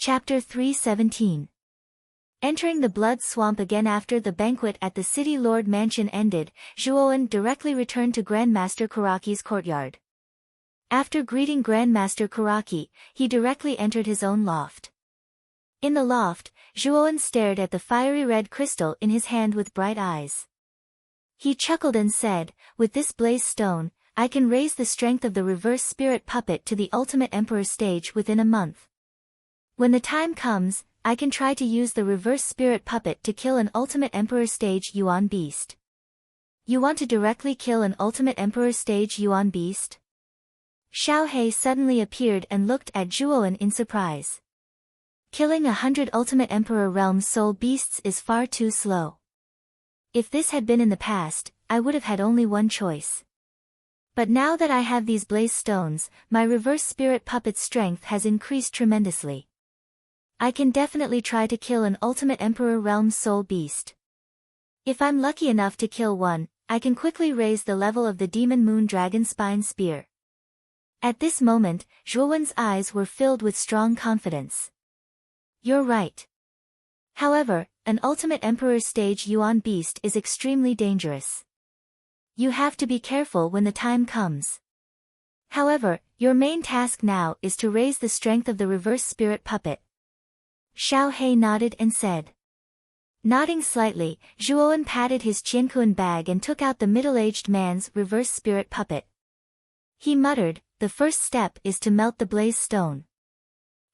Chapter 317. Entering the blood swamp again after the banquet at the city lord mansion ended, Zhuowen directly returned to Grandmaster Kuraki's courtyard. After greeting Grandmaster Kuraki, he directly entered his own loft. In the loft, Zhuowen stared at the fiery red crystal in his hand with bright eyes. He chuckled and said, "With this blaze stone, I can raise the strength of the reverse spirit puppet to the ultimate emperor stage within a month. When the time comes, I can try to use the reverse spirit puppet to kill an ultimate emperor stage Yuan beast." "You want to directly kill an ultimate emperor stage Yuan beast?" Xiao He suddenly appeared and looked at Zhuowen in surprise. "Killing 100 ultimate emperor realm soul beasts is far too slow. If this had been in the past, I would have had only one choice. But now that I have these blaze stones, my reverse spirit puppet's strength has increased tremendously. I can definitely try to kill an ultimate emperor realm soul beast. If I'm lucky enough to kill one, I can quickly raise the level of the demon moon dragon spine spear." At this moment, Zhuowen's eyes were filled with strong confidence. "You're right. However, an ultimate emperor stage Yuan beast is extremely dangerous. You have to be careful when the time comes. However, your main task now is to raise the strength of the reverse spirit puppet." Xiao He nodded and said. Nodding slightly, Zhuowen patted his Qianquan bag and took out the middle-aged man's reverse spirit puppet. He muttered, "The first step is to melt the blaze stone.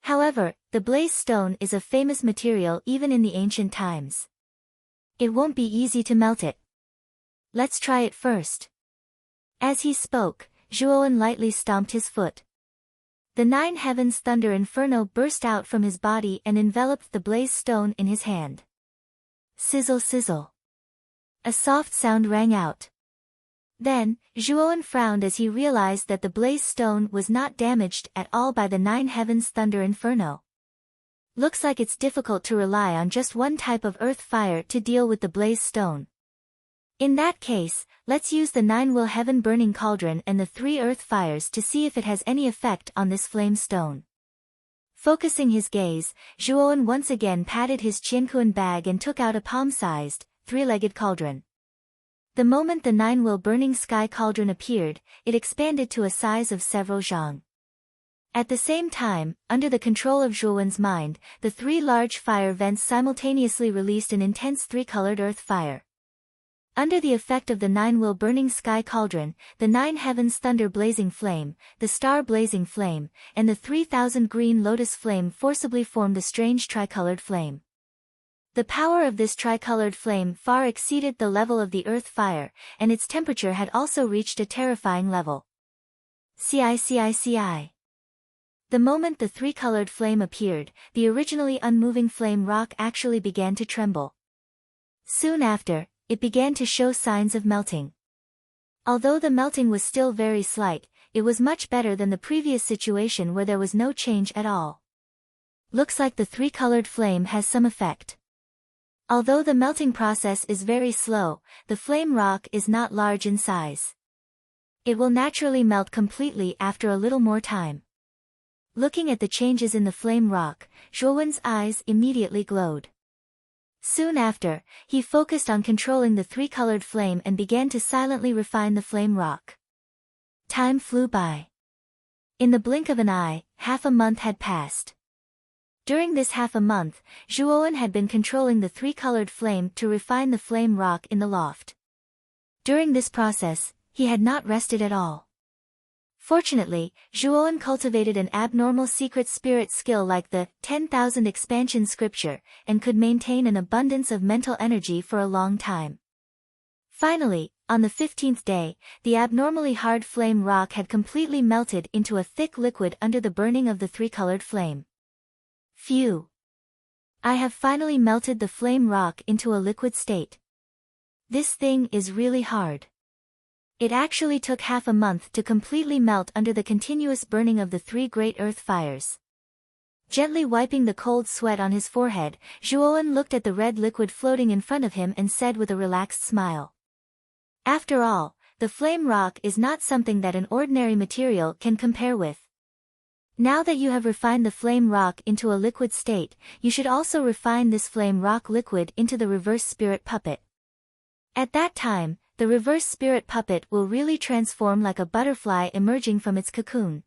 However, the blaze stone is a famous material even in the ancient times. It won't be easy to melt it. Let's try it first." As he spoke, Zhuowen lightly stomped his foot. The 9 heavens thunder inferno burst out from his body and enveloped the blaze stone in his hand. Sizzle sizzle. A soft sound rang out. Then, Zhuowen frowned as he realized that the blaze stone was not damaged at all by the 9 heavens thunder inferno. Looks like it's difficult to rely on just one type of earth fire to deal with the blaze stone. In that case, let's use the 9 will heaven burning cauldron and the 3 earth fires to see if it has any effect on this flame stone. Focusing his gaze, Zhuowen once again patted his Qianquan bag and took out a palm-sized, 3-legged cauldron. The moment the 9 will burning sky cauldron appeared, it expanded to a size of several zhang. At the same time, under the control of Zhuowen's mind, the 3 large fire vents simultaneously released an intense 3-colored earth fire. Under the effect of the 9 will burning sky cauldron, the 9 heavens thunder blazing flame, the star blazing flame, and the 3,000 green lotus flame forcibly formed the strange tricolored flame. The power of this tricolored flame far exceeded the level of the earth fire, and its temperature had also reached a terrifying level. CI. The moment the 3-colored flame appeared, the originally unmoving flame rock actually began to tremble. Soon after, it began to show signs of melting. Although the melting was still very slight, it was much better than the previous situation where there was no change at all. Looks like the 3-colored flame has some effect. Although the melting process is very slow, the flame rock is not large in size. It will naturally melt completely after a little more time. Looking at the changes in the flame rock, Zhuowen's eyes immediately glowed. Soon after, he focused on controlling the 3-colored flame and began to silently refine the flame rock. Time flew by. In the blink of an eye, half a month had passed. During this half a month, Zhuowen had been controlling the 3-colored flame to refine the flame rock in the loft. During this process, he had not rested at all. Fortunately, Zhuowen cultivated an abnormal secret spirit skill like the 10,000 expansion scripture, and could maintain an abundance of mental energy for a long time. Finally, on the 15th day, the abnormally hard flame rock had completely melted into a thick liquid under the burning of the 3-colored flame. Phew! I have finally melted the flame rock into a liquid state. This thing is really hard. It actually took half a month to completely melt under the continuous burning of the 3 great earth fires. Gently wiping the cold sweat on his forehead, Zhuowen looked at the red liquid floating in front of him and said with a relaxed smile. After all, the flame rock is not something that an ordinary material can compare with. Now that you have refined the flame rock into a liquid state, you should also refine this flame rock liquid into the reverse spirit puppet. At that time, the reverse spirit puppet will really transform like a butterfly emerging from its cocoon.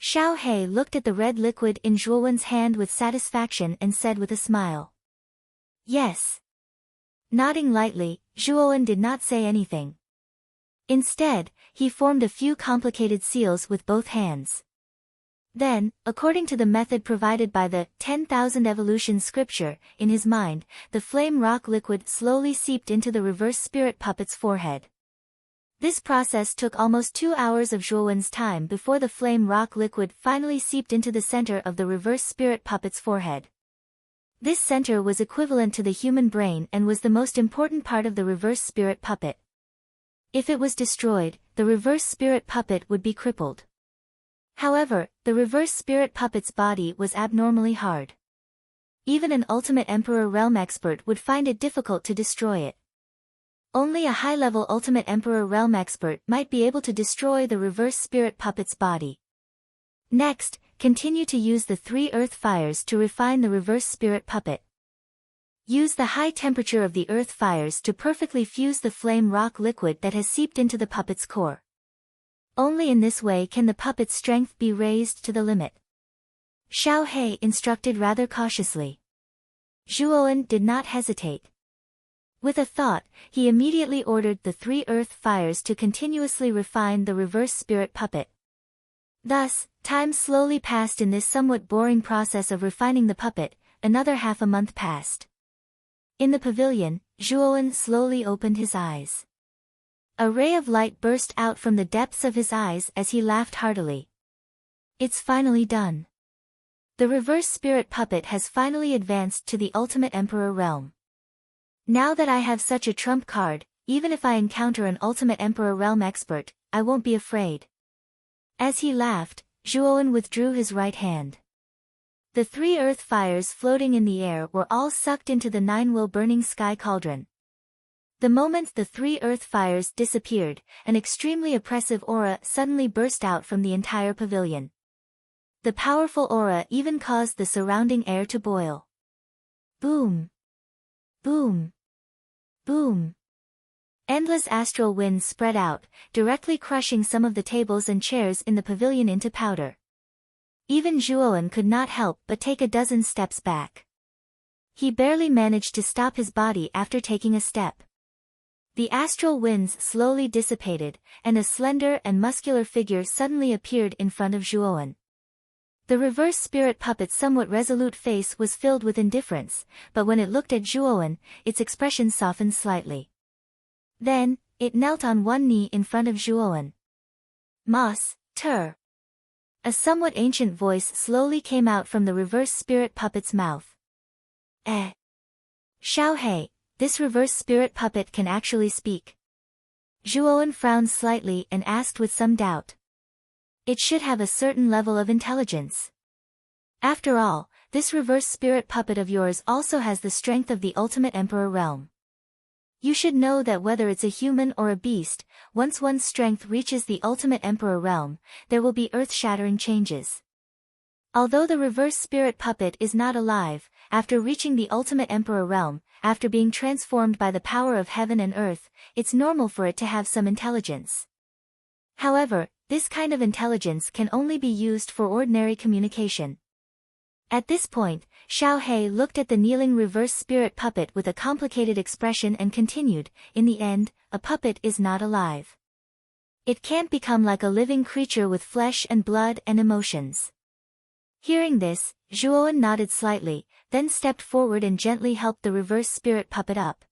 Xiao He looked at the red liquid in Zhuowen's hand with satisfaction and said with a smile. Yes. Nodding lightly, Zhuowen did not say anything. Instead, he formed a few complicated seals with both hands. Then, according to the method provided by the 10,000 Evolution scripture, in his mind, the flame rock liquid slowly seeped into the reverse spirit puppet's forehead. This process took almost 2 hours of Zhuowen's time before the flame rock liquid finally seeped into the center of the reverse spirit puppet's forehead. This center was equivalent to the human brain and was the most important part of the reverse spirit puppet. If it was destroyed, the reverse spirit puppet would be crippled. However, the reverse spirit puppet's body was abnormally hard. Even an ultimate Emperor Realm expert would find it difficult to destroy it. Only a high-level ultimate Emperor Realm expert might be able to destroy the reverse spirit puppet's body. Next, continue to use the 3 earth fires to refine the reverse spirit puppet. Use the high temperature of the earth fires to perfectly fuse the flame rock liquid that has seeped into the puppet's core. Only in this way can the puppet's strength be raised to the limit. Xiao He instructed rather cautiously. Zhuowen did not hesitate. With a thought, he immediately ordered the 3 earth fires to continuously refine the reverse spirit puppet. Thus, time slowly passed in this somewhat boring process of refining the puppet. Another half a month passed. In the pavilion, Zhuowen slowly opened his eyes. A ray of light burst out from the depths of his eyes as he laughed heartily. It's finally done. The reverse spirit puppet has finally advanced to the ultimate Emperor realm. Now that I have such a trump card, even if I encounter an ultimate Emperor realm expert, I won't be afraid. As he laughed, Zhuowen withdrew his right hand. The 3 earth fires floating in the air were all sucked into the 9-will burning sky cauldron. The moment the 3 earth fires disappeared, an extremely oppressive aura suddenly burst out from the entire pavilion. The powerful aura even caused the surrounding air to boil. Boom! Boom! Boom! Endless astral winds spread out, directly crushing some of the tables and chairs in the pavilion into powder. Even Zhuowen could not help but take a dozen steps back. He barely managed to stop his body after taking a step. The astral winds slowly dissipated, and a slender and muscular figure suddenly appeared in front of Zhuowen. The reverse spirit puppet's somewhat resolute face was filled with indifference, but when it looked at Zhuowen, its expression softened slightly. Then, it knelt on one knee in front of Zhuowen. Mas, Ter. A somewhat ancient voice slowly came out from the reverse spirit puppet's mouth. Xiao He, this reverse spirit puppet can actually speak. Zhuowen frowned slightly and asked with some doubt. It should have a certain level of intelligence. After all, this reverse spirit puppet of yours also has the strength of the ultimate Emperor realm. You should know that whether it's a human or a beast, once one's strength reaches the ultimate Emperor realm, there will be earth-shattering changes. Although the reverse spirit puppet is not alive, after reaching the ultimate Emperor realm, after being transformed by the power of heaven and earth, it's normal for it to have some intelligence. However, this kind of intelligence can only be used for ordinary communication. At this point, Xiao He looked at the kneeling reverse spirit puppet with a complicated expression and continued, in the end, a puppet is not alive. It can't become like a living creature with flesh and blood and emotions. Hearing this, Zhuowen nodded slightly, then stepped forward and gently helped the reverse spirit puppet up.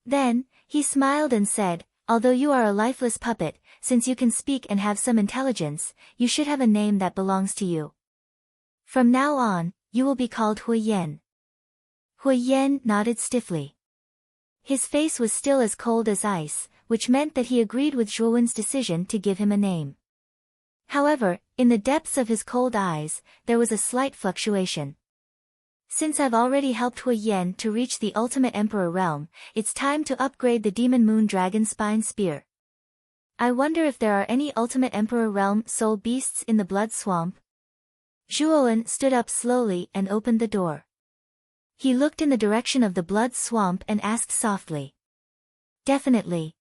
Then, he smiled and said, although you are a lifeless puppet, since you can speak and have some intelligence, you should have a name that belongs to you. From now on, you will be called Huiyan. Huiyan nodded stiffly. His face was still as cold as ice, which meant that he agreed with Zhuowen's decision to give him a name. However, in the depths of his cold eyes, there was a slight fluctuation. Since I've already helped Huiyan to reach the ultimate Emperor realm, it's time to upgrade the Demon Moon Dragon Spine Spear. I wonder if there are any ultimate Emperor realm soul beasts in the Blood Swamp. Zhuowen stood up slowly and opened the door. He looked in the direction of the blood swamp and asked softly. Definitely.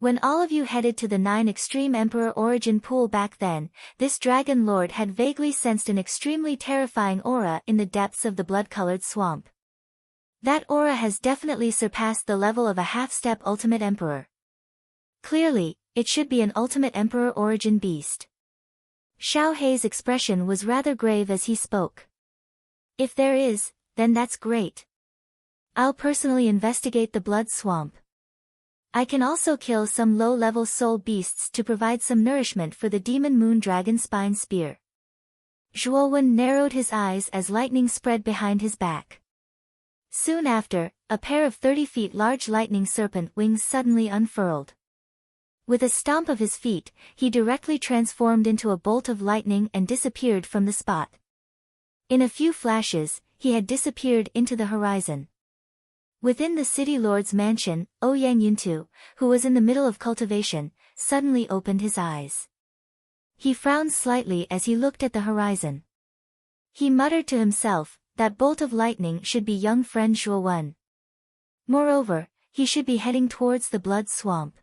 When all of you headed to the 9 Extreme Emperor Origin Pool back then, this Dragon Lord had vaguely sensed an extremely terrifying aura in the depths of the blood-colored swamp. That aura has definitely surpassed the level of a half-step Ultimate Emperor. Clearly, it should be an Ultimate Emperor Origin beast. Xiao Hei's expression was rather grave as he spoke. If there is, then that's great. I'll personally investigate the blood swamp. I can also kill some low-level soul beasts to provide some nourishment for the Demon Moon Dragon Spine Spear. Zhuowen narrowed his eyes as lightning spread behind his back. Soon after, a pair of 30 feet large lightning serpent wings suddenly unfurled. With a stomp of his feet, he directly transformed into a bolt of lightning and disappeared from the spot. In a few flashes, he had disappeared into the horizon. Within the city lord's mansion, Ouyang Yuntu, who was in the middle of cultivation, suddenly opened his eyes. He frowned slightly as he looked at the horizon. He muttered to himself, that bolt of lightning should be young friend Zhuowen. Moreover, he should be heading towards the blood swamp.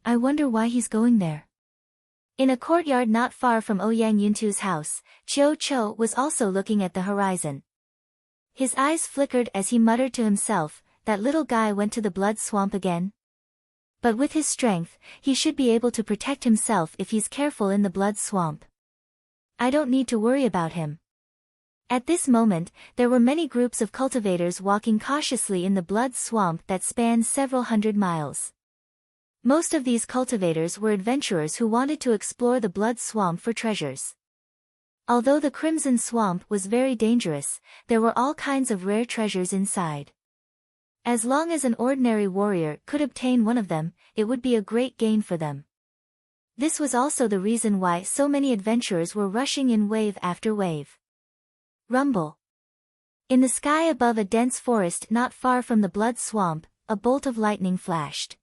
I wonder why he's going there. In a courtyard not far from Ouyang Yuntu's house, Qiu Qiu was also looking at the horizon. His eyes flickered as he muttered to himself, that little guy went to the blood swamp again. But with his strength, he should be able to protect himself if he's careful in the blood swamp. I don't need to worry about him. At this moment, there were many groups of cultivators walking cautiously in the blood swamp that spanned several hundred miles. Most of these cultivators were adventurers who wanted to explore the blood swamp for treasures. Although the Crimson Swamp was very dangerous, there were all kinds of rare treasures inside. As long as an ordinary warrior could obtain one of them, it would be a great gain for them. This was also the reason why so many adventurers were rushing in wave after wave. Rumble. In the sky above a dense forest not far from the blood swamp, a bolt of lightning flashed.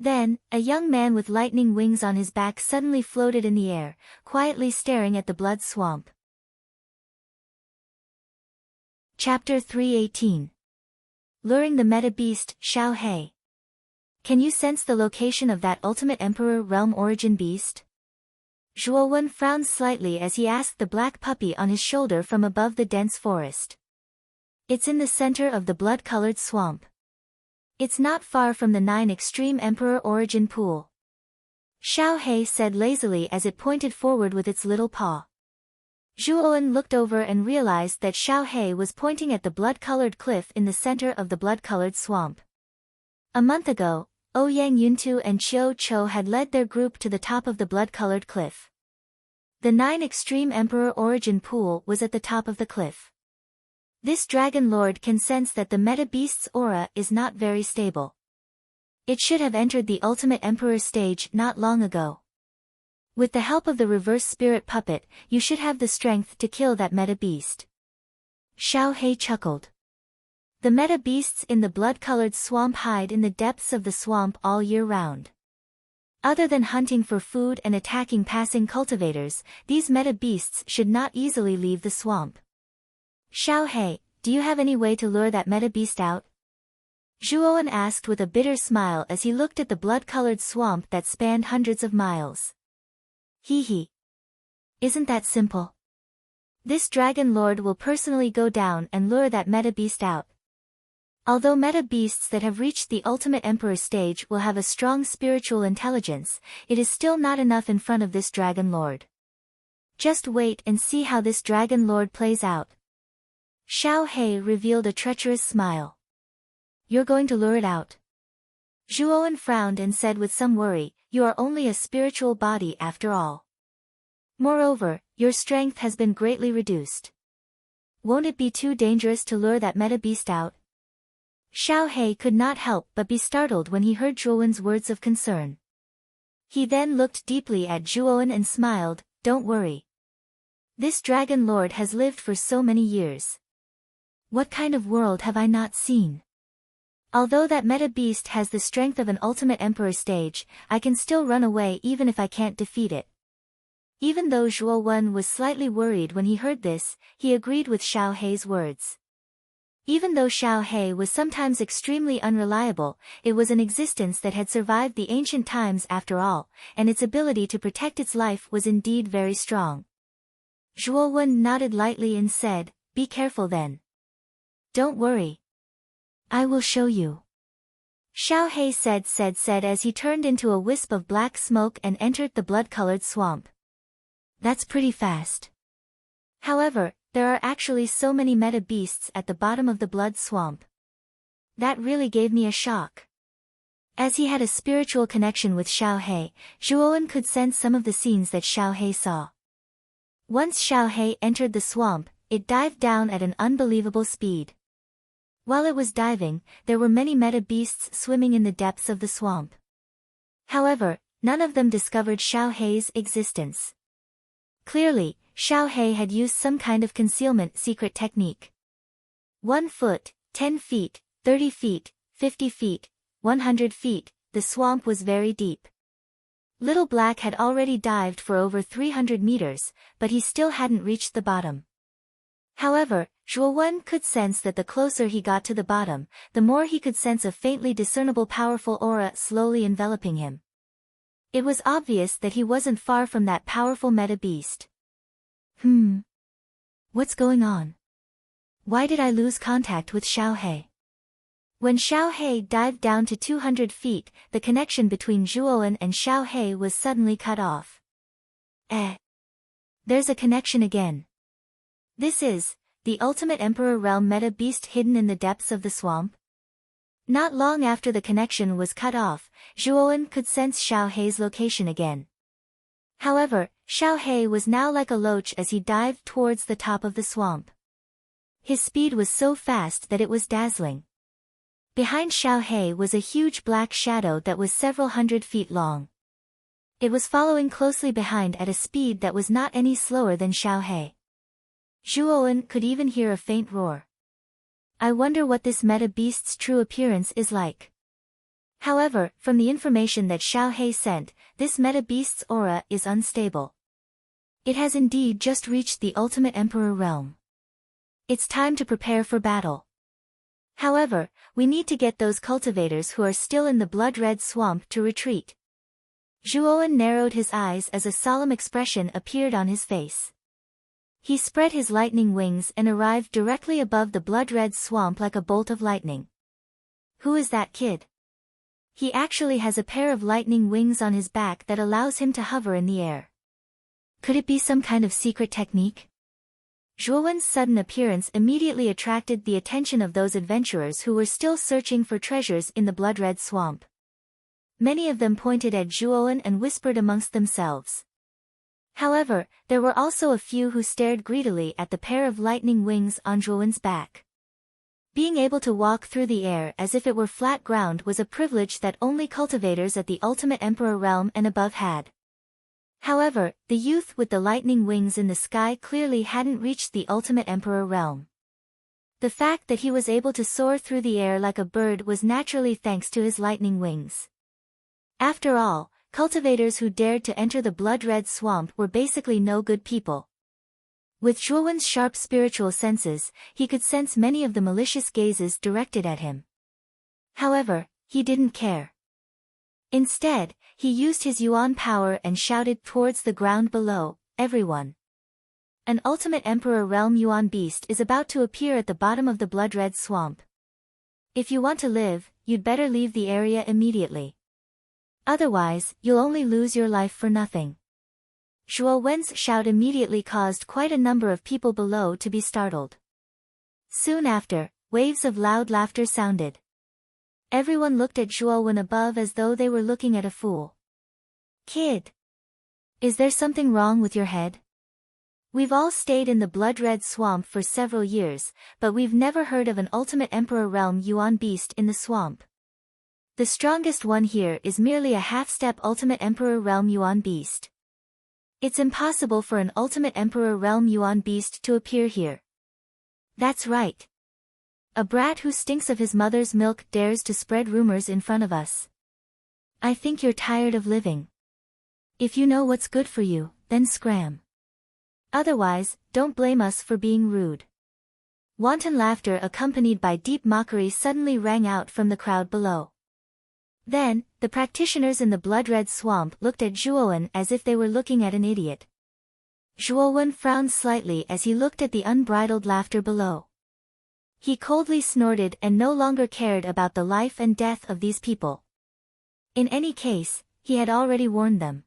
Then, a young man with lightning wings on his back suddenly floated in the air, quietly staring at the blood swamp. Chapter 318. Luring the Meta Beast, Xiao Hei. Can you sense the location of that Ultimate Emperor Realm Origin Beast? Zhuowen frowned slightly as he asked the black puppy on his shoulder from above the dense forest. It's in the center of the blood-colored swamp. It's not far from the 9 Extreme Emperor Origin Pool. Xiao Hei said lazily as it pointed forward with its little paw. Zhuowen looked over and realized that Xiao Hei was pointing at the blood-colored cliff in the center of the blood-colored swamp. A month ago, Ouyang Yuntu and Qiu Qiu had led their group to the top of the blood-colored cliff. The 9 Extreme Emperor Origin Pool was at the top of the cliff. This Dragon Lord can sense that the Meta Beast's aura is not very stable. It should have entered the Ultimate Emperor stage not long ago. With the help of the reverse spirit puppet, you should have the strength to kill that Meta Beast. Xiao Hei chuckled. The Meta Beasts in the blood-colored swamp hide in the depths of the swamp all year round. Other than hunting for food and attacking passing cultivators, these Meta Beasts should not easily leave the swamp. Xiao Hei, do you have any way to lure that Meta Beast out? Zhuowen asked with a bitter smile as he looked at the blood-colored swamp that spanned hundreds of miles. Hee hee. Isn't that simple? This Dragon Lord will personally go down and lure that Meta Beast out. Although Meta Beasts that have reached the Ultimate Emperor stage will have a strong spiritual intelligence, it is still not enough in front of this Dragon Lord. Just wait and see how this Dragon Lord plays out. Xiao Hei revealed a treacherous smile. You're going to lure it out. Zhuowen frowned and said with some worry, you are only a spiritual body after all. Moreover, your strength has been greatly reduced. Won't it be too dangerous to lure that Meta Beast out? Xiao Hei could not help but be startled when he heard Zhuowen's words of concern. He then looked deeply at Zhuowen and smiled, don't worry. This Dragon Lord has lived for so many years. What kind of world have I not seen? Although that Meta Beast has the strength of an Ultimate Emperor stage, I can still run away even if I can't defeat it. Even though Zhuo Wen was slightly worried when he heard this, he agreed with Xiao Hei's words. Even though Xiao Hei was sometimes extremely unreliable, it was an existence that had survived the ancient times after all, and its ability to protect its life was indeed very strong. Zhuo Wen nodded lightly and said, "Be careful then. Don't worry. I will show you." Xiao Hei said as he turned into a wisp of black smoke and entered the blood-colored swamp. That's pretty fast. However, there are actually so many meta beasts at the bottom of the blood swamp. That really gave me a shock. As he had a spiritual connection with Xiao Hei, Zhuowen could sense some of the scenes that Xiao Hei saw. Once Xiao Hei entered the swamp, it dived down at an unbelievable speed. While it was diving, there were many meta beasts swimming in the depths of the swamp. However, none of them discovered Xiao Hei's existence. Clearly, Xiao Hei had used some kind of concealment secret technique. 1 foot, 10 feet, 30 feet, 50 feet, 100 feet, the swamp was very deep. Little Black had already dived for over 300 meters, but he still hadn't reached the bottom. However, Zhuo Wen could sense that the closer he got to the bottom, the more he could sense a faintly discernible powerful aura slowly enveloping him. It was obvious that he wasn't far from that powerful meta beast. What's going on? Why did I lose contact with Xiao Hei? When Xiao Hei dived down to 200 feet, the connection between Zhuowen and Xiao Hei was suddenly cut off. There's a connection again. This is the Ultimate Emperor Realm meta beast hidden in the depths of the swamp. Not long after the connection was cut off, Zhuowen could sense Xiao Hei's location again. However, Xiao Hei was now like a loach as he dived towards the top of the swamp. His speed was so fast that it was dazzling. Behind Xiao Hei was a huge black shadow that was several hundred feet long. It was following closely behind at a speed that was not any slower than Xiao Hei. Zhuowen could even hear a faint roar. I wonder what this meta beast's true appearance is like. However, from the information that Xiao Hei sent, this meta beast's aura is unstable. It has indeed just reached the Ultimate Emperor realm. It's time to prepare for battle. However, we need to get those cultivators who are still in the blood-red swamp to retreat. Zhuowen narrowed his eyes as a solemn expression appeared on his face. He spread his lightning wings and arrived directly above the blood-red swamp like a bolt of lightning. Who is that kid? He actually has a pair of lightning wings on his back that allows him to hover in the air. Could it be some kind of secret technique? Zhuowen's sudden appearance immediately attracted the attention of those adventurers who were still searching for treasures in the blood-red swamp. Many of them pointed at Zhuowen and whispered amongst themselves. However, there were also a few who stared greedily at the pair of lightning wings on Zhuowen's back. Being able to walk through the air as if it were flat ground was a privilege that only cultivators at the Ultimate Emperor realm and above had. However, the youth with the lightning wings in the sky clearly hadn't reached the Ultimate Emperor realm. The fact that he was able to soar through the air like a bird was naturally thanks to his lightning wings. After all, cultivators who dared to enter the blood-red swamp were basically no good people. With Zhuowen's sharp spiritual senses, he could sense many of the malicious gazes directed at him. However, he didn't care. Instead, he used his yuan power and shouted towards the ground below, "Everyone! An Ultimate Emperor Realm Yuan beast is about to appear at the bottom of the blood-red swamp. If you want to live, you'd better leave the area immediately. Otherwise, you'll only lose your life for nothing." Zhuo Wen's shout immediately caused quite a number of people below to be startled. Soon after, waves of loud laughter sounded. Everyone looked at Zhuo Wen above as though they were looking at a fool. "Kid! Is there something wrong with your head? We've all stayed in the blood-red swamp for several years, but we've never heard of an Ultimate Emperor Realm Yuan beast in the swamp. The strongest one here is merely a half-step Ultimate Emperor Realm Yuan beast. It's impossible for an Ultimate Emperor Realm Yuan beast to appear here." "That's right. A brat who stinks of his mother's milk dares to spread rumors in front of us. I think you're tired of living. If you know what's good for you, then scram. Otherwise, don't blame us for being rude. Wanton laughter accompanied by deep mockery suddenly rang out from the crowd below. Then, the practitioners in the blood-red swamp looked at Zhuowen as if they were looking at an idiot. Zhuowen frowned slightly as he looked at the unbridled laughter below. He coldly snorted and no longer cared about the life and death of these people. In any case, he had already warned them.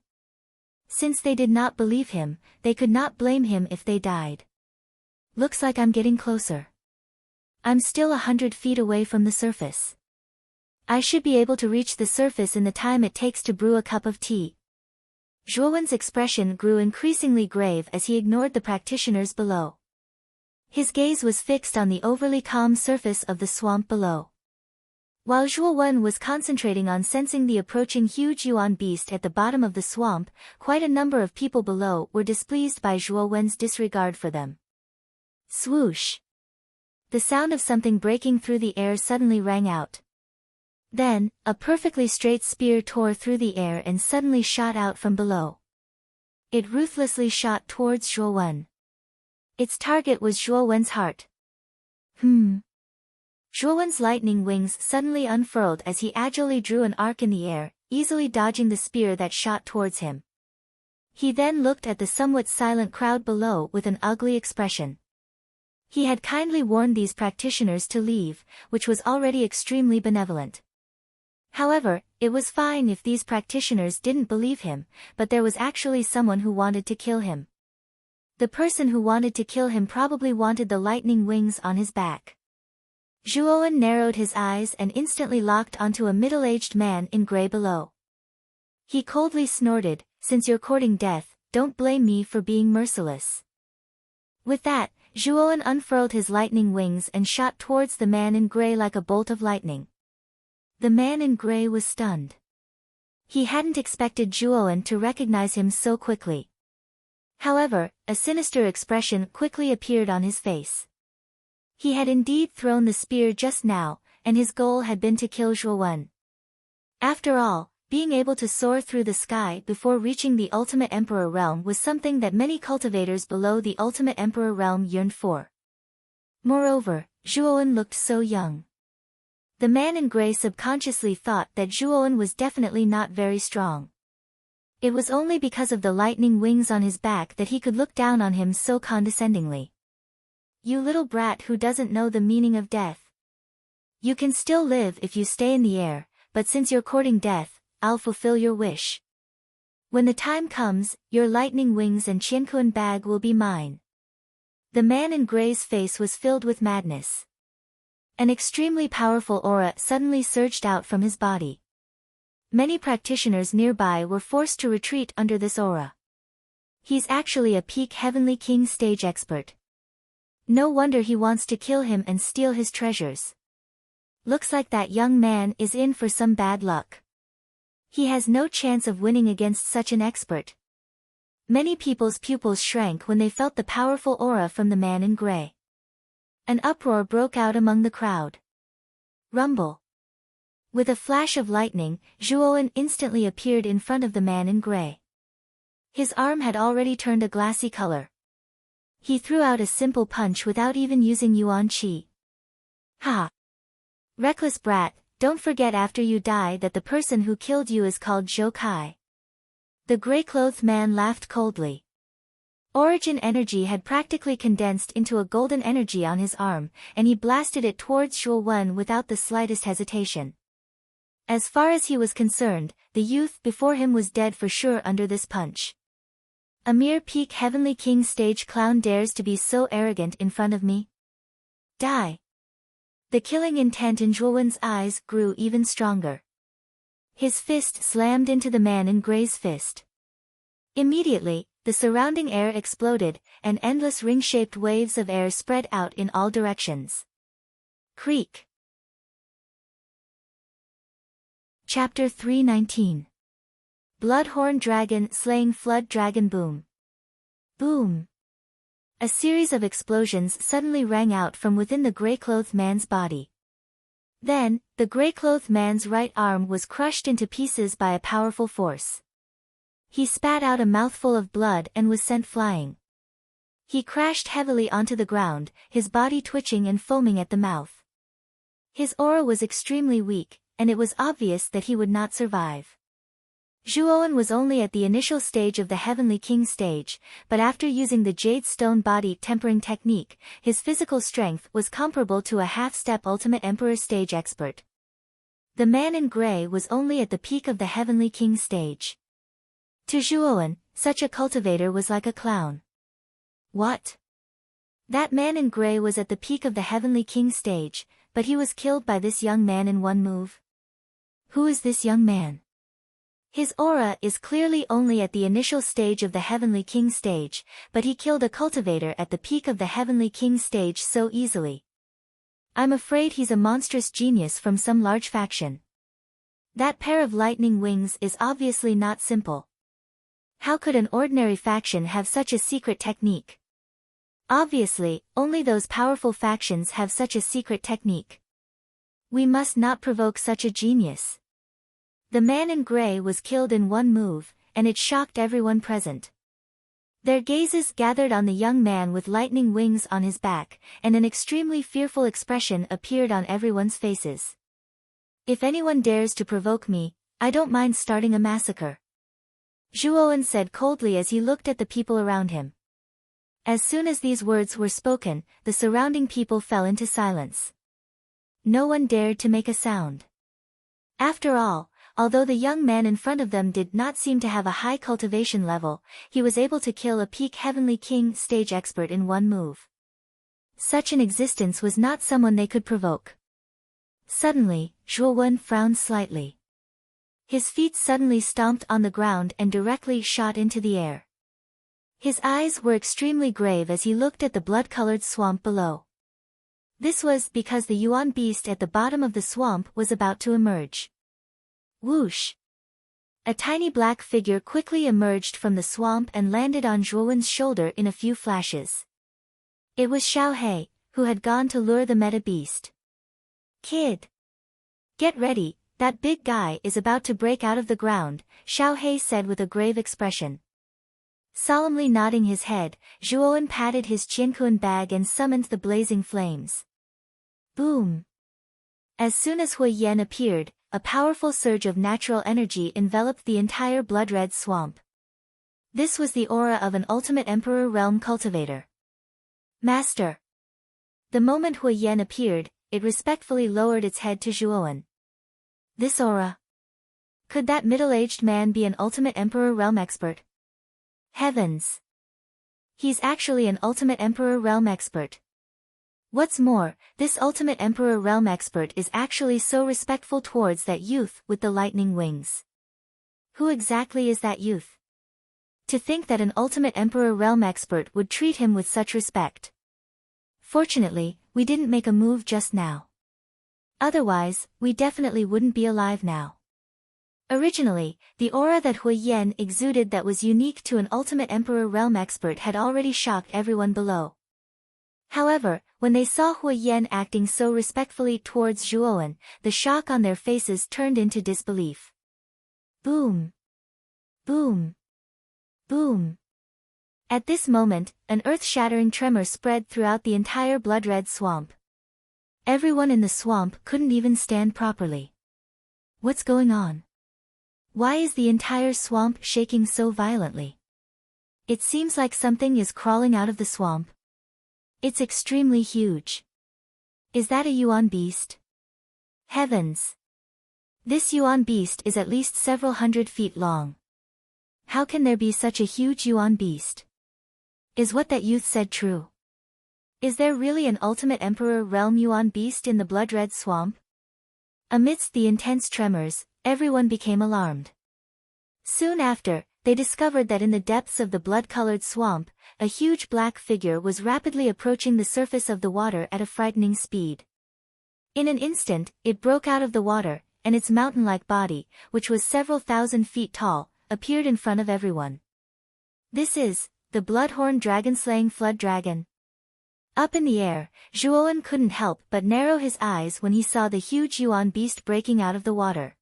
Since they did not believe him, they could not blame him if they died. Looks like I'm getting closer. I'm still 100 feet away from the surface. I should be able to reach the surface in the time it takes to brew a cup of tea. Zhuowen's expression grew increasingly grave as he ignored the practitioners below. His gaze was fixed on the overly calm surface of the swamp below. While Zhuowen was concentrating on sensing the approaching huge yuan beast at the bottom of the swamp, quite a number of people below were displeased by Zhuowen's disregard for them. Swoosh! The sound of something breaking through the air suddenly rang out. Then, a perfectly straight spear tore through the air and suddenly shot out from below. It ruthlessly shot towards Zhuowen. Its target was Zhuowen's heart. Zhuowen's lightning wings suddenly unfurled as he agilely drew an arc in the air, easily dodging the spear that shot towards him. He then looked at the somewhat silent crowd below with an ugly expression. He had kindly warned these practitioners to leave, which was already extremely benevolent. However, it was fine if these practitioners didn't believe him, but there was actually someone who wanted to kill him. The person who wanted to kill him probably wanted the lightning wings on his back. Zhuowen narrowed his eyes and instantly locked onto a middle-aged man in gray below. He coldly snorted, "Since you're courting death, don't blame me for being merciless." With that, Zhuowen unfurled his lightning wings and shot towards the man in gray like a bolt of lightning. The man in gray was stunned. He hadn't expected Zhuowen to recognize him so quickly. However, a sinister expression quickly appeared on his face. He had indeed thrown the spear just now, and his goal had been to kill Zhuowen. After all, being able to soar through the sky before reaching the Ultimate Emperor realm was something that many cultivators below the Ultimate Emperor realm yearned for. Moreover, Zhuowen looked so young. The man in gray subconsciously thought that Zhuowen was definitely not very strong. It was only because of the lightning wings on his back that he could look down on him so condescendingly. "You little brat who doesn't know the meaning of death. You can still live if you stay in the air, but since you're courting death, I'll fulfill your wish. When the time comes, your lightning wings and Qiankuan bag will be mine." The man in gray's face was filled with madness. An extremely powerful aura suddenly surged out from his body. Many practitioners nearby were forced to retreat under this aura. He's actually a peak Heavenly King stage expert. No wonder he wants to kill him and steal his treasures. Looks like that young man is in for some bad luck. He has no chance of winning against such an expert. Many people's pupils shrank when they felt the powerful aura from the man in gray. An uproar broke out among the crowd. Rumble. With a flash of lightning, Zhuowen instantly appeared in front of the man in gray. His arm had already turned a glassy color. He threw out a simple punch without even using yuan qi. "Ha! Reckless brat, don't forget after you die that the person who killed you is called Zhou Kai." The gray-clothed man laughed coldly. Origin energy had practically condensed into a golden energy on his arm, and he blasted it towards Zhuowen without the slightest hesitation. As far as he was concerned, the youth before him was dead for sure under this punch. A mere peak Heavenly King stage clown dares to be so arrogant in front of me? Die! The killing intent in Zhuowen's eyes grew even stronger. His fist slammed into the man in gray's fist. Immediately, the surrounding air exploded, and endless ring-shaped waves of air spread out in all directions. Creak. Chapter 319. Bloodhorn Dragon slaying Flood Dragon. Boom. Boom. A series of explosions suddenly rang out from within the gray-clothed man's body. Then, the gray-clothed man's right arm was crushed into pieces by a powerful force. He spat out a mouthful of blood and was sent flying. He crashed heavily onto the ground, his body twitching and foaming at the mouth. His aura was extremely weak, and it was obvious that he would not survive. Zhuowen was only at the initial stage of the Heavenly King stage, but after using the Jade Stone Body Tempering technique, his physical strength was comparable to a half-step Ultimate Emperor stage expert. The man in gray was only at the peak of the Heavenly King stage. To Zhuowen, such a cultivator was like a clown. What? That man in gray was at the peak of the Heavenly King stage, but he was killed by this young man in one move? Who is this young man? His aura is clearly only at the initial stage of the Heavenly King stage, but he killed a cultivator at the peak of the Heavenly King stage so easily. I'm afraid he's a monstrous genius from some large faction. That pair of lightning wings is obviously not simple. How could an ordinary faction have such a secret technique? Obviously, only those powerful factions have such a secret technique. We must not provoke such a genius. The man in gray was killed in one move, and it shocked everyone present. Their gazes gathered on the young man with lightning wings on his back, and an extremely fearful expression appeared on everyone's faces. If anyone dares to provoke me, I don't mind starting a massacre. Zhuowen said coldly as he looked at the people around him. As soon as these words were spoken, the surrounding people fell into silence. No one dared to make a sound. After all, although the young man in front of them did not seem to have a high cultivation level, he was able to kill a peak Heavenly King stage expert in one move. Such an existence was not someone they could provoke. Suddenly, Zhuowen frowned slightly. His feet suddenly stomped on the ground and directly shot into the air. His eyes were extremely grave as he looked at the blood-colored swamp below. This was because the Yuan beast at the bottom of the swamp was about to emerge. Whoosh! A tiny black figure quickly emerged from the swamp and landed on Zhuowen's shoulder in a few flashes. It was Xiaohei, who had gone to lure the meta beast. Kid! Get ready, that big guy is about to break out of the ground, Xiaohei said with a grave expression. Solemnly nodding his head, Zhuowen patted his Qianquan bag and summoned the blazing flames. Boom! As soon as Hui Yan appeared, a powerful surge of natural energy enveloped the entire blood-red swamp. This was the aura of an Ultimate Emperor Realm cultivator. Master! The moment Hui Yan appeared, it respectfully lowered its head to Zhuowen. This aura? Could that middle-aged man be an Ultimate Emperor Realm expert? Heavens! He's actually an Ultimate Emperor Realm expert. What's more, this Ultimate Emperor Realm expert is actually so respectful towards that youth with the lightning wings. Who exactly is that youth? To think that an Ultimate Emperor Realm expert would treat him with such respect. Fortunately, we didn't make a move just now. Otherwise, we definitely wouldn't be alive now. Originally, the aura that Hui Yan exuded that was unique to an Ultimate Emperor Realm expert had already shocked everyone below. However, when they saw Hui Yan acting so respectfully towards Zhuowen, the shock on their faces turned into disbelief. Boom! Boom! Boom! At this moment, an earth-shattering tremor spread throughout the entire blood-red swamp. Everyone in the swamp couldn't even stand properly. What's going on? Why is the entire swamp shaking so violently? It seems like something is crawling out of the swamp. It's extremely huge. Is that a Yuan beast? Heavens! This Yuan beast is at least several hundred feet long. How can there be such a huge Yuan beast? Is what that youth said true? Is there really an Ultimate Emperor Realm Yuan beast in the blood-red swamp? Amidst the intense tremors, everyone became alarmed. Soon after, they discovered that in the depths of the blood-colored swamp, a huge black figure was rapidly approaching the surface of the water at a frightening speed. In an instant, it broke out of the water, and its mountain-like body, which was several thousand feet tall, appeared in front of everyone. This is the Bloodhorn Dragon-slaying Flood Dragon. Up in the air, Zhuowen couldn't help but narrow his eyes when he saw the huge Yuan beast breaking out of the water.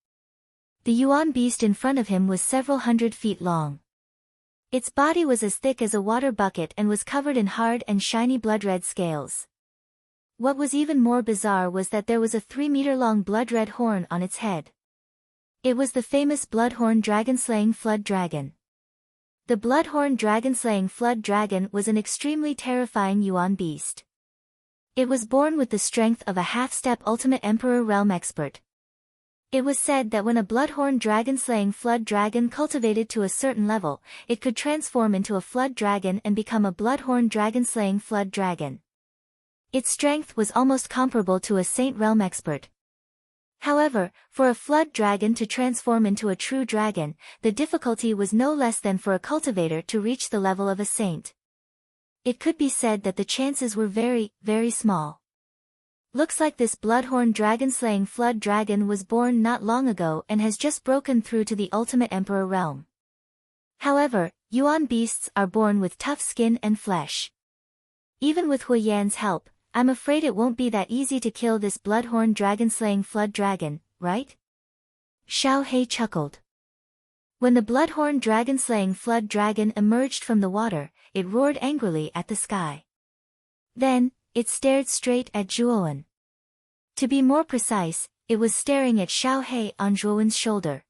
The yuan beast in front of him was several hundred feet long. Its body was as thick as a water bucket and was covered in hard and shiny blood-red scales. What was even more bizarre was that there was a 3-meter-long blood-red horn on its head. It was the famous bloodhorn dragon-slaying flood dragon. The bloodhorn dragon-slaying flood dragon was an extremely terrifying yuan beast. It was born with the strength of a half-step ultimate emperor realm expert. It was said that when a bloodhorn dragon-slaying flood dragon cultivated to a certain level, it could transform into a flood dragon and become a bloodhorn dragon-slaying flood dragon. Its strength was almost comparable to a saint realm expert. However, for a flood dragon to transform into a true dragon, the difficulty was no less than for a cultivator to reach the level of a saint. It could be said that the chances were very, very small. Looks like this bloodhorn dragon-slaying flood dragon was born not long ago and has just broken through to the ultimate emperor realm. However, yuan beasts are born with tough skin and flesh. Even with Hui Yan's help, I'm afraid it won't be that easy to kill this bloodhorn dragon-slaying flood dragon, right? Xiao He chuckled. When the bloodhorn dragon-slaying flood dragon emerged from the water, it roared angrily at the sky. Then, it stared straight at Zhuowen. To be more precise, it was staring at Xiao He on Zhuowen's shoulder.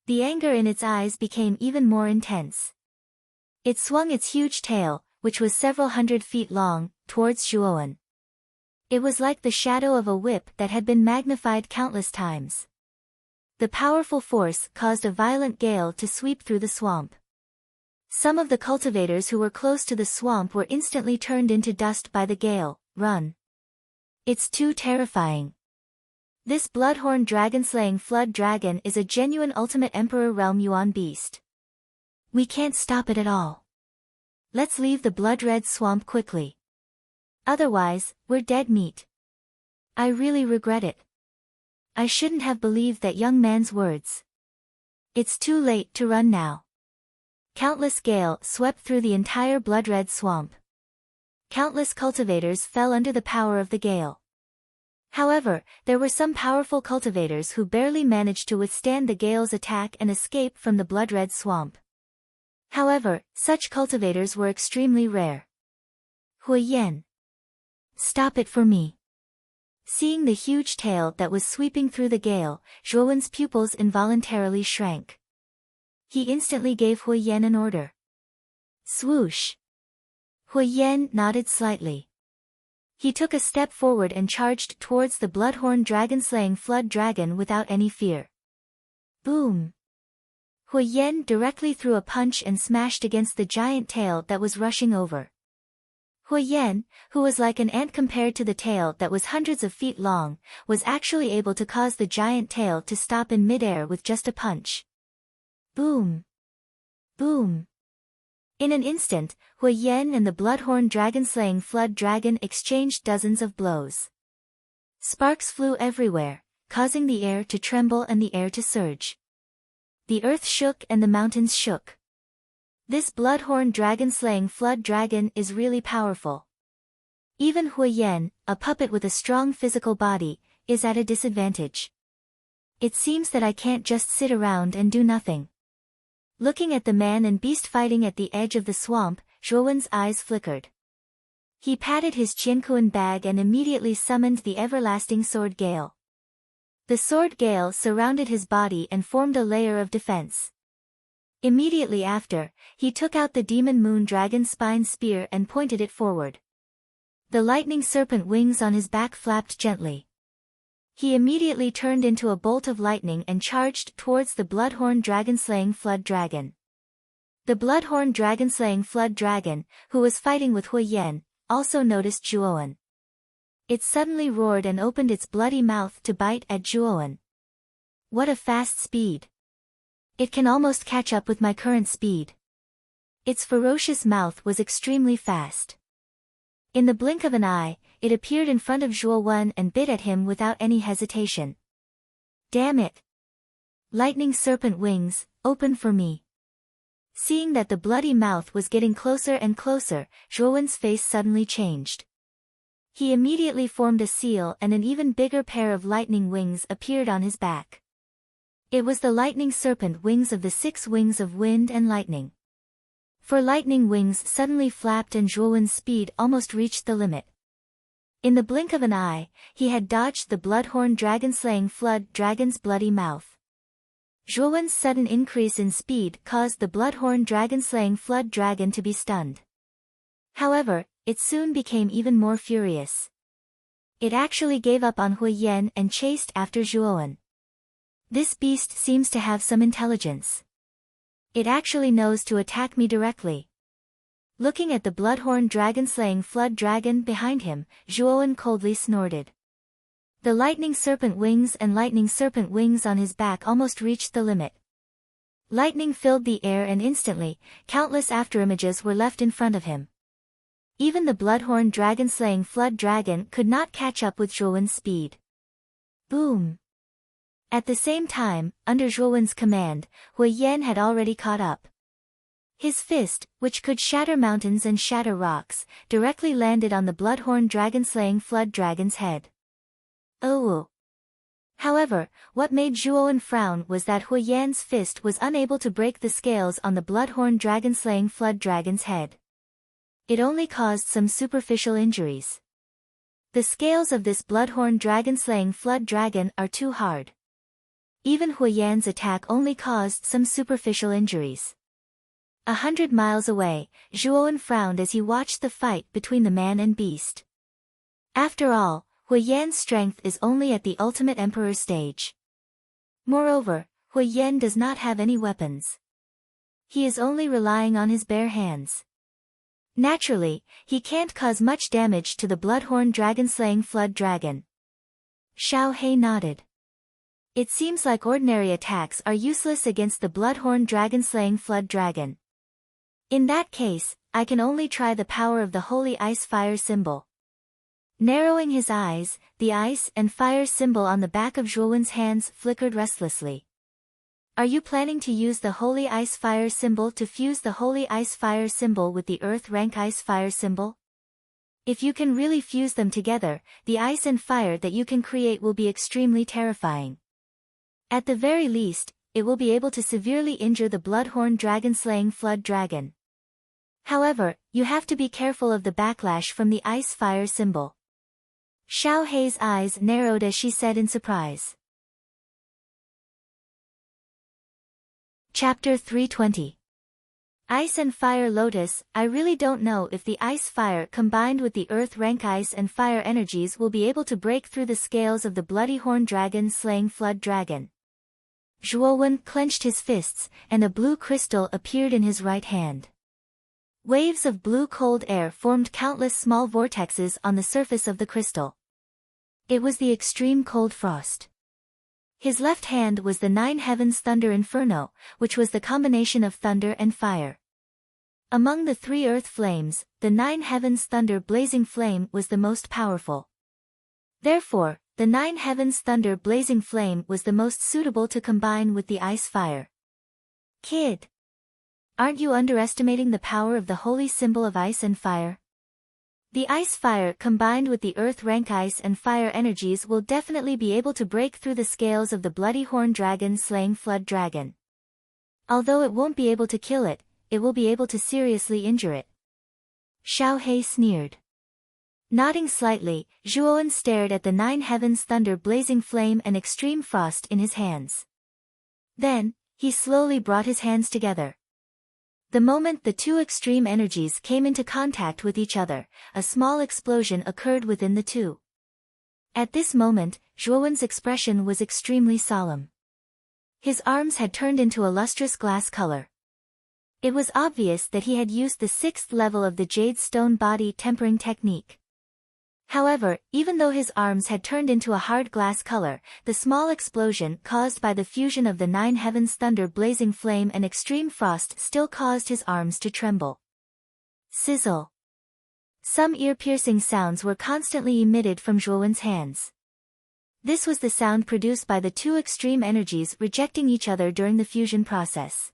The anger in its eyes became even more intense. It swung its huge tail, which was several hundred feet long, towards Zhuowen. It was like the shadow of a whip that had been magnified countless times. The powerful force caused a violent gale to sweep through the swamp. Some of the cultivators who were close to the swamp were instantly turned into dust by the gale. Run. It's too terrifying. This bloodhorn dragon-slaying flood dragon is a genuine ultimate emperor realm yuan beast. We can't stop it at all. Let's leave the blood-red swamp quickly. Otherwise, we're dead meat. I really regret it. I shouldn't have believed that young man's words. It's too late to run now. Countless gale swept through the entire blood-red swamp. Countless cultivators fell under the power of the gale. However, there were some powerful cultivators who barely managed to withstand the gale's attack and escape from the blood-red swamp. However, such cultivators were extremely rare. Hui Yan. Stop it for me. Seeing the huge tail that was sweeping through the gale, Zhuowen's pupils involuntarily shrank. He instantly gave Hui Yan an order. Swoosh. Hui Yan nodded slightly. He took a step forward and charged towards the bloodhorn dragon-slaying flood dragon without any fear. Boom. Hui Yan directly threw a punch and smashed against the giant tail that was rushing over. Hui Yan, who was like an ant compared to the tail that was hundreds of feet long, was actually able to cause the giant tail to stop in midair with just a punch. Boom. Boom. In an instant, Hui Yan and the bloodhorn dragon-slaying flood dragon exchanged dozens of blows. Sparks flew everywhere, causing the air to tremble and the air to surge. The earth shook and the mountains shook. This bloodhorn dragon-slaying flood dragon is really powerful. Even Hui Yan, a puppet with a strong physical body, is at a disadvantage. It seems that I can't just sit around and do nothing. Looking at the man and beast fighting at the edge of the swamp, Zhuowen's eyes flickered. He patted his Qiankuan bag and immediately summoned the everlasting sword gale. The sword gale surrounded his body and formed a layer of defense. Immediately after, he took out the demon moon dragon spine spear and pointed it forward. The lightning serpent wings on his back flapped gently. He immediately turned into a bolt of lightning and charged towards the bloodhorn dragon-slaying flood dragon. The bloodhorn dragon-slaying flood dragon, who was fighting with Hui Yan, also noticed Zhuowen. It suddenly roared and opened its bloody mouth to bite at Zhuowen. What a fast speed! It can almost catch up with my current speed. Its ferocious mouth was extremely fast. In the blink of an eye, it appeared in front of Zhuowen and bit at him without any hesitation. Damn it! Lightning serpent wings, open for me. Seeing that the bloody mouth was getting closer and closer, Zhuowen's face suddenly changed. He immediately formed a seal and an even bigger pair of lightning wings appeared on his back. It was the lightning serpent wings of the 6 wings of wind and lightning. For lightning wings suddenly flapped and Zhuowen's speed almost reached the limit. In the blink of an eye, he had dodged the bloodhorn dragon-slaying flood dragon's bloody mouth. Zhuowen's sudden increase in speed caused the bloodhorn dragon-slaying flood dragon to be stunned. However, it soon became even more furious. It actually gave up on Hui Yan and chased after Zhuowen. This beast seems to have some intelligence. It actually knows to attack me directly. Looking at the bloodhorn dragon-slaying flood dragon behind him, Zhuowen coldly snorted. The lightning serpent wings and lightning serpent wings on his back almost reached the limit. Lightning filled the air and instantly, countless afterimages were left in front of him. Even the bloodhorn dragon-slaying flood dragon could not catch up with Zhuowen's speed. Boom! At the same time, under Zhuowen's command, Hui Yan had already caught up. His fist, which could shatter mountains and shatter rocks, directly landed on the bloodhorn dragon-slaying flood dragon's head. Oh! However, what made Zhuowen frown was that Hui Yan's fist was unable to break the scales on the bloodhorn dragon-slaying flood dragon's head. It only caused some superficial injuries. The scales of this bloodhorn dragon-slaying flood dragon are too hard. Even Hui Yan's attack only caused some superficial injuries. 100 miles away, Zhuowen frowned as he watched the fight between the man and beast. After all, Hui Yan's strength is only at the ultimate emperor stage. Moreover, Hui Yan does not have any weapons. He is only relying on his bare hands. Naturally, he can't cause much damage to the bloodhorn dragon-slaying flood dragon. Xiao He nodded. It seems like ordinary attacks are useless against the bloodhorn dragon-slaying flood dragon. In that case, I can only try the power of the holy ice-fire symbol. Narrowing his eyes, the ice and fire symbol on the back of Zhuowen's hands flickered restlessly. Are you planning to use the holy ice-fire symbol to fuse the holy ice-fire symbol with the earth rank ice-fire symbol? If you can really fuse them together, the ice and fire that you can create will be extremely terrifying. At the very least, it will be able to severely injure the bloodhorn dragon-slaying flood dragon. However, you have to be careful of the backlash from the ice-fire symbol. Xiao Hei's eyes narrowed as she said in surprise. Chapter 320. Ice and Fire Lotus. I really don't know if the ice-fire combined with the earth rank ice and fire energies will be able to break through the scales of the bloody horn dragon slaying flood dragon. Zhuowen clenched his fists, and a blue crystal appeared in his right hand. Waves of blue cold air formed countless small vortexes on the surface of the crystal. It was the extreme cold frost. His left hand was the 9 heavens thunder inferno, which was the combination of thunder and fire. Among the 3 earth flames, the 9 heavens thunder blazing flame was the most powerful. Therefore, the 9 heavens thunder blazing flame was the most suitable to combine with the ice fire. Kid! Aren't you underestimating the power of the holy symbol of ice and fire? The ice fire combined with the earth rank ice and fire energies will definitely be able to break through the scales of the bloody horn dragon slaying flood dragon. Although it won't be able to kill it, it will be able to seriously injure it. Xiao He sneered. Nodding slightly, Zhuowen stared at the 9 heavens thunder blazing flame and extreme frost in his hands. Then, he slowly brought his hands together. The moment the 2 extreme energies came into contact with each other, a small explosion occurred within the 2. At this moment, Zhuowen's expression was extremely solemn. His arms had turned into a lustrous glass color. It was obvious that he had used the 6th level of the jade stone body tempering technique. However, even though his arms had turned into a hard glass color, the small explosion caused by the fusion of the 9 heavens thunder blazing flame and extreme frost still caused his arms to tremble. Sizzle. Some ear-piercing sounds were constantly emitted from Zhuowen's hands. This was the sound produced by the 2 extreme energies rejecting each other during the fusion process.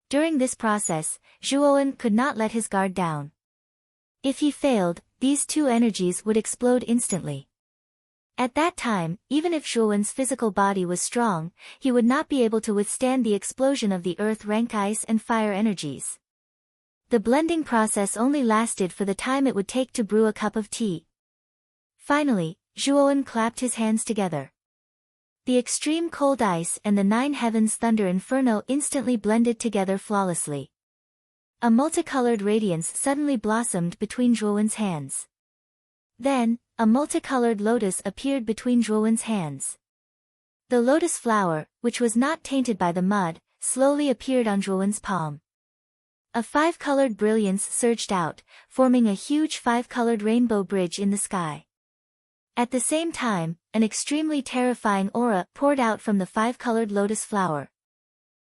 During this process, Zhuowen could not let his guard down. If he failed, these 2 energies would explode instantly. At that time, even if Zhuowen's physical body was strong, he would not be able to withstand the explosion of the earth rank ice and fire energies. The blending process only lasted for the time it would take to brew a cup of tea. Finally, Zhuowen clapped his hands together. The extreme cold ice and the 9 heavens thunder inferno instantly blended together flawlessly. A multicolored radiance suddenly blossomed between Zhuowen's hands. Then, a multicolored lotus appeared between Zhuowen's hands. The lotus flower, which was not tainted by the mud, slowly appeared on Zhuowen's palm. A 5-colored brilliance surged out, forming a huge 5-colored rainbow bridge in the sky. At the same time, an extremely terrifying aura poured out from the 5-colored lotus flower.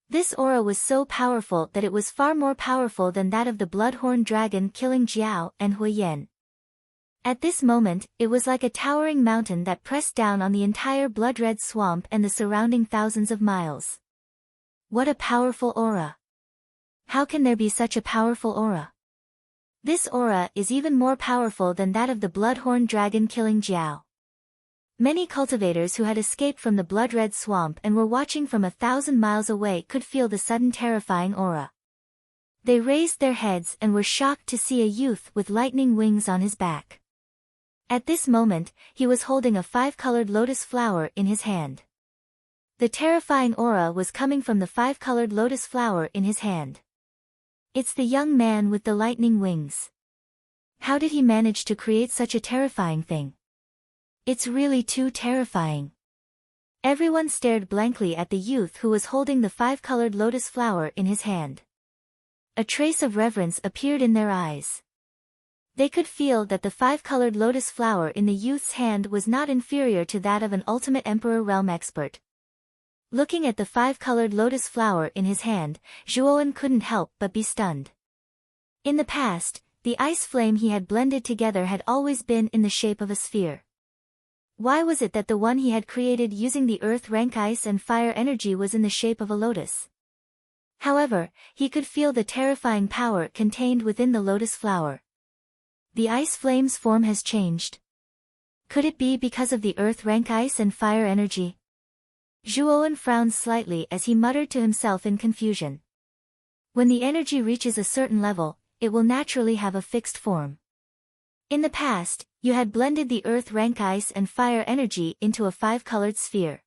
This aura was so powerful that it was far more powerful than that of the bloodhorn dragon killing Jiao and Huiyan. At this moment, it was like a towering mountain that pressed down on the entire blood-red swamp and the surrounding thousands of miles. What a powerful aura! How can there be such a powerful aura? This aura is even more powerful than that of the bloodhorn dragon killing Jiao. Many cultivators who had escaped from the blood-red swamp and were watching from 1,000 miles away could feel the sudden terrifying aura. They raised their heads and were shocked to see a youth with lightning wings on his back. At this moment, he was holding a 5-colored lotus flower in his hand. The terrifying aura was coming from the 5-colored lotus flower in his hand. It's the young man with the lightning wings. How did he manage to create such a terrifying thing? It's really too terrifying. Everyone stared blankly at the youth who was holding the 5-colored lotus flower in his hand. A trace of reverence appeared in their eyes. They could feel that the 5-colored lotus flower in the youth's hand was not inferior to that of an ultimate emperor realm expert. Looking at the 5-colored lotus flower in his hand, Zhuowen couldn't help but be stunned. In the past, the ice flame he had blended together had always been in the shape of a sphere. Why was it that the one he had created using the earth rank ice and fire energy was in the shape of a lotus? However, he could feel the terrifying power contained within the lotus flower. The ice flame's form has changed. Could it be because of the earth rank ice and fire energy? Zhuowen frowned slightly as he muttered to himself in confusion. When the energy reaches a certain level, it will naturally have a fixed form. In the past, you had blended the earth rank ice and fire energy into a 5-colored sphere.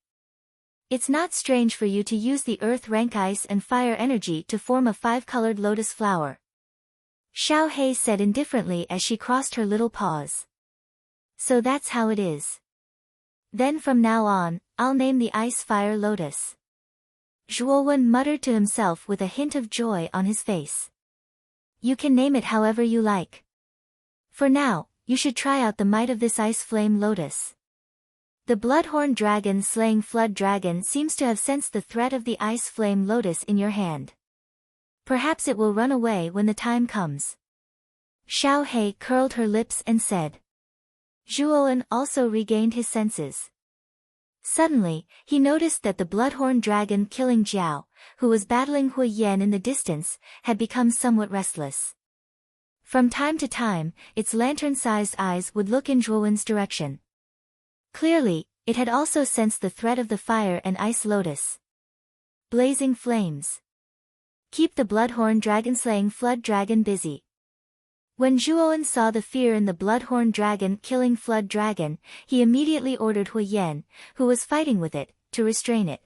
It's not strange for you to use the earth rank ice and fire energy to form a 5-colored lotus flower. Xiao Hei said indifferently as she crossed her little paws. So that's how it is. Then from now on, I'll name the ice-fire lotus. Zhuowen muttered to himself with a hint of joy on his face. You can name it however you like. For now, you should try out the might of this ice-flame lotus. The bloodhorn dragon slaying flood dragon seems to have sensed the threat of the ice-flame lotus in your hand. Perhaps it will run away when the time comes. Xiao Hei curled her lips and said. Zhuowen also regained his senses. Suddenly, he noticed that the bloodhorn dragon killing Jiao, who was battling Huiyan in the distance, had become somewhat restless. From time to time, its lantern-sized eyes would look in Zhuowen's direction. Clearly, it had also sensed the threat of the fire and ice lotus. Blazing flames. Keep the bloodhorn dragon-slaying flood dragon busy. When Zhuowen saw the fear in the bloodhorn dragon killing flood dragon, he immediately ordered Huiyan, who was fighting with it, to restrain it.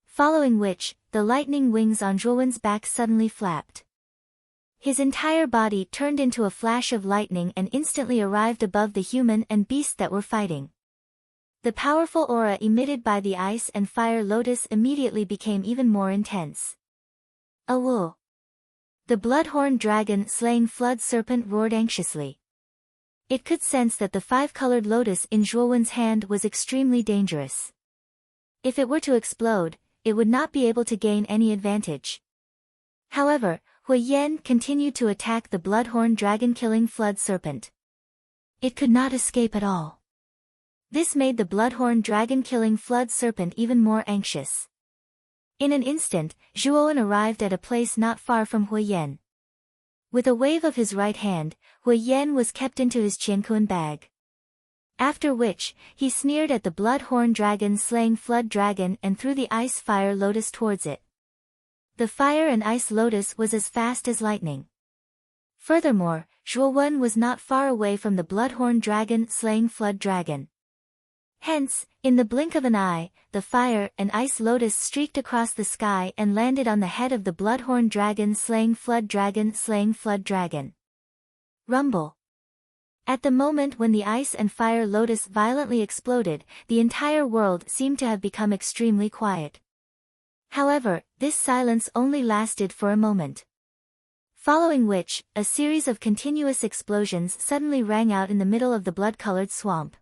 Following which, the lightning wings on Zhuowen's back suddenly flapped. His entire body turned into a flash of lightning and instantly arrived above the human and beast that were fighting. The powerful aura emitted by the ice and fire lotus immediately became even more intense. Awoo! The bloodhorn dragon slaying flood serpent roared anxiously. It could sense that the 5-colored lotus in Zhuowen's hand was extremely dangerous. If it were to explode, it would not be able to gain any advantage. However, Huiyan continued to attack the bloodhorn dragon-killing flood serpent. It could not escape at all. This made the bloodhorn dragon-killing flood serpent even more anxious. In an instant, Zhuowen arrived at a place not far from Huiyan. With a wave of his right hand, Huiyan was kept into his qianquan bag. After which, he sneered at the blood-horn dragon slaying flood dragon and threw the ice fire lotus towards it. The fire and ice lotus was as fast as lightning. Furthermore, Zhuowen was not far away from the bloodhorn dragon slaying flood dragon. Hence, in the blink of an eye, the fire and ice lotus streaked across the sky and landed on the head of the bloodhorn dragon slaying flood dragon slaying flood dragon. Rumble. At the moment when the ice and fire lotus violently exploded, the entire world seemed to have become extremely quiet. However, this silence only lasted for a moment. Following which, a series of continuous explosions suddenly rang out in the middle of the blood-colored swamp.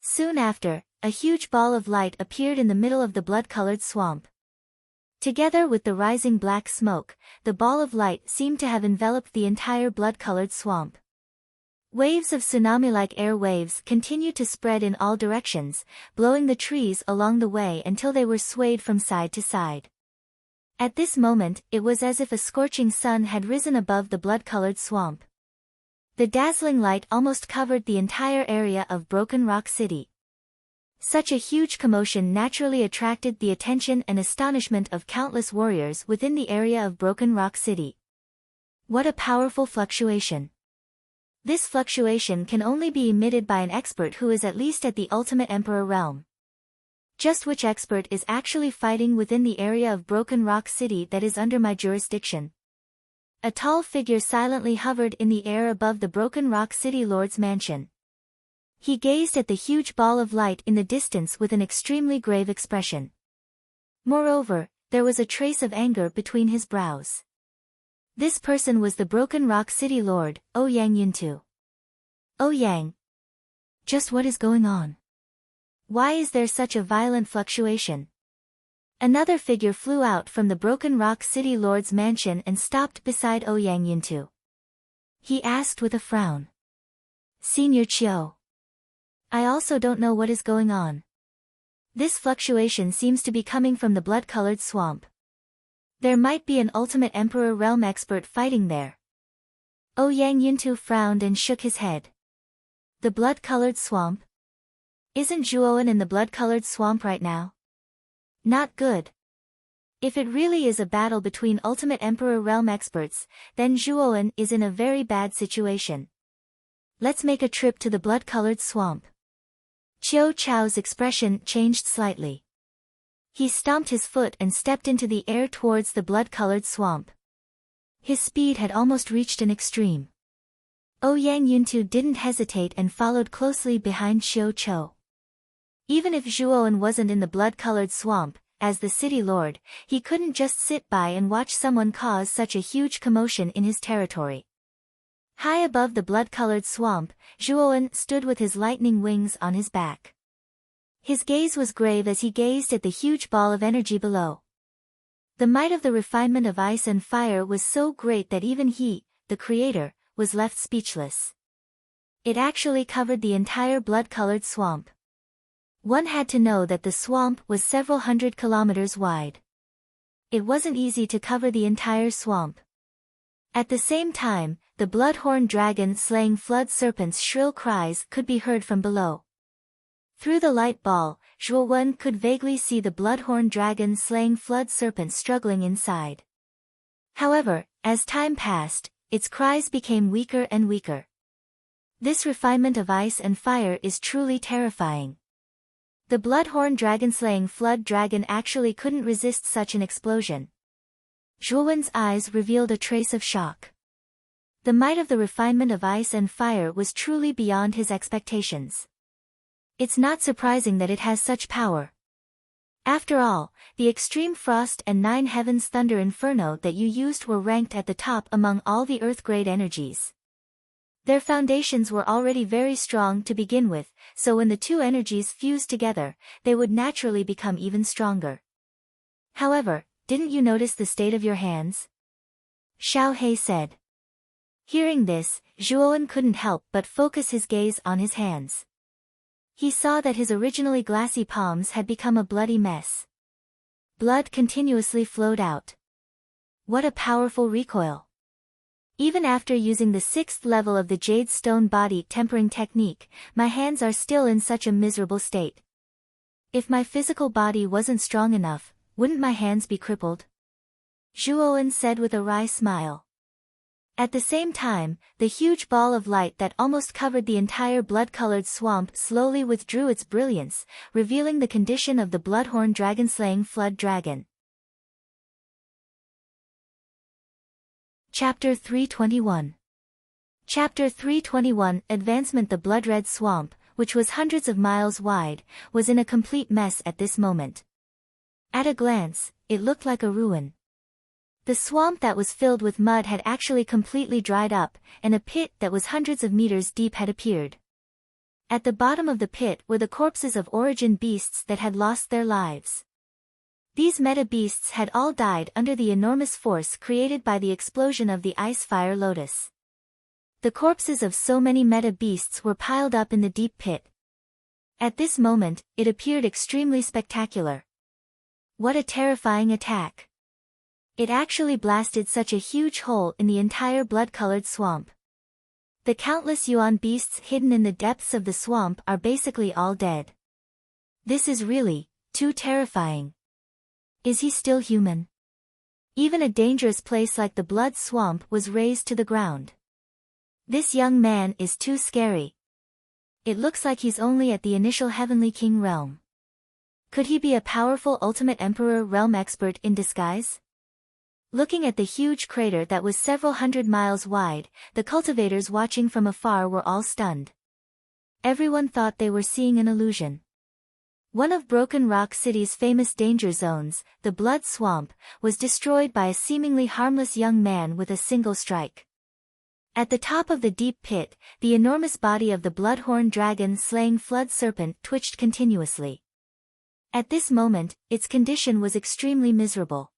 Soon after, a huge ball of light appeared in the middle of the blood-colored swamp. Together with the rising black smoke, the ball of light seemed to have enveloped the entire blood-colored swamp. Waves of tsunami-like air waves continued to spread in all directions, blowing the trees along the way until they were swayed from side to side. At this moment, it was as if a scorching sun had risen above the blood-colored swamp. The dazzling light almost covered the entire area of Broken Rock City. Such a huge commotion naturally attracted the attention and astonishment of countless warriors within the area of Broken Rock City. What a powerful fluctuation! This fluctuation can only be emitted by an expert who is at least at the Ultimate Emperor realm. Just which expert is actually fighting within the area of Broken Rock City that is under my jurisdiction? A tall figure silently hovered in the air above the Broken Rock City Lord's mansion. He gazed at the huge ball of light in the distance with an extremely grave expression. Moreover, there was a trace of anger between his brows. This person was the Broken Rock City Lord, Ouyang Yuntu. Ouyang. Just what is going on? Why is there such a violent fluctuation? Another figure flew out from the Broken Rock City Lord's mansion and stopped beside Ouyang Yuntu. He asked with a frown. Senior Chiu. I also don't know what is going on. This fluctuation seems to be coming from the blood-colored swamp. There might be an Ultimate Emperor realm expert fighting there. Ouyang Yuntu frowned and shook his head. The blood-colored swamp? Isn't Zhuowen in the blood-colored swamp right now? Not good. If it really is a battle between Ultimate Emperor realm experts, then Zhuowen is in a very bad situation. Let's make a trip to the blood-colored swamp. Qiu Chao's expression changed slightly. He stomped his foot and stepped into the air towards the blood-colored swamp. His speed had almost reached an extreme. Ouyang Yuntu didn't hesitate and followed closely behind Qiu Chou. Even if Zhuowen wasn't in the blood-colored swamp, as the city lord, he couldn't just sit by and watch someone cause such a huge commotion in his territory. High above the blood-colored swamp, Zhuowen stood with his lightning wings on his back. His gaze was grave as he gazed at the huge ball of energy below. The might of the refinement of ice and fire was so great that even he, the creator, was left speechless. It actually covered the entire blood-colored swamp. One had to know that the swamp was several hundred kilometers wide. It wasn't easy to cover the entire swamp. At the same time, the bloodhorn dragon slaying flood serpents' shrill cries could be heard from below. Through the light ball, Zhuowen could vaguely see the bloodhorn dragon slaying flood serpents struggling inside. However, as time passed, its cries became weaker and weaker. This refinement of ice and fire is truly terrifying. The bloodhorn dragon slaying flood dragon actually couldn't resist such an explosion. Zhuowen's eyes revealed a trace of shock. The might of the refinement of ice and fire was truly beyond his expectations. It's not surprising that it has such power. After all, the extreme frost and 9 heavens thunder inferno that you used were ranked at the top among all the earth-grade energies. Their foundations were already very strong to begin with, so when the two energies fused together, they would naturally become even stronger. However, didn't you notice the state of your hands? Xiao He said. Hearing this, Zhuowen couldn't help but focus his gaze on his hands. He saw that his originally glassy palms had become a bloody mess. Blood continuously flowed out. What a powerful recoil! Even after using the 6th level of the Jade Stone Body Tempering Technique, my hands are still in such a miserable state. If my physical body wasn't strong enough, wouldn't my hands be crippled? Zhuowen said with a wry smile. At the same time, the huge ball of light that almost covered the entire blood-colored swamp slowly withdrew its brilliance, revealing the condition of the bloodhorn dragon-slaying flood dragon. Chapter 321. Chapter 321 Advancement. The blood-red swamp, which was hundreds of miles wide, was in a complete mess at this moment. At a glance, it looked like a ruin. The swamp that was filled with mud had actually completely dried up, and a pit that was hundreds of meters deep had appeared. At the bottom of the pit were the corpses of origin beasts that had lost their lives. These meta-beasts had all died under the enormous force created by the explosion of the ice-fire lotus. The corpses of so many meta-beasts were piled up in the deep pit. At this moment, it appeared extremely spectacular. What a terrifying attack! It actually blasted such a huge hole in the entire blood-colored swamp. The countless yuan beasts hidden in the depths of the swamp are basically all dead. This is really too terrifying. Is he still human? Even a dangerous place like the blood swamp was razed to the ground. This young man is too scary. It looks like he's only at the initial Heavenly King realm. Could he be a powerful Ultimate Emperor realm expert in disguise? Looking at the huge crater that was several hundred miles wide, the cultivators watching from afar were all stunned. Everyone thought they were seeing an illusion. One of Broken Rock City's famous danger zones, the Blood Swamp, was destroyed by a seemingly harmless young man with a single strike. At the top of the deep pit, the enormous body of the Bloodhorn dragon-slaying flood serpent twitched continuously. At this moment, its condition was extremely miserable.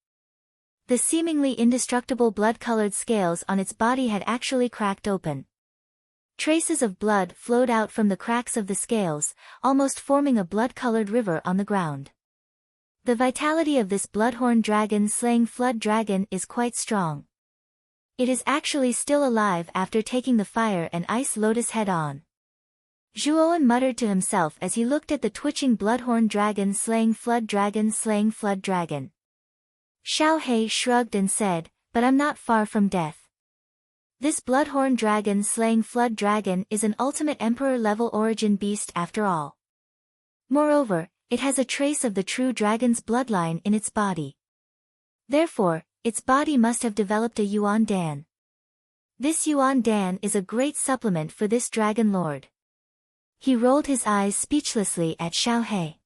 The seemingly indestructible blood-colored scales on its body had actually cracked open. Traces of blood flowed out from the cracks of the scales, almost forming a blood-colored river on the ground. The vitality of this bloodhorn dragon-slaying flood dragon is quite strong. It is actually still alive after taking the fire and ice lotus head-on. Zhuowen muttered to himself as he looked at the twitching bloodhorn dragon-slaying flood dragon. Xiao He shrugged and said, "But I'm not far from death. This bloodhorn dragon-slaying flood dragon is an ultimate emperor-level origin beast after all. Moreover, it has a trace of the true dragon's bloodline in its body. Therefore, its body must have developed a Yuan Dan. This Yuan Dan is a great supplement for this dragon lord." He rolled his eyes speechlessly at Xiao He.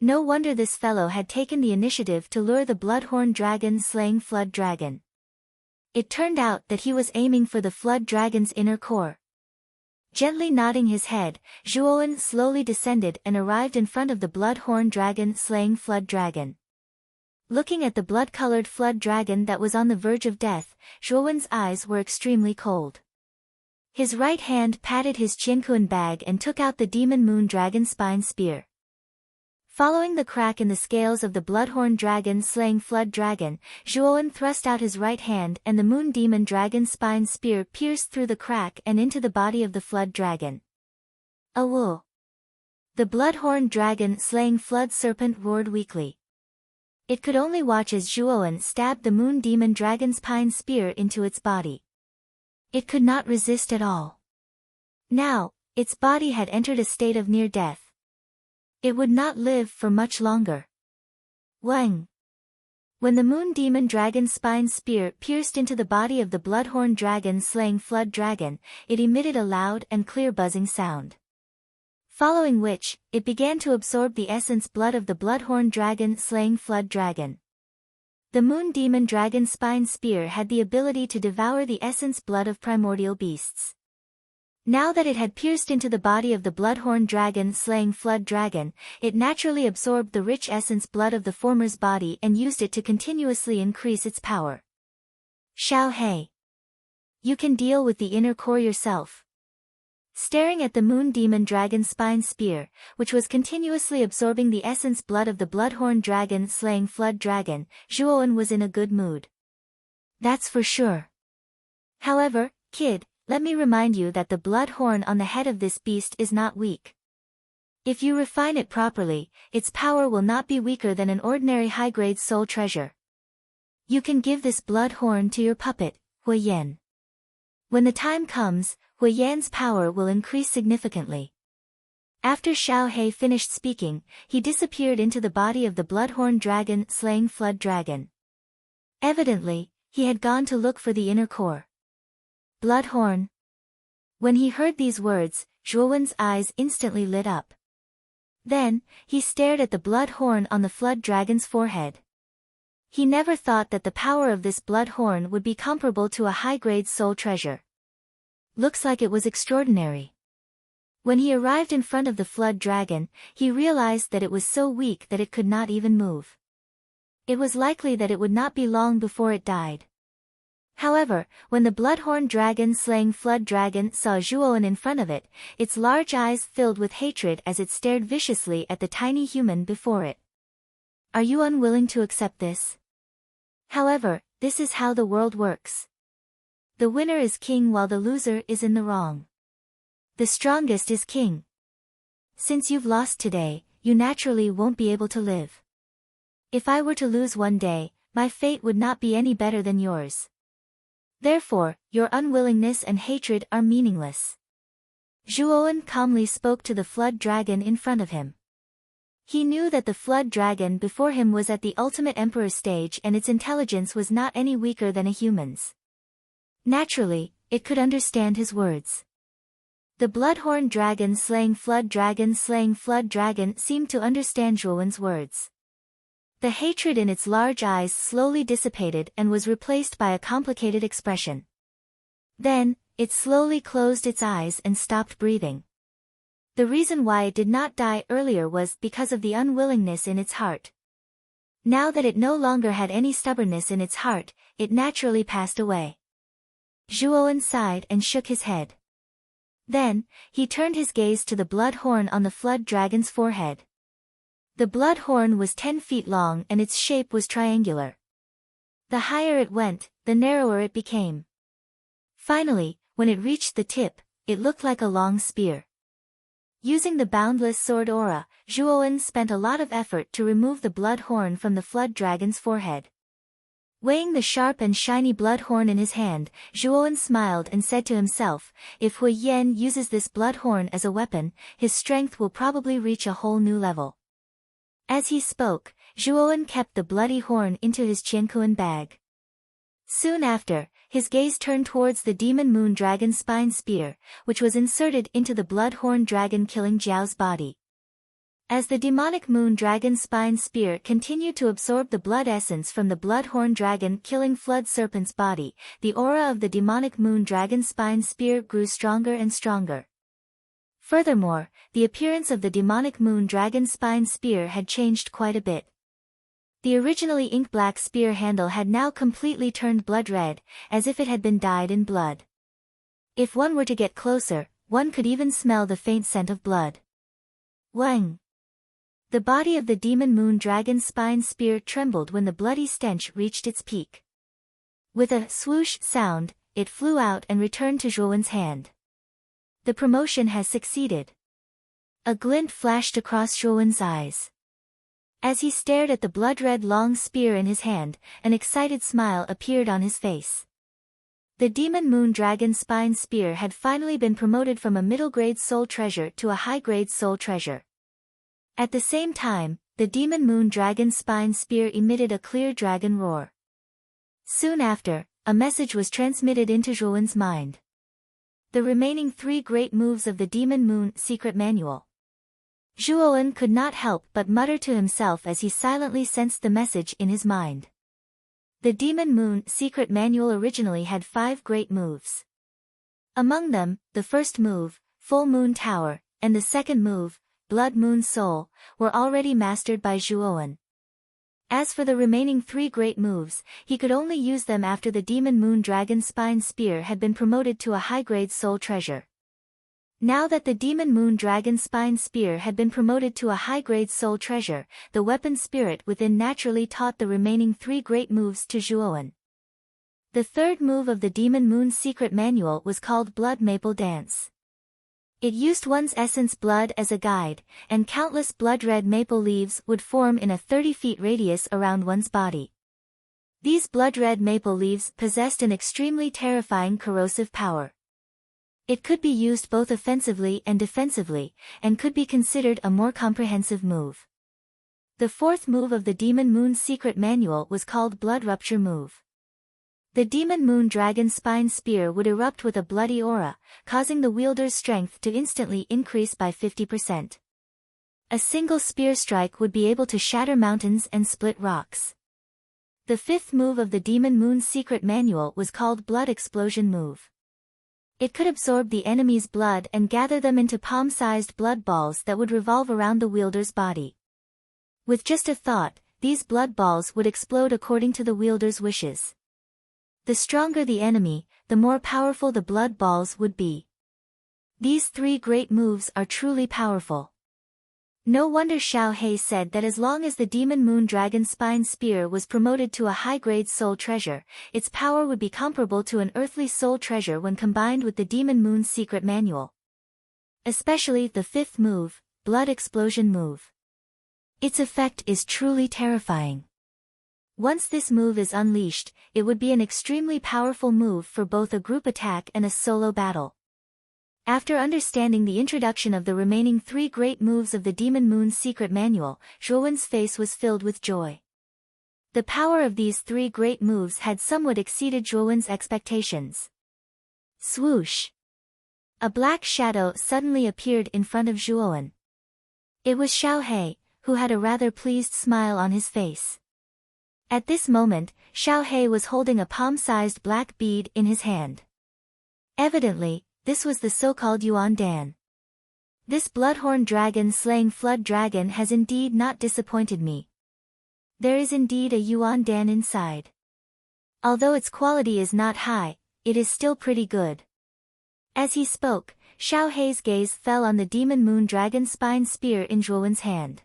No wonder this fellow had taken the initiative to lure the bloodhorn dragon-slaying flood dragon. It turned out that he was aiming for the flood dragon's inner core. Gently nodding his head, Zhuowen slowly descended and arrived in front of the bloodhorn dragon-slaying flood dragon. Looking at the blood-colored flood dragon that was on the verge of death, Zhuowen's eyes were extremely cold. His right hand patted his Qianquan bag and took out the demon moon dragon spine spear. Following the crack in the scales of the bloodhorn dragon-slaying flood dragon, Zhuowen thrust out his right hand and the moon demon dragon spine spear pierced through the crack and into the body of the flood dragon. "Awoo!" The bloodhorn dragon-slaying flood serpent roared weakly. It could only watch as Zhuowen stabbed the moon demon dragon spine spear into its body. It could not resist at all. Now, its body had entered a state of near death. It would not live for much longer. Wang! When the moon demon dragon spine spear pierced into the body of the bloodhorn dragon-slaying flood dragon, it emitted a loud and clear buzzing sound. Following which, it began to absorb the essence blood of the bloodhorn dragon-slaying flood dragon. The moon demon dragon spine spear had the ability to devour the essence blood of primordial beasts. Now that it had pierced into the body of the bloodhorn dragon-slaying flood dragon, it naturally absorbed the rich essence blood of the former's body and used it to continuously increase its power. "Xiao He, you can deal with the inner core yourself." Staring at the moon demon dragon spine spear, which was continuously absorbing the essence blood of the bloodhorn dragon-slaying flood dragon, Zhuowen was in a good mood. "That's for sure. However, kid, let me remind you that the blood horn on the head of this beast is not weak. If you refine it properly, its power will not be weaker than an ordinary high-grade soul treasure. You can give this blood horn to your puppet, Hui Yan. When the time comes, Hui Yan's power will increase significantly. After Xiao He finished speaking, he disappeared into the body of the bloodhorn dragon slaying flood dragon. Evidently, he had gone to look for the inner core. Bloodhorn. When he heard these words, Zhuowen's eyes instantly lit up. Then, he stared at the blood horn on the flood dragon's forehead. He never thought that the power of this blood horn would be comparable to a high-grade soul treasure. Looks like it was extraordinary. When he arrived in front of the flood dragon, he realized that it was so weak that it could not even move. It was likely that it would not be long before it died. However, when the bloodhorn dragon slaying flood dragon saw Zhuowen in front of it, its large eyes filled with hatred as it stared viciously at the tiny human before it. Are you unwilling to accept this? However, this is how the world works. The winner is king while the loser is in the wrong. The strongest is king. Since you've lost today, you naturally won't be able to live. If I were to lose one day, my fate would not be any better than yours. Therefore, your unwillingness and hatred are meaningless. Zhuowen calmly spoke to the flood dragon in front of him. He knew that the flood dragon before him was at the ultimate emperor stage and its intelligence was not any weaker than a human's. Naturally, it could understand his words. The bloodhorn dragon slaying flood dragon seemed to understand Zhuowen's words. The hatred in its large eyes slowly dissipated and was replaced by a complicated expression. Then, it slowly closed its eyes and stopped breathing. The reason why it did not die earlier was because of the unwillingness in its heart. Now that it no longer had any stubbornness in its heart, it naturally passed away. Zhuowen sighed and shook his head. Then, he turned his gaze to the blood horn on the flood dragon's forehead. The blood horn was 10 feet long and its shape was triangular. The higher it went, the narrower it became. Finally, when it reached the tip, it looked like a long spear. Using the boundless sword aura, Zhuowen spent a lot of effort to remove the blood horn from the flood dragon's forehead. Weighing the sharp and shiny blood horn in his hand, Zhuowen smiled and said to himself, if Hui Yan uses this blood horn as a weapon, his strength will probably reach a whole new level. As he spoke, Zhuowen kept the bloody horn into his Qiankuan bag. Soon after, his gaze turned towards the demon moon dragon spine spear, which was inserted into the blood horn dragon killing Jiao's body. As the demonic moon dragon spine spear continued to absorb the blood essence from the blood horn dragon killing flood serpent's body, the aura of the demonic moon dragon spine spear grew stronger and stronger. Furthermore, the appearance of the demonic moon dragon spine spear had changed quite a bit. The originally ink-black spear handle had now completely turned blood red, as if it had been dyed in blood. If one were to get closer, one could even smell the faint scent of blood. Wang! The body of the demon moon dragon spine spear trembled when the bloody stench reached its peak. With a swoosh sound, it flew out and returned to Zhuowen's hand. The promotion has succeeded. A glint flashed across Zhuowen's eyes. As he stared at the blood-red long spear in his hand, an excited smile appeared on his face. The demon moon dragon spine spear had finally been promoted from a middle-grade soul treasure to a high-grade soul treasure. At the same time, the demon moon dragon spine spear emitted a clear dragon roar. Soon after, a message was transmitted into Zhuowen's mind. The remaining 3 great moves of the Demon Moon Secret Manual. Zhuowen could not help but mutter to himself as he silently sensed the message in his mind. The Demon Moon Secret Manual originally had 5 great moves. Among them, the first move, Full Moon Tower, and the second move, Blood Moon Soul, were already mastered by Zhuowen. As for the remaining 3 great moves, he could only use them after the Demon Moon Dragon Spine Spear had been promoted to a high-grade soul treasure. Now that the Demon Moon Dragon Spine Spear had been promoted to a high-grade soul treasure, the weapon spirit within naturally taught the remaining 3 great moves to Zhuowen. The third move of the Demon Moon's secret manual was called Blood Maple Dance. It used one's essence blood as a guide, and countless blood-red maple leaves would form in a 30-feet radius around one's body. These blood-red maple leaves possessed an extremely terrifying corrosive power. It could be used both offensively and defensively, and could be considered a more comprehensive move. The fourth move of the Demon Moon's secret manual was called Blood Rupture Move. The Demon Moon Dragon Spine Spear would erupt with a bloody aura, causing the wielder's strength to instantly increase by 50%. A single spear strike would be able to shatter mountains and split rocks. The fifth move of the Demon Moon's secret manual was called Blood Explosion Move. It could absorb the enemy's blood and gather them into palm-sized blood balls that would revolve around the wielder's body. With just a thought, these blood balls would explode according to the wielder's wishes. The stronger the enemy, the more powerful the blood balls would be. These three great moves are truly powerful. No wonder Xiao He said that as long as the Demon Moon Dragon Spine Spear was promoted to a high-grade soul treasure, its power would be comparable to an earthly soul treasure when combined with the Demon Moon's secret manual. Especially the fifth move, Blood Explosion Move. Its effect is truly terrifying. Once this move is unleashed, it would be an extremely powerful move for both a group attack and a solo battle. After understanding the introduction of the remaining three great moves of the Demon Moon's secret manual, Zhuowen's face was filled with joy. The power of these three great moves had somewhat exceeded Zhuowen's expectations. Swoosh! A black shadow suddenly appeared in front of Zhuowen. It was Xiao He, who had a rather pleased smile on his face. At this moment, Xiao He was holding a palm-sized black bead in his hand. Evidently, this was the so-called Yuan Dan. This bloodhorn dragon-slaying flood dragon has indeed not disappointed me. There is indeed a Yuan Dan inside. Although its quality is not high, it is still pretty good. As he spoke, Xiao He's gaze fell on the Demon Moon Dragon Spine Spear in Zhuowen's hand.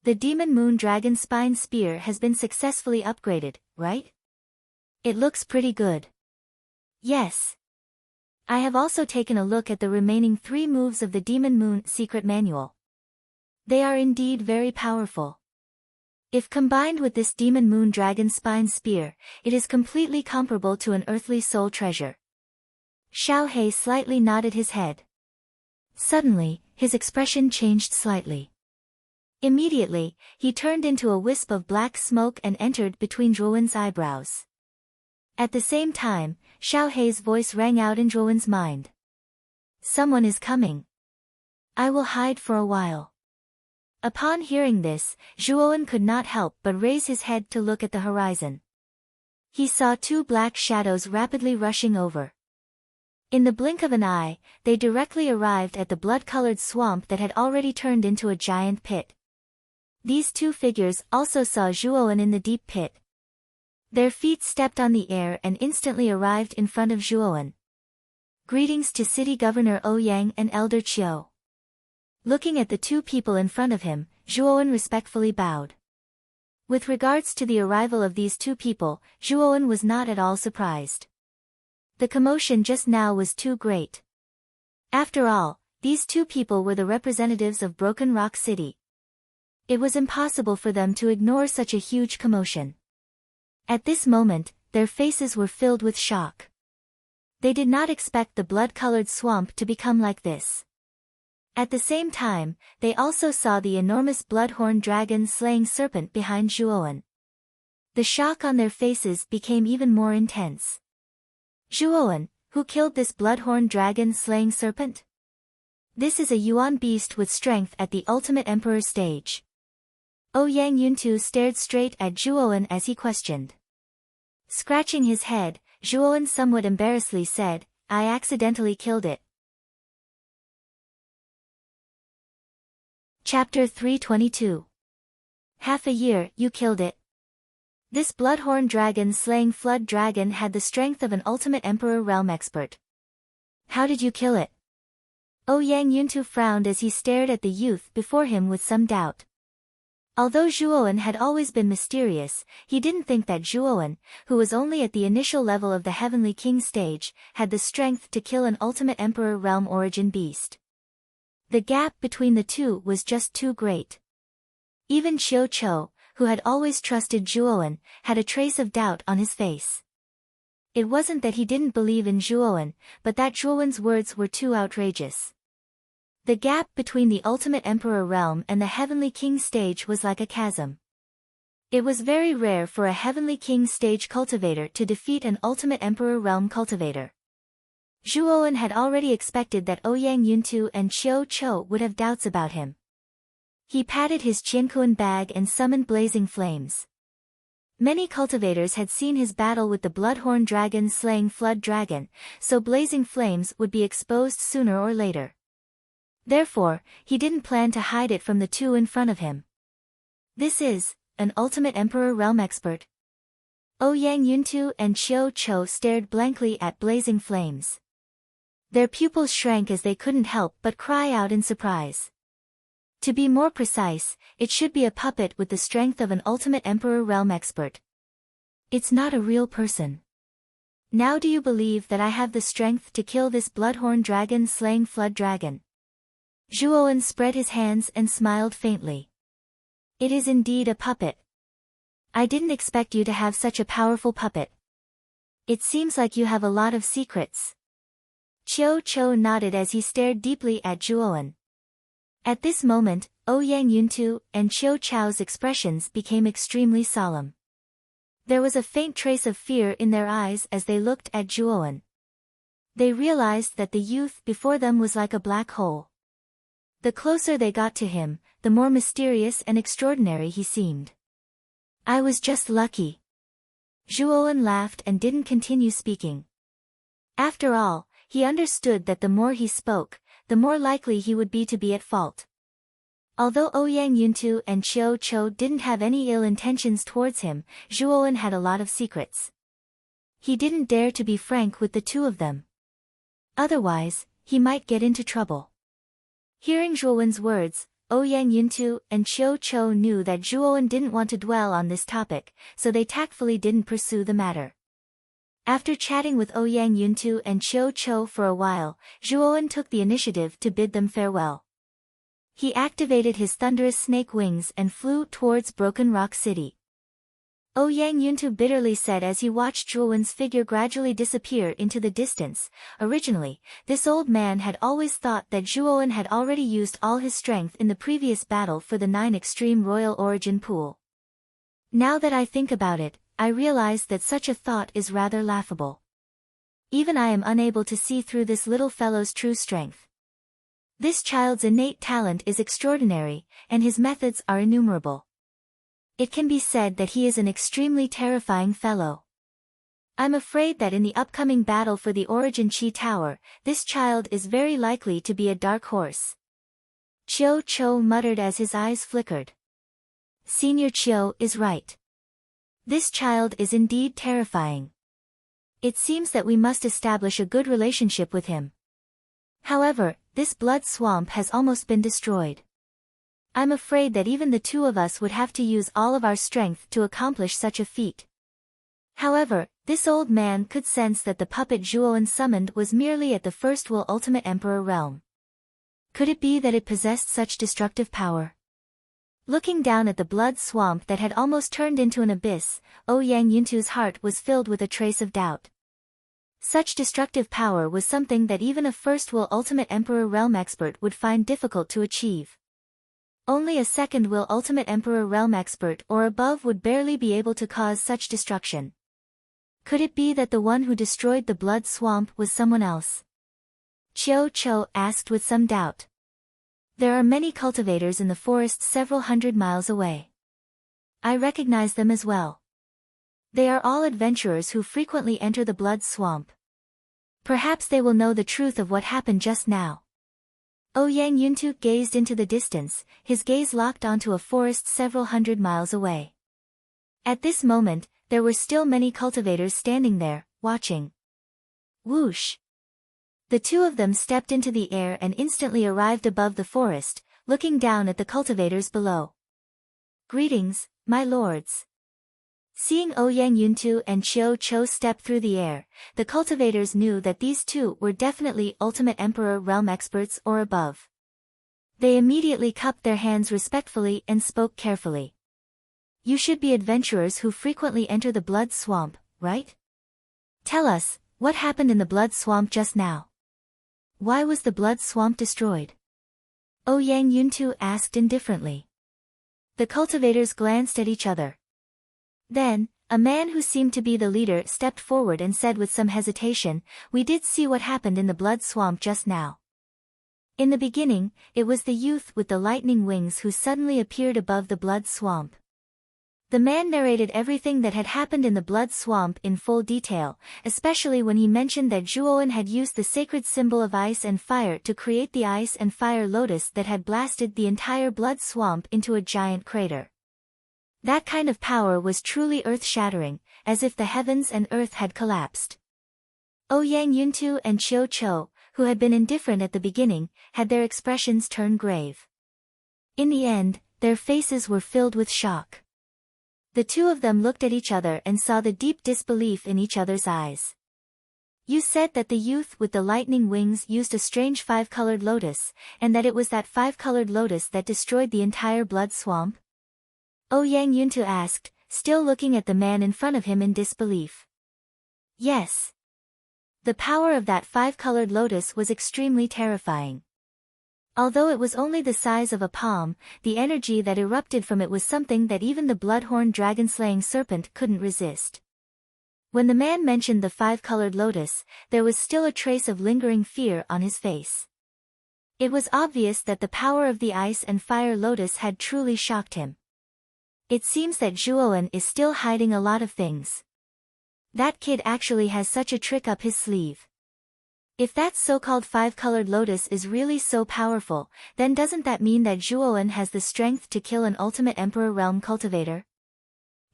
The Demon Moon Dragon Spine Spear has been successfully upgraded, right? It looks pretty good. Yes. I have also taken a look at the remaining three moves of the Demon Moon secret manual. They are indeed very powerful. If combined with this Demon Moon Dragon Spine Spear, it is completely comparable to an earthly soul treasure. Xiao He slightly nodded his head. Suddenly, his expression changed slightly. Immediately, he turned into a wisp of black smoke and entered between Zhuowen's eyebrows. At the same time, Xiao He's voice rang out in Zhuowen's mind. Someone is coming. I will hide for a while. Upon hearing this, Zhuowen could not help but raise his head to look at the horizon. He saw two black shadows rapidly rushing over. In the blink of an eye, they directly arrived at the blood-colored swamp that had already turned into a giant pit. These two figures also saw Zhuowen in the deep pit. Their feet stepped on the air and instantly arrived in front of Zhuowen. Greetings to City Governor Ouyang and Elder Qiu. Looking at the two people in front of him, Zhuowen respectfully bowed. With regards to the arrival of these two people, Zhuowen was not at all surprised. The commotion just now was too great. After all, these two people were the representatives of Broken Rock City. It was impossible for them to ignore such a huge commotion. At this moment, their faces were filled with shock. They did not expect the blood-colored swamp to become like this. At the same time, they also saw the enormous bloodhorn dragon-slaying serpent behind Zhuowen. The shock on their faces became even more intense. Zhuowen, who killed this bloodhorn dragon-slaying serpent? This is a Yuan beast with strength at the ultimate emperor stage. Ouyang Yuntu stared straight at Zhuowen as he questioned. Scratching his head, Zhuowen somewhat embarrassedly said, I accidentally killed it. Chapter 322. Half a year, you killed it. This bloodhorn dragon-slaying flood dragon had the strength of an ultimate emperor realm expert. How did you kill it? Ouyang Yuntu frowned as he stared at the youth before him with some doubt. Although Zhuowen had always been mysterious, he didn't think that Zhuowen, who was only at the initial level of the Heavenly King stage, had the strength to kill an ultimate Emperor Realm origin beast. The gap between the two was just too great. Even Xiao Chou, who had always trusted Zhuowen, had a trace of doubt on his face. It wasn't that he didn't believe in Zhuowen, but that Zhuowen's words were too outrageous. The gap between the Ultimate Emperor Realm and the Heavenly King stage was like a chasm. It was very rare for a Heavenly King stage cultivator to defeat an Ultimate Emperor Realm cultivator. Zhuowen had already expected that Ouyang Yuntu and Xiao Chou would have doubts about him. He patted his Qiankuan bag and summoned blazing flames. Many cultivators had seen his battle with the Bloodhorn Dragon slaying Flood Dragon, so blazing flames would be exposed sooner or later. Therefore, he didn't plan to hide it from the two in front of him. This is an Ultimate Emperor Realm expert. Ouyang Yuntu and Xiao Chou stared blankly at blazing flames. Their pupils shrank as they couldn't help but cry out in surprise. To be more precise, it should be a puppet with the strength of an Ultimate Emperor Realm expert. It's not a real person. Now do you believe that I have the strength to kill this Bloodhorn Dragon slaying Flood Dragon? Zhuowen spread his hands and smiled faintly. It is indeed a puppet. I didn't expect you to have such a powerful puppet. It seems like you have a lot of secrets. Xiao Chou nodded as he stared deeply at Zhuowen. At this moment, Ouyang Yuntu and Xiao Chou's expressions became extremely solemn. There was a faint trace of fear in their eyes as they looked at Zhuowen. They realized that the youth before them was like a black hole. The closer they got to him, the more mysterious and extraordinary he seemed. I was just lucky. Zhuowen laughed and didn't continue speaking. After all, he understood that the more he spoke, the more likely he would be to be at fault. Although Ouyang Yuntu and Xiao Chou didn't have any ill intentions towards him, Zhuowen had a lot of secrets. He didn't dare to be frank with the two of them. Otherwise, he might get into trouble. Hearing Zhuowen's words, Ouyang Yuntu and Xiao Chou knew that Zhuowen didn't want to dwell on this topic, so they tactfully didn't pursue the matter. After chatting with Ouyang Yuntu and Xiao Chou for a while, Zhuowen took the initiative to bid them farewell. He activated his thunderous snake wings and flew towards Broken Rock City. Ouyang Yuntu bitterly said as he watched Zhuowen's figure gradually disappear into the distance. Originally, this old man had always thought that Zhuowen had already used all his strength in the previous battle for the 9 Extreme Royal Origin Pool. Now that I think about it, I realize that such a thought is rather laughable. Even I am unable to see through this little fellow's true strength. This child's innate talent is extraordinary, and his methods are innumerable. It can be said that he is an extremely terrifying fellow. I'm afraid that in the upcoming battle for the Origin Chi Tower, this child is very likely to be a dark horse. Xiao Chou muttered as his eyes flickered. Senior Qiu is right. This child is indeed terrifying. It seems that we must establish a good relationship with him. However, this blood swamp has almost been destroyed. I'm afraid that even the two of us would have to use all of our strength to accomplish such a feat. However, this old man could sense that the puppet Zhuowen summoned was merely at the first Will Ultimate Emperor realm. Could it be that it possessed such destructive power? Looking down at the blood swamp that had almost turned into an abyss, Ouyang Yuntu's heart was filled with a trace of doubt. Such destructive power was something that even a first Will Ultimate Emperor realm expert would find difficult to achieve. Only a second Will Ultimate Emperor realm expert or above would barely be able to cause such destruction. Could it be that the one who destroyed the blood swamp was someone else? Xiao Chou asked with some doubt. There are many cultivators in the forest several hundred miles away. I recognize them as well. They are all adventurers who frequently enter the blood swamp. Perhaps they will know the truth of what happened just now. Ouyang Yuntu gazed into the distance, his gaze locked onto a forest several hundred miles away. At this moment, there were still many cultivators standing there, watching. Whoosh! The two of them stepped into the air and instantly arrived above the forest, looking down at the cultivators below. Greetings, my lords. Seeing Ouyang Yuntu and Qiu Cho step through the air, the cultivators knew that these two were definitely Ultimate Emperor realm experts or above. They immediately cupped their hands respectfully and spoke carefully. You should be adventurers who frequently enter the blood swamp, right? Tell us, what happened in the blood swamp just now? Why was the blood swamp destroyed? Ouyang Yuntu asked indifferently. The cultivators glanced at each other. Then, a man who seemed to be the leader stepped forward and said with some hesitation, we did see what happened in the blood swamp just now. In the beginning, it was the youth with the lightning wings who suddenly appeared above the blood swamp. The man narrated everything that had happened in the blood swamp in full detail, especially when he mentioned that Zhuowen had used the sacred symbol of ice and fire to create the ice and fire lotus that had blasted the entire blood swamp into a giant crater. That kind of power was truly earth-shattering, as if the heavens and earth had collapsed. Ouyang Yuntu and Qiu Cho, who had been indifferent at the beginning, had their expressions turn grave. In the end, their faces were filled with shock. The two of them looked at each other and saw the deep disbelief in each other's eyes. You said that the youth with the lightning wings used a strange five-colored lotus, and that it was that five-colored lotus that destroyed the entire blood swamp? Ouyang Yuntu asked, still looking at the man in front of him in disbelief. Yes. The power of that five-colored lotus was extremely terrifying. Although it was only the size of a palm, the energy that erupted from it was something that even the bloodhorn dragon-slaying serpent couldn't resist. When the man mentioned the five-colored lotus, there was still a trace of lingering fear on his face. It was obvious that the power of the ice and fire lotus had truly shocked him. It seems that Zhuowen is still hiding a lot of things. That kid actually has such a trick up his sleeve. If that so-called five-colored lotus is really so powerful, then doesn't that mean that Zhuowen has the strength to kill an Ultimate Emperor realm cultivator?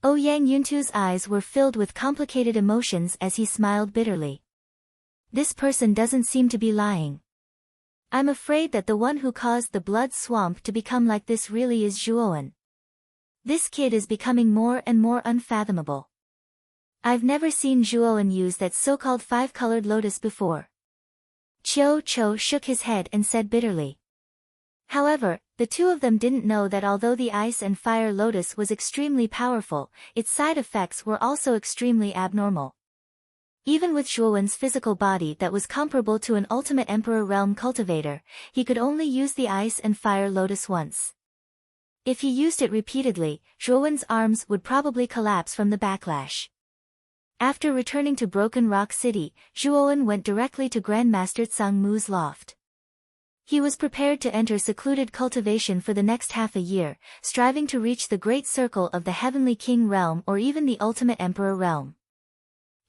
Ouyang Yuntu's eyes were filled with complicated emotions as he smiled bitterly. This person doesn't seem to be lying. I'm afraid that the one who caused the blood swamp to become like this really is Zhuowen. This kid is becoming more and more unfathomable. I've never seen Zhuowen use that so-called five-colored lotus before. Qiu Cho shook his head and said bitterly. However, the two of them didn't know that although the ice and fire lotus was extremely powerful, its side effects were also extremely abnormal. Even with Zhuowen's physical body that was comparable to an Ultimate Emperor realm cultivator, he could only use the ice and fire lotus once. If he used it repeatedly, Zhuowen's arms would probably collapse from the backlash. After returning to Broken Rock City, Zhuowen went directly to Grandmaster Tsang Mu's loft. He was prepared to enter secluded cultivation for the next half a year, striving to reach the Great Circle of the Heavenly King realm or even the Ultimate Emperor realm.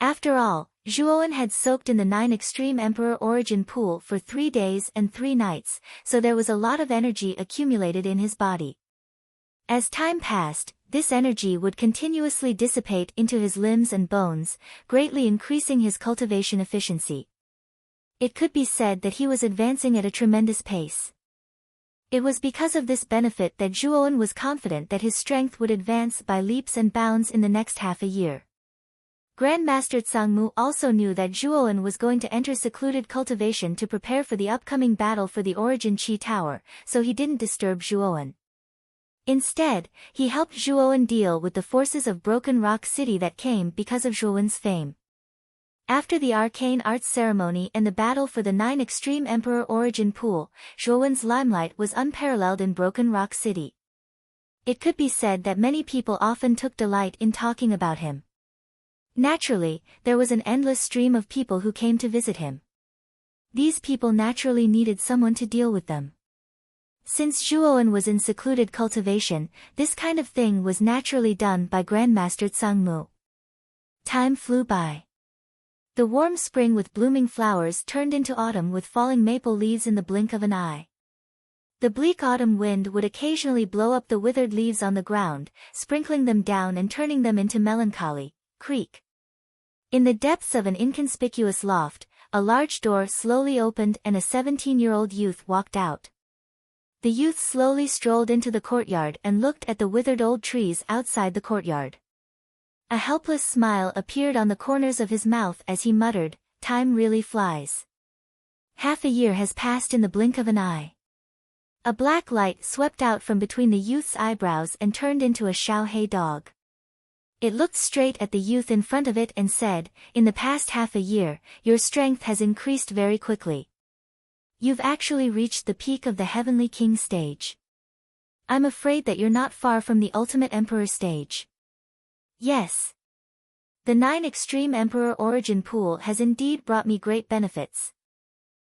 After all, Zhuowen had soaked in the 9 Extreme Emperor Origin Pool for 3 days and 3 nights, so there was a lot of energy accumulated in his body. As time passed, this energy would continuously dissipate into his limbs and bones, greatly increasing his cultivation efficiency. It could be said that he was advancing at a tremendous pace. It was because of this benefit that Zhuowen was confident that his strength would advance by leaps and bounds in the next half a year. Grandmaster Tsang Mu also knew that Zhuowen was going to enter secluded cultivation to prepare for the upcoming battle for the Origin Qi Tower, so he didn't disturb Zhuowen. Instead, he helped Zhuowen deal with the forces of Broken Rock City that came because of Zhuowen's fame. After the Arcane Arts ceremony and the battle for the 9 Extreme Emperor Origin Pool, Zhuowen's limelight was unparalleled in Broken Rock City. It could be said that many people often took delight in talking about him. Naturally, there was an endless stream of people who came to visit him. These people naturally needed someone to deal with them. Since Zhuowen was in secluded cultivation, this kind of thing was naturally done by Grandmaster Tsang Mu. Time flew by. The warm spring with blooming flowers turned into autumn with falling maple leaves in the blink of an eye. The bleak autumn wind would occasionally blow up the withered leaves on the ground, sprinkling them down and turning them into melancholy, creak. In the depths of an inconspicuous loft, a large door slowly opened and a 17-year-old youth walked out. The youth slowly strolled into the courtyard and looked at the withered old trees outside the courtyard. A helpless smile appeared on the corners of his mouth as he muttered, "Time really flies. Half a year has passed in the blink of an eye." A black light swept out from between the youth's eyebrows and turned into a Xiaohei dog. It looked straight at the youth in front of it and said, "In the past half a year, your strength has increased very quickly. You've actually reached the peak of the Heavenly King stage. I'm afraid that you're not far from the Ultimate Emperor stage." Yes. The 9 Extreme Emperor Origin Pool has indeed brought me great benefits.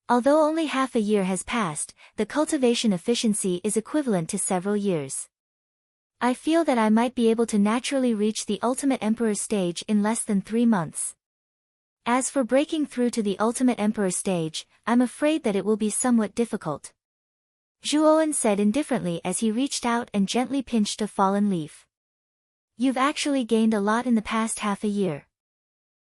Although only half a year has passed, the cultivation efficiency is equivalent to several years. I feel that I might be able to naturally reach the Ultimate Emperor stage in less than 3 months. As for breaking through to the Ultimate Emperor stage, I'm afraid that it will be somewhat difficult. Zhuowen said indifferently as he reached out and gently pinched a fallen leaf. You've actually gained a lot in the past half a year.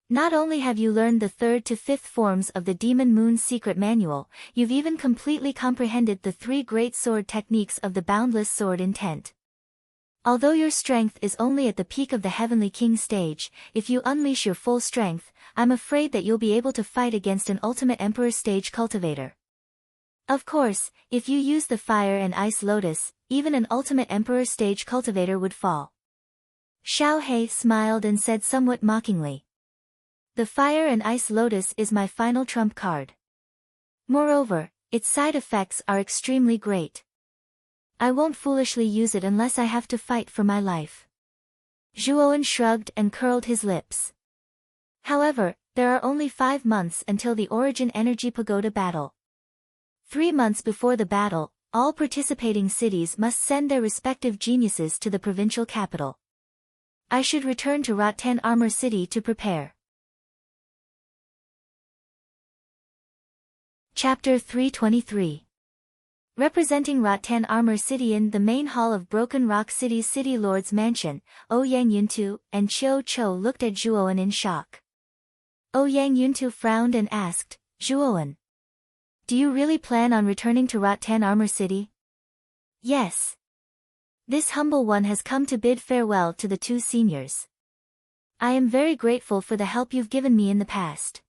Not only have you learned the 3rd to 5th forms of the Demon Moon Secret Manual, you've even completely comprehended the 3 great sword techniques of the Boundless Sword Intent. Although your strength is only at the peak of the Heavenly King stage, if you unleash your full strength, I'm afraid that you'll be able to fight against an Ultimate Emperor stage cultivator. Of course, if you use the Fire and Ice Lotus, even an Ultimate Emperor stage cultivator would fall. Xiaohei smiled and said somewhat mockingly, "The Fire and Ice Lotus is my final trump card. Moreover, its side effects are extremely great. I won't foolishly use it unless I have to fight for my life." Zhuowen shrugged and curled his lips. However, there are only 5 months until the Origin Energy Pagoda battle. 3 months before the battle, all participating cities must send their respective geniuses to the provincial capital. I should return to Rotten Armor City to prepare. Chapter 323. Representing Rotten Armor City in the main hall of Broken Rock City's City Lord's Mansion, Ouyang Yuntu and Qiu Chou looked at Zhuowen in shock. Ouyang Yuntu frowned and asked, "Zhuowen, do you really plan on returning to Rotten Armor City?" "Yes. This humble one has come to bid farewell to the 2 seniors. I am very grateful for the help you've given me in the past.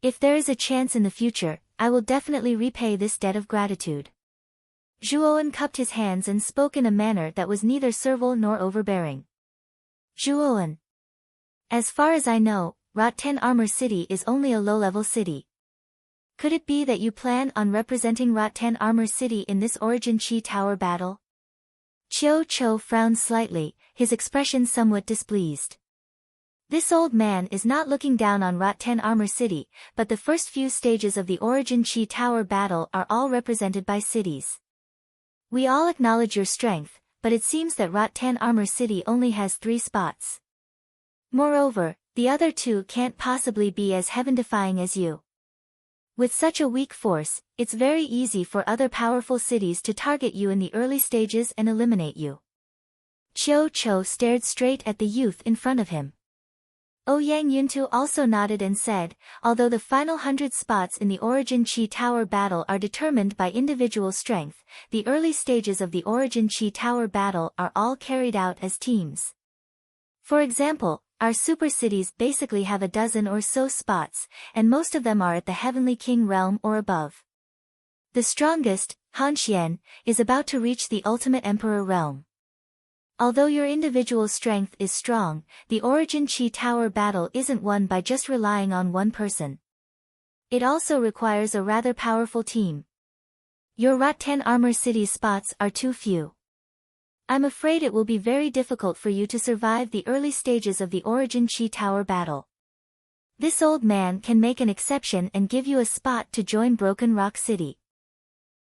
If there is a chance in the future, I will definitely repay this debt of gratitude." Zhuowen cupped his hands and spoke in a manner that was neither servile nor overbearing. "Zhuowen, as far as I know, Rotten Armor City is only a low-level city. Could it be that you plan on representing Rotten Armor City in this Origin Chi Tower battle?" Qiu Chou frowned slightly, his expression somewhat displeased. This old man is not looking down on Rotten Armor City, but the first few stages of the Origin Chi Tower battle are all represented by cities. We all acknowledge your strength, but it seems that Rotten Armor City only has 3 spots. Moreover, the other 2 can't possibly be as heaven-defying as you. With such a weak force, it's very easy for other powerful cities to target you in the early stages and eliminate you. Qiu Chou stared straight at the youth in front of him. Ouyang Yuntu also nodded and said, "Although the final 100 spots in the Origin Chi Tower battle are determined by individual strength, the early stages of the Origin Chi Tower battle are all carried out as teams. For example, our super cities basically have a dozen or so spots, and most of them are at the Heavenly King realm or above. The strongest, Hanxian, is about to reach the Ultimate Emperor realm. Although your individual strength is strong, the Origin Chi Tower battle isn't won by just relying on one person. It also requires a rather powerful team. Your Rotten Armor City spots are too few. I'm afraid it will be very difficult for you to survive the early stages of the Origin Chi Tower battle. This old man can make an exception and give you a spot to join Broken Rock City.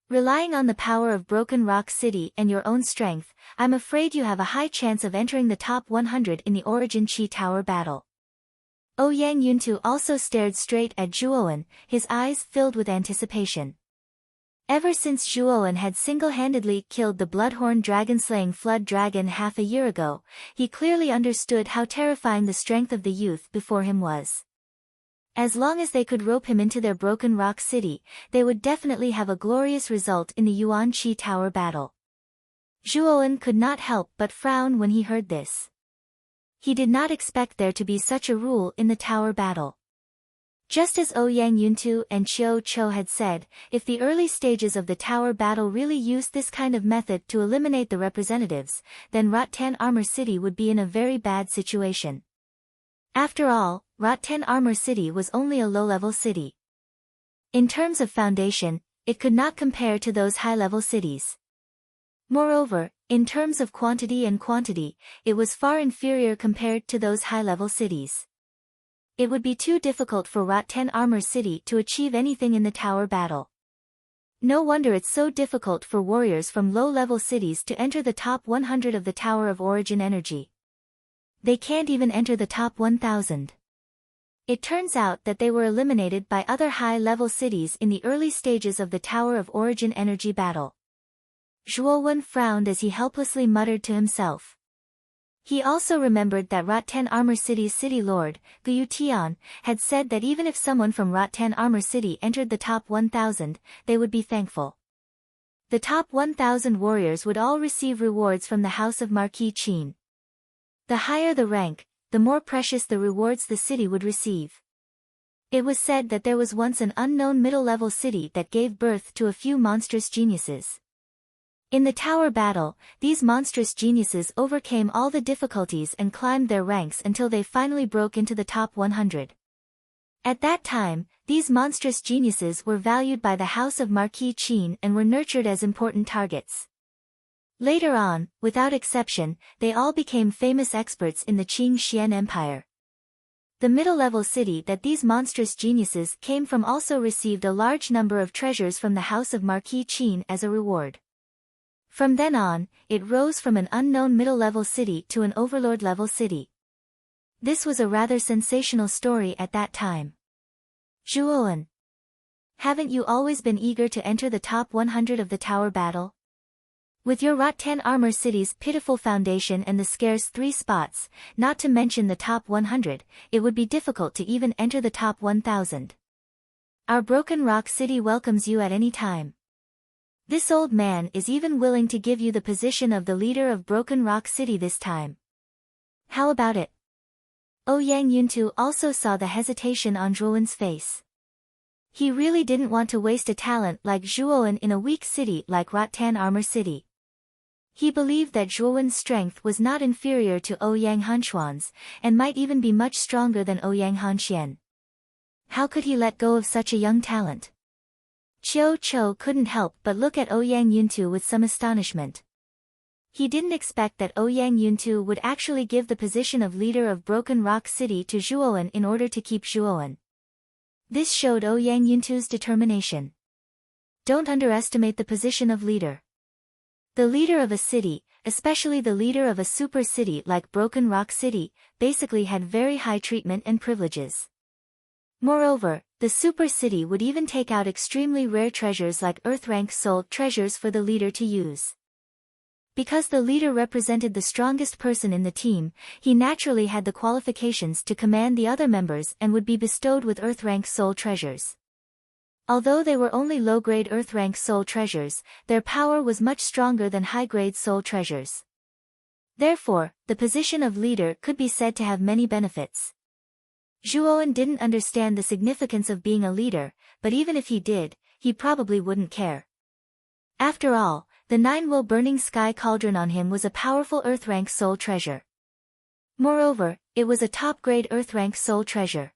Relying on the power of Broken Rock City and your own strength, I'm afraid you have a high chance of entering the top 100 in the Origin Chi Tower battle." Ouyang Yuntu also stared straight at Zhuowen, his eyes filled with anticipation. Ever since Zhuowen had single-handedly killed the Bloodhorn dragon-slaying Flood Dragon half a year ago, he clearly understood how terrifying the strength of the youth before him was. As long as they could rope him into their broken rock city, they would definitely have a glorious result in the Yuan Qi Tower battle. Zhuowen could not help but frown when he heard this. He did not expect there to be such a rule in the tower battle. Just as Ouyang Yuntu and Qiu Chou had said, if the early stages of the tower battle really used this kind of method to eliminate the representatives, then Rotten Armor City would be in a very bad situation. After all, Rotten Armor City was only a low-level city. In terms of foundation, it could not compare to those high-level cities. Moreover, in terms of quantity and quantity, it was far inferior compared to those high-level cities. It would be too difficult for Rotten Armor City to achieve anything in the tower battle. No wonder it's so difficult for warriors from low-level cities to enter the top 100 of the Tower of Origin Energy. They can't even enter the top 1000. It turns out that they were eliminated by other high-level cities in the early stages of the Tower of Origin Energy battle. Zhuowen frowned as he helplessly muttered to himself. He also remembered that Rotten Armor City's city lord, Guyu Tian, had said that even if someone from Rotten Armor City entered the top 1000, they would be thankful. The top 1000 warriors would all receive rewards from the House of Marquis Qin. The higher the rank, the more precious the rewards the city would receive. It was said that there was once an unknown middle-level city that gave birth to a few monstrous geniuses. In the tower battle, these monstrous geniuses overcame all the difficulties and climbed their ranks until they finally broke into the top 100. At that time, these monstrous geniuses were valued by the House of Marquis Qin and were nurtured as important targets. Later on, without exception, they all became famous experts in the Qing Xian Empire. The middle-level city that these monstrous geniuses came from also received a large number of treasures from the House of Marquis Qin as a reward. From then on, it rose from an unknown middle-level city to an overlord-level city. This was a rather sensational story at that time. Zhuowen, haven't you always been eager to enter the top 100 of the tower battle? With your Rotten Armor City's pitiful foundation and the scarce 3 spots, not to mention the top 100, it would be difficult to even enter the top 1000. Our Broken Rock City welcomes you at any time. This old man is even willing to give you the position of the leader of Broken Rock City this time. How about it? Ouyang Yuntu also saw the hesitation on Zhuowen's face. He really didn't want to waste a talent like Zhuowen in a weak city like Rotten Armor City. He believed that Zhuowen's strength was not inferior to Ouyang Hanxuan's, and might even be much stronger than Ouyang Hanxian. How could he let go of such a young talent? Qiu Chou couldn't help but look at Ouyang Yuntu with some astonishment. He didn't expect that Ouyang Yuntu would actually give the position of leader of Broken Rock City to Zhuowen in order to keep Zhuowen. This showed Ouyang Yuntu's determination. Don't underestimate the position of leader. The leader of a city, especially the leader of a super city like Broken Rock City, basically had very high treatment and privileges. Moreover, the super city would even take out extremely rare treasures like Earth-rank soul treasures for the leader to use. Because the leader represented the strongest person in the team, he naturally had the qualifications to command the other members and would be bestowed with Earth-rank soul treasures. Although they were only low-grade Earth-rank soul treasures, their power was much stronger than high-grade soul treasures. Therefore, the position of leader could be said to have many benefits. Zhuowen didn't understand the significance of being a leader, but even if he did, he probably wouldn't care. After all, the 9-will burning sky cauldron on him was a powerful Earth-rank soul treasure. Moreover, it was a top-grade Earth-rank soul treasure.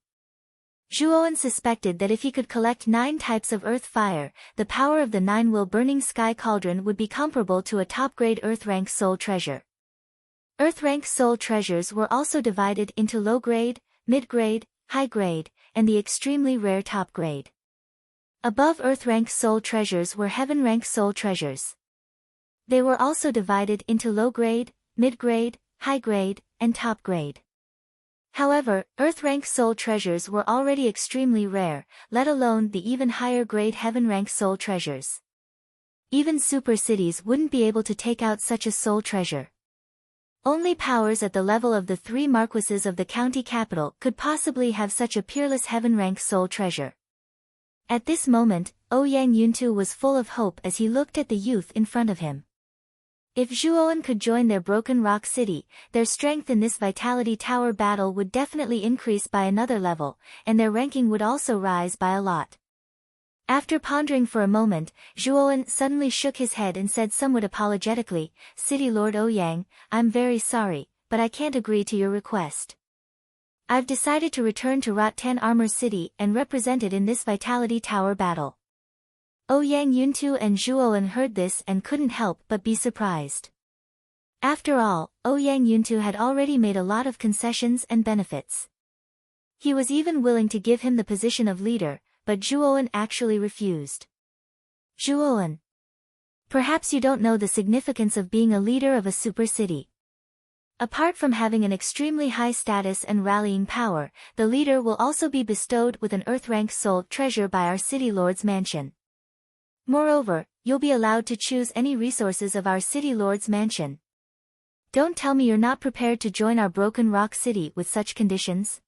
Zhuowen suspected that if he could collect 9 types of earth fire, the power of the 9-will burning sky cauldron would be comparable to a top-grade Earth-rank soul treasure. Earth-rank soul treasures were also divided into low-grade, mid-grade, high-grade, and the extremely rare top-grade. Above Earth-rank soul treasures were Heaven-rank soul treasures. They were also divided into low-grade, mid-grade, high-grade, and top-grade. However, Earth-rank soul treasures were already extremely rare, let alone the even higher-grade Heaven-rank soul treasures. Even super cities wouldn't be able to take out such a soul treasure. Only powers at the level of the 3 marquises of the county capital could possibly have such a peerless heaven-rank soul treasure. At this moment, Ouyang Yuntu was full of hope as he looked at the youth in front of him. If Zhuowen could join their Broken Rock City, their strength in this Vitality Tower battle would definitely increase by another level, and their ranking would also rise by a lot. After pondering for a moment, Zhuowen suddenly shook his head and said somewhat apologetically, "City Lord Ouyang, I'm very sorry, but I can't agree to your request. I've decided to return to Rot-10 Armor City and represent it in this Vitality Tower battle." Ouyang Yuntu and Zhuowen heard this and couldn't help but be surprised. After all, Ouyang Yuntu had already made a lot of concessions and benefits. He was even willing to give him the position of leader, but Zhuowen actually refused. "Zhuowen, perhaps you don't know the significance of being a leader of a super city. Apart from having an extremely high status and rallying power, the leader will also be bestowed with an Earth-rank soul treasure by our City Lord's mansion. Moreover, you'll be allowed to choose any resources of our City Lord's mansion. Don't tell me you're not prepared to join our Broken Rock City with such conditions?"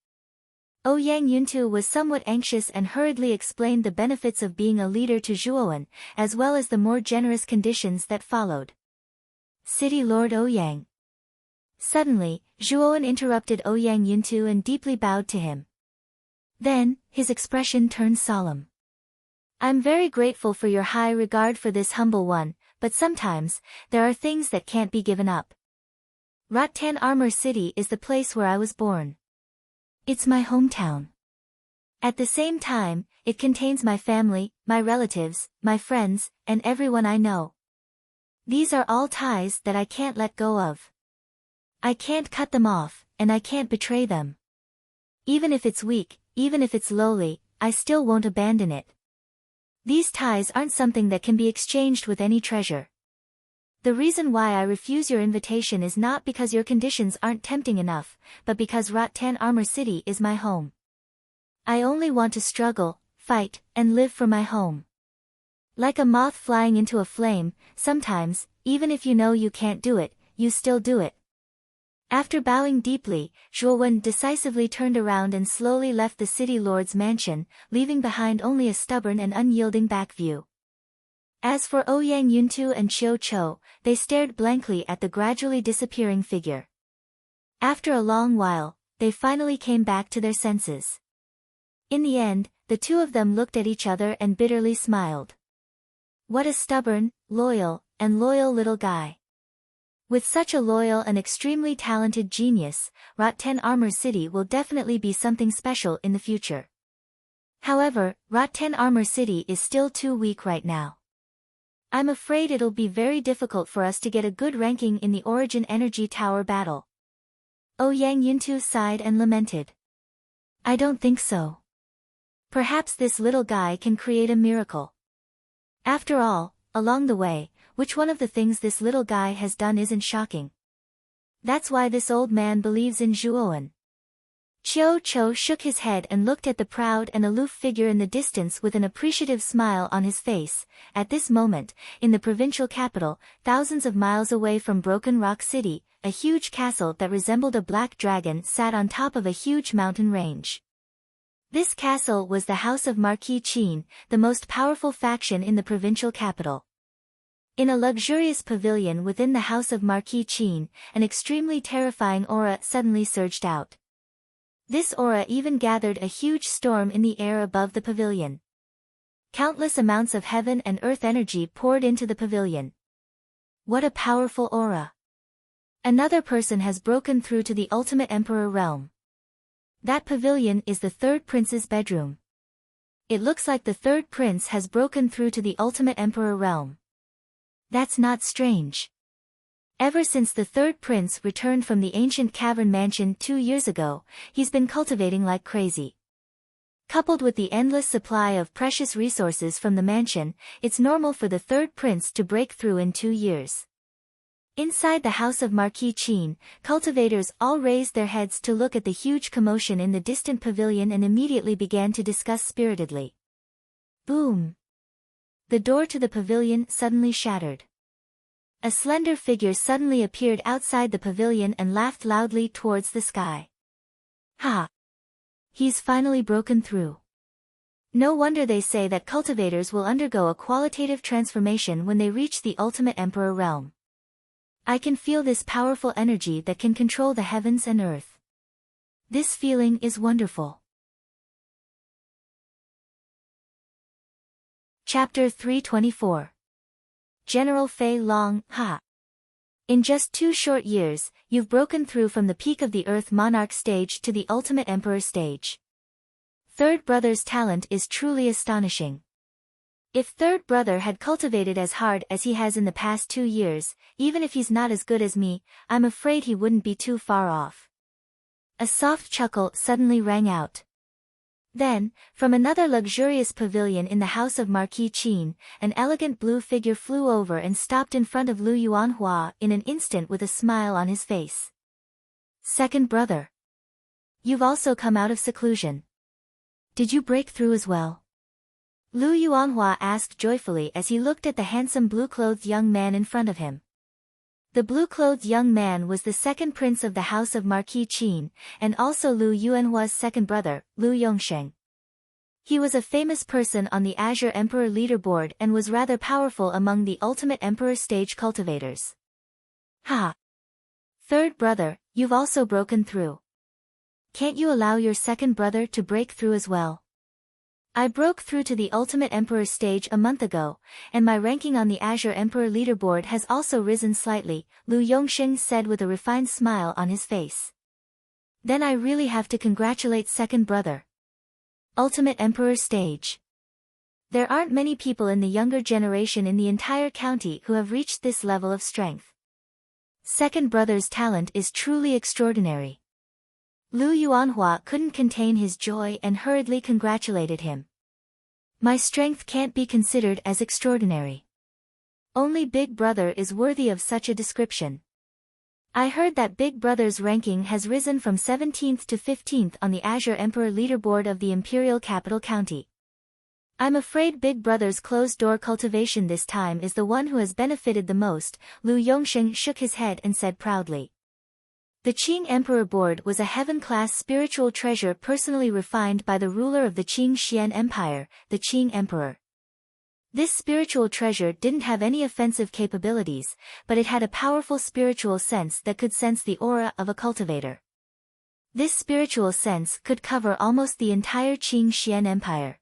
Ouyang Yuntu was somewhat anxious and hurriedly explained the benefits of being a leader to Zhuowen, as well as the more generous conditions that followed. "City Lord Ouyang." Suddenly, Zhuowen interrupted Ouyang Yuntu and deeply bowed to him. Then, his expression turned solemn. "I'm very grateful for your high regard for this humble one, but sometimes, there are things that can't be given up. Rot-10 Armor City is the place where I was born. It's my hometown. At the same time, it contains my family, my relatives, my friends, and everyone I know. These are all ties that I can't let go of. I can't cut them off, and I can't betray them. Even if it's weak, even if it's lowly, I still won't abandon it. These ties aren't something that can be exchanged with any treasure. The reason why I refuse your invitation is not because your conditions aren't tempting enough, but because Rot-10 Armor City is my home. I only want to struggle, fight, and live for my home. Like a moth flying into a flame, sometimes, even if you know you can't do it, you still do it." After bowing deeply, Zhuowen decisively turned around and slowly left the City Lord's mansion, leaving behind only a stubborn and unyielding back view. As for Ouyang Yuntu and Qiu Chou, they stared blankly at the gradually disappearing figure. After a long while, they finally came back to their senses. In the end, the two of them looked at each other and bitterly smiled. What a stubborn, loyal little guy. With such a loyal and extremely talented genius, Rot-10 Armor City will definitely be something special in the future. However, Rot-10 Armor City is still too weak right now. I'm afraid it'll be very difficult for us to get a good ranking in the Origin Energy Tower battle. Ouyang Yuntu sighed and lamented. "I don't think so. Perhaps this little guy can create a miracle. After all, along the way, which one of the things this little guy has done isn't shocking? That's why this old man believes in Zhuowen." Qiu Chou shook his head and looked at the proud and aloof figure in the distance with an appreciative smile on his face. At this moment, in the provincial capital, thousands of miles away from Broken Rock City, a huge castle that resembled a black dragon sat on top of a huge mountain range. This castle was the House of Marquis Qin, the most powerful faction in the provincial capital. In a luxurious pavilion within the House of Marquis Qin, an extremely terrifying aura suddenly surged out. This aura even gathered a huge storm in the air above the pavilion. Countless amounts of heaven and earth energy poured into the pavilion. What a powerful aura! Another person has broken through to the ultimate emperor realm. That pavilion is the third prince's bedroom. It looks like the third prince has broken through to the ultimate emperor realm. That's not strange. Ever since the third prince returned from the ancient cavern mansion 2 years ago, he's been cultivating like crazy. Coupled with the endless supply of precious resources from the mansion, it's normal for the third prince to break through in 2 years. Inside the House of Marquis Qin, cultivators all raised their heads to look at the huge commotion in the distant pavilion and immediately began to discuss spiritedly. Boom! The door to the pavilion suddenly shattered. A slender figure suddenly appeared outside the pavilion and laughed loudly towards the sky. Ha! He's finally broken through. No wonder they say that cultivators will undergo a qualitative transformation when they reach the ultimate emperor realm. I can feel this powerful energy that can control the heavens and earth. This feeling is wonderful. Chapter 324. General Fei Long, Ha! In just 2 short years, you've broken through from the peak of the Earth Monarch stage to the ultimate Emperor stage. Third Brother's talent is truly astonishing. If Third Brother had cultivated as hard as he has in the past 2 years, even if he's not as good as me, I'm afraid he wouldn't be too far off. A soft chuckle suddenly rang out. Then, from another luxurious pavilion in the house of Marquis Qin, an elegant blue figure flew over and stopped in front of Lu Yuanhua in an instant with a smile on his face. Second Brother. You've also come out of seclusion. Did you break through as well? Lu Yuanhua asked joyfully as he looked at the handsome blue-clothed young man in front of him. The blue-clothed young man was the second prince of the house of Marquis Qin, and also Lu Yuanhua's second brother, Lu Yongsheng. He was a famous person on the Azure Emperor leaderboard and was rather powerful among the ultimate Emperor stage cultivators. Ha! Third Brother, you've also broken through. Can't you allow your second brother to break through as well? I broke through to the Ultimate Emperor stage a month ago, and my ranking on the Azure Emperor leaderboard has also risen slightly, Lu Yongsheng said with a refined smile on his face. Then I really have to congratulate second brother. Ultimate Emperor stage. There aren't many people in the younger generation in the entire county who have reached this level of strength. Second brother's talent is truly extraordinary. Lu Yuanhua couldn't contain his joy and hurriedly congratulated him. My strength can't be considered as extraordinary. Only Big Brother is worthy of such a description. I heard that Big Brother's ranking has risen from 17th to 15th on the Azure Emperor leaderboard of the Imperial Capital County. I'm afraid Big Brother's closed-door cultivation this time is the one who has benefited the most, Lu Yongsheng shook his head and said proudly. The Qing Emperor Board was a heaven-class spiritual treasure personally refined by the ruler of the Qing Xian Empire, the Qing Emperor. This spiritual treasure didn't have any offensive capabilities, but it had a powerful spiritual sense that could sense the aura of a cultivator. This spiritual sense could cover almost the entire Qing Xian Empire.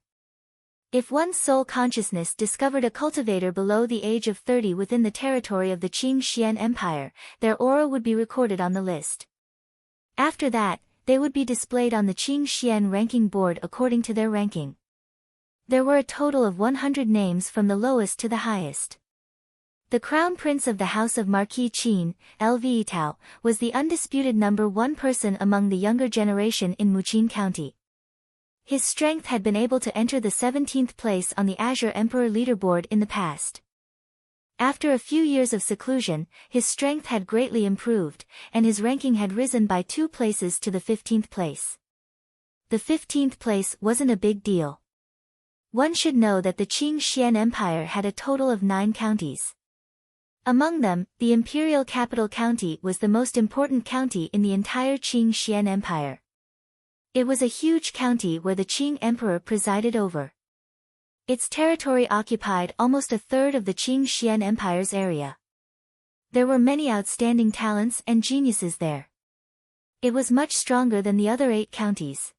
If one's soul consciousness discovered a cultivator below the age of 30 within the territory of the Qing Xian Empire, their aura would be recorded on the list. After that, they would be displayed on the Qing Xian ranking board according to their ranking. There were a total of 100 names from the lowest to the highest. The Crown Prince of the House of Marquis Qin, Lvetao, was the undisputed number 1 person among the younger generation in Muqin County. His strength had been able to enter the 17th place on the Azure Emperor leaderboard in the past. After a few years of seclusion, his strength had greatly improved, and his ranking had risen by 2 places to the 15th place. The 15th place wasn't a big deal. One should know that the Qing Xian Empire had a total of 9 counties. Among them, the Imperial Capital County was the most important county in the entire Qing Xian Empire. It was a huge county where the Qing Emperor presided over. Its territory occupied almost a third of the Qing Xian Empire's area. There were many outstanding talents and geniuses there. It was much stronger than the other 8 counties.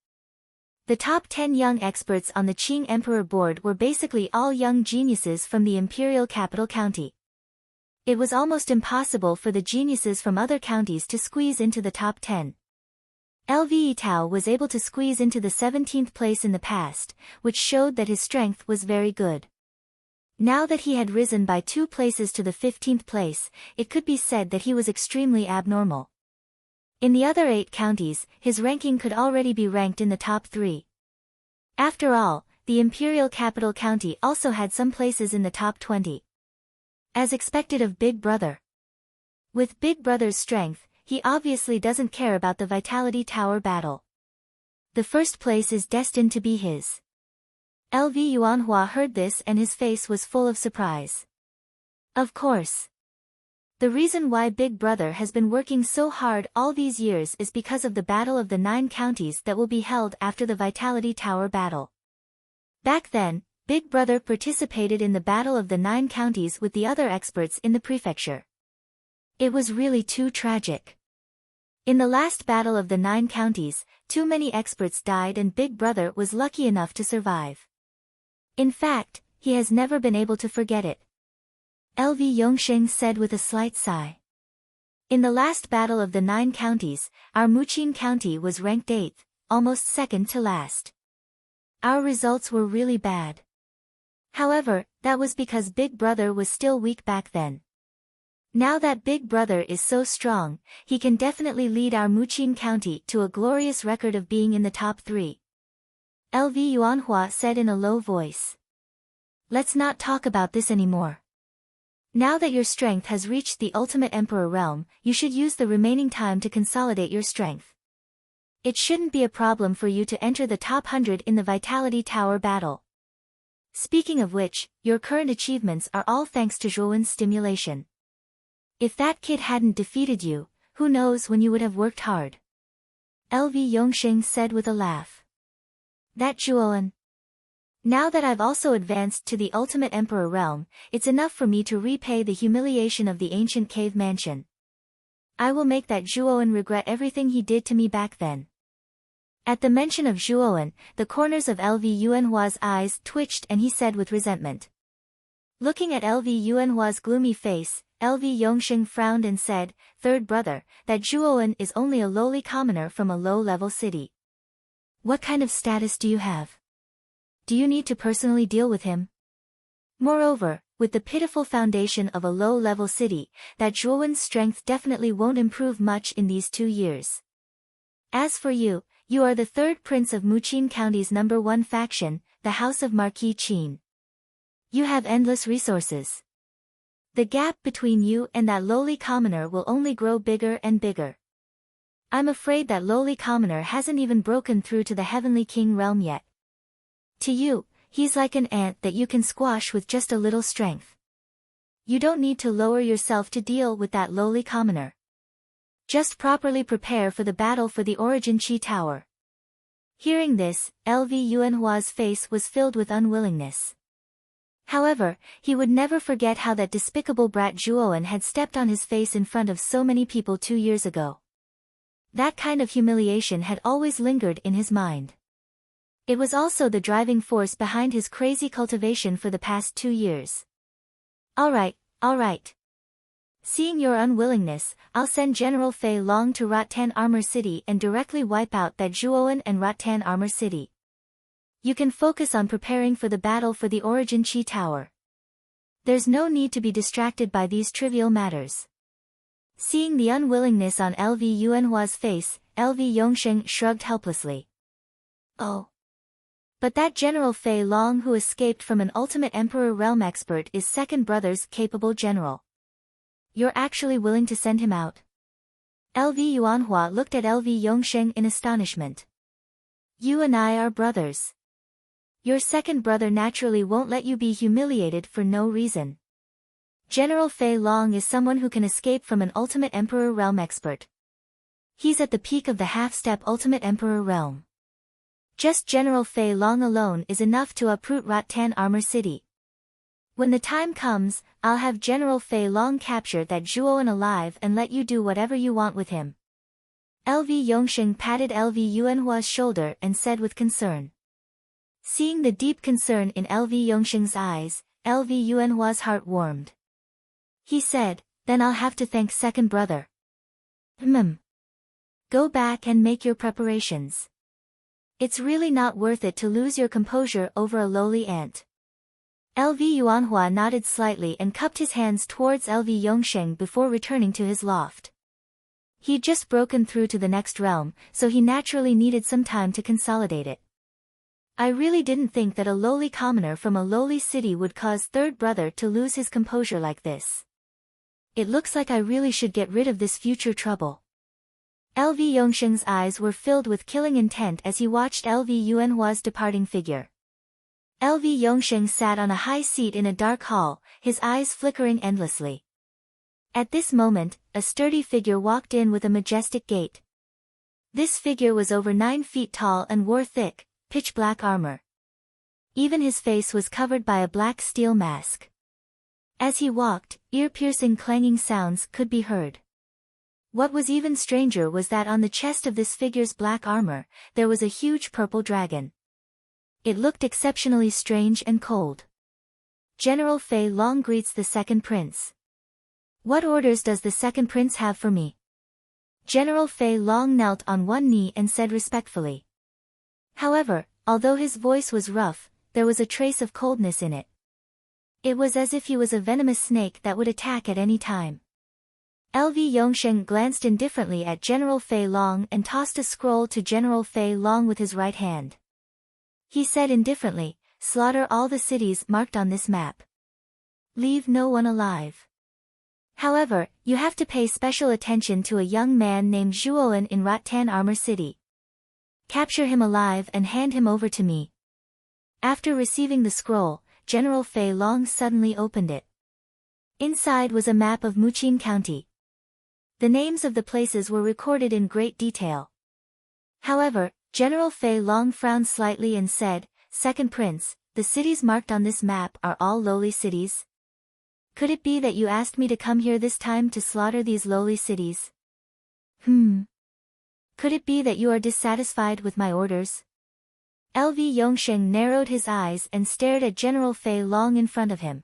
The top 10 young experts on the Qing Emperor Board were basically all young geniuses from the Imperial Capital County. It was almost impossible for the geniuses from other counties to squeeze into the top 10. Lvetao was able to squeeze into the 17th place in the past, which showed that his strength was very good. Now that he had risen by 2 places to the 15th place, it could be said that he was extremely abnormal. In the other 8 counties, his ranking could already be ranked in the top 3. After all, the Imperial Capital County also had some places in the top 20. As expected of Big Brother. With Big Brother's strength, he obviously doesn't care about the Vitality Tower battle. The first place is destined to be his. Yuanhua heard this and his face was full of surprise. Of course. The reason why Big Brother has been working so hard all these years is because of the Battle of the 9 Counties that will be held after the Vitality Tower battle. Back then, Big Brother participated in the Battle of the 9 Counties with the other experts in the prefecture. It was really too tragic. In the last Battle of the 9 Counties, too many experts died and Big Brother was lucky enough to survive. In fact, he has never been able to forget it. LV Yongsheng said with a slight sigh. In the last Battle of the 9 Counties, our Muqin County was ranked 8th, almost second to last. Our results were really bad. However, that was because Big Brother was still weak back then. Now that Big Brother is so strong, he can definitely lead our Muqin County to a glorious record of being in the top 3. LV Yuanhua said in a low voice. Let's not talk about this anymore. Now that your strength has reached the ultimate emperor realm, you should use the remaining time to consolidate your strength. It shouldn't be a problem for you to enter the top 100 in the Vitality Tower battle. Speaking of which, your current achievements are all thanks to Zhuowen's stimulation. If that kid hadn't defeated you, who knows when you would have worked hard. LV Yongsheng said with a laugh. That Zhuowen. Now that I've also advanced to the ultimate emperor realm, it's enough for me to repay the humiliation of the ancient cave mansion. I will make that Zhuowen regret everything he did to me back then. At the mention of Zhuowen, the corners of LV Yuanhua's eyes twitched and he said with resentment. Looking at LV Yuanhua's gloomy face, LV Yongsheng frowned and said, Third brother, that Zhuowen is only a lowly commoner from a low-level city. What kind of status do you have? Do you need to personally deal with him? Moreover, with the pitiful foundation of a low-level city, that Zhuowen's strength definitely won't improve much in these 2 years. As for you, you are the 3rd prince of Muqin County's #1 faction, the House of Marquis Qin. You have endless resources. The gap between you and that lowly commoner will only grow bigger and bigger. I'm afraid that lowly commoner hasn't even broken through to the Heavenly King realm yet. To you, he's like an ant that you can squash with just a little strength. You don't need to lower yourself to deal with that lowly commoner. Just properly prepare for the battle for the Origin Qi Tower. Hearing this, LV Yuanhua's face was filled with unwillingness. However, he would never forget how that despicable brat Zhuowen had stepped on his face in front of so many people 2 years ago. That kind of humiliation had always lingered in his mind. It was also the driving force behind his crazy cultivation for the past 2 years. Alright. Seeing your unwillingness, I'll send General Fei Long to Rattan Armor City and directly wipe out that Zhuowen and Rattan Armor City. You can focus on preparing for the battle for the Origin Qi Tower. There's no need to be distracted by these trivial matters. Seeing the unwillingness on LV Yuanhua's face, LV Yongsheng shrugged helplessly. Oh. But that General Fei Long who escaped from an ultimate emperor realm expert is second brother's capable general. You're actually willing to send him out? LV Yuanhua looked at LV Yongsheng in astonishment. You and I are brothers. Your second brother naturally won't let you be humiliated for no reason. General Fei Long is someone who can escape from an ultimate emperor realm expert. He's at the peak of the half-step ultimate emperor realm. Just General Fei Long alone is enough to uproot Rattan Armor City. When the time comes, I'll have General Fei Long capture that Zhuowen alive and let you do whatever you want with him. LV Yongsheng patted LV Yuanhua's shoulder and said with concern. Seeing the deep concern in LV Yongsheng's eyes, LV Yuanhua's heart warmed. He said, then I'll have to thank second brother. Go back and make your preparations. It's really not worth it to lose your composure over a lowly ant. LV Yuanhua nodded slightly and cupped his hands towards LV Yongsheng before returning to his loft. He'd just broken through to the next realm, so he naturally needed some time to consolidate it. I really didn't think that a lowly commoner from a lowly city would cause third brother to lose his composure like this. It looks like I really should get rid of this future trouble. LV Yongsheng's eyes were filled with killing intent as he watched LV Yuanhua's departing figure. LV Yongsheng sat on a high seat in a dark hall, his eyes flickering endlessly. At this moment, a sturdy figure walked in with a majestic gait. This figure was over 9 feet tall and wore thick, pitch-black armor. Even his face was covered by a black steel mask. As he walked, ear-piercing clanging sounds could be heard. What was even stranger was that on the chest of this figure's black armor, there was a huge purple dragon. It looked exceptionally strange and cold. General Fei Long greets the second prince. What orders does the second prince have for me? General Fei Long knelt on one knee and said respectfully. However, although his voice was rough, there was a trace of coldness in it. It was as if he was a venomous snake that would attack at any time. LV Yongsheng glanced indifferently at General Fei Long and tossed a scroll to General Fei Long with his right hand. He said indifferently, slaughter all the cities marked on this map. Leave no one alive. However, you have to pay special attention to a young man named Zhuoan in Rattan Armor City. Capture him alive and hand him over to me. After receiving the scroll, General Fei Long suddenly opened it. Inside was a map of Muqing County. The names of the places were recorded in great detail. However, General Fei Long frowned slightly and said, Second Prince, the cities marked on this map are all lowly cities? Could it be that you asked me to come here this time to slaughter these lowly cities? Could it be that you are dissatisfied with my orders? LV Yongsheng narrowed his eyes and stared at General Fei Long in front of him.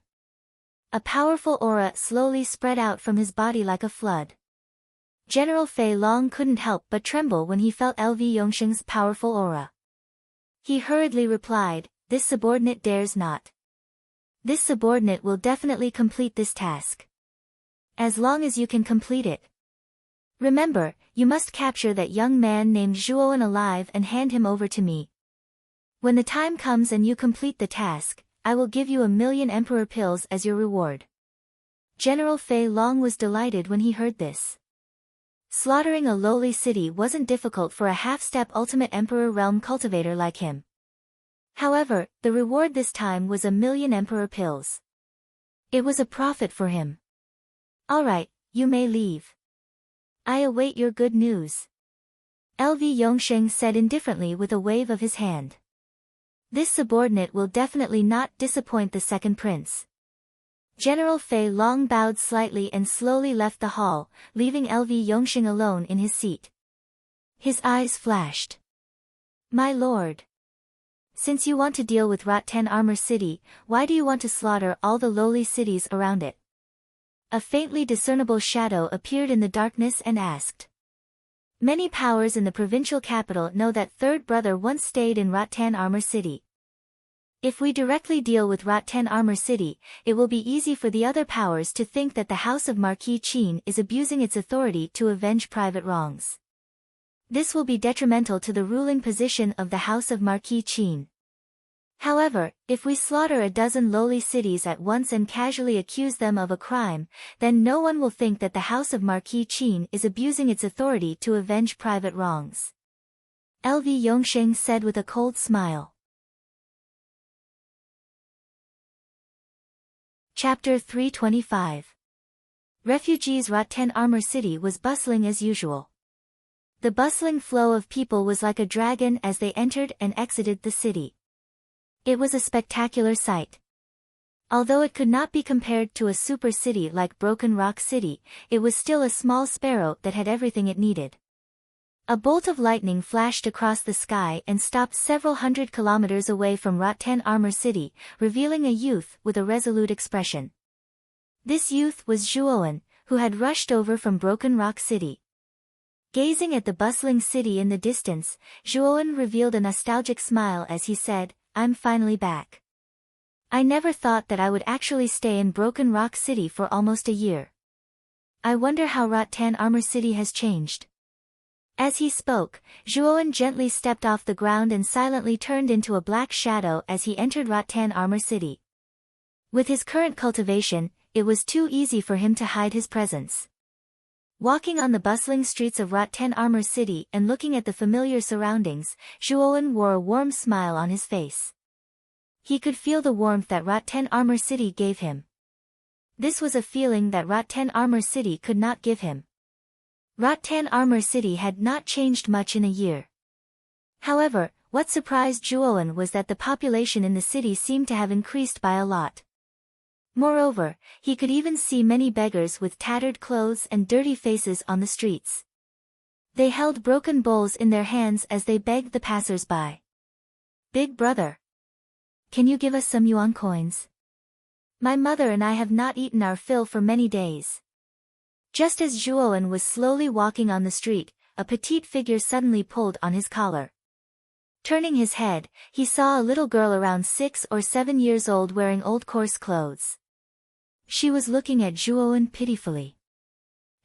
A powerful aura slowly spread out from his body like a flood. General Fei Long couldn't help but tremble when he felt LV Yongsheng's powerful aura. He hurriedly replied, This subordinate dares not. This subordinate will definitely complete this task. As long as you can complete it. Remember, you must capture that young man named Zhuoan alive and hand him over to me. When the time comes and you complete the task, I will give you 1,000,000 emperor pills as your reward. General Fei Long was delighted when he heard this. Slaughtering a lowly city wasn't difficult for a half-step ultimate emperor realm cultivator like him. However, the reward this time was 1,000,000 emperor pills. It was a profit for him. Alright, you may leave. I await your good news. LV Yongsheng said indifferently with a wave of his hand. This subordinate will definitely not disappoint the second prince. General Fei Long bowed slightly and slowly left the hall, leaving LV Yongsheng alone in his seat. His eyes flashed. My lord. Since you want to deal with Rattan Armor City, why do you want to slaughter all the lowly cities around it? A faintly discernible shadow appeared in the darkness and asked. Many powers in the provincial capital know that third brother once stayed in Rattan Armor City. If we directly deal with Rattan Armor City, it will be easy for the other powers to think that the House of Marquis Qin is abusing its authority to avenge private wrongs. This will be detrimental to the ruling position of the House of Marquis Qin. However, if we slaughter a dozen lowly cities at once and casually accuse them of a crime, then no one will think that the House of Marquis Qin is abusing its authority to avenge private wrongs. LV Yongsheng said with a cold smile. Chapter 325. Refugees. Rattan Armor City was bustling as usual. The bustling flow of people was like a dragon as they entered and exited the city. It was a spectacular sight. Although it could not be compared to a super city like Broken Rock City, it was still a small sparrow that had everything it needed. A bolt of lightning flashed across the sky and stopped several hundred kilometers away from Rattan Armor City, revealing a youth with a resolute expression. This youth was Zhuoan, who had rushed over from Broken Rock City. Gazing at the bustling city in the distance, Zhuoan revealed a nostalgic smile as he said, I'm finally back. I never thought that I would actually stay in Broken Rock City for almost a year. I wonder how Rattan Armor City has changed. As he spoke, Zhuoan gently stepped off the ground and silently turned into a black shadow as he entered Rattan Armor City. With his current cultivation, it was too easy for him to hide his presence. Walking on the bustling streets of Rattan Armor City and looking at the familiar surroundings, Zhuoan wore a warm smile on his face. He could feel the warmth that Rattan Armor City gave him. This was a feeling that Rattan Armor City could not give him. Rattan Armor City had not changed much in a year. However, what surprised Zhuowen was that the population in the city seemed to have increased by a lot. Moreover, he could even see many beggars with tattered clothes and dirty faces on the streets. They held broken bowls in their hands as they begged the passers-by. "Big brother, can you give us some yuan coins? My mother and I have not eaten our fill for many days." Just as Zhuowen was slowly walking on the street, a petite figure suddenly pulled on his collar. Turning his head, he saw a little girl around 6 or 7 years old wearing old coarse clothes. She was looking at Zhuowen pitifully.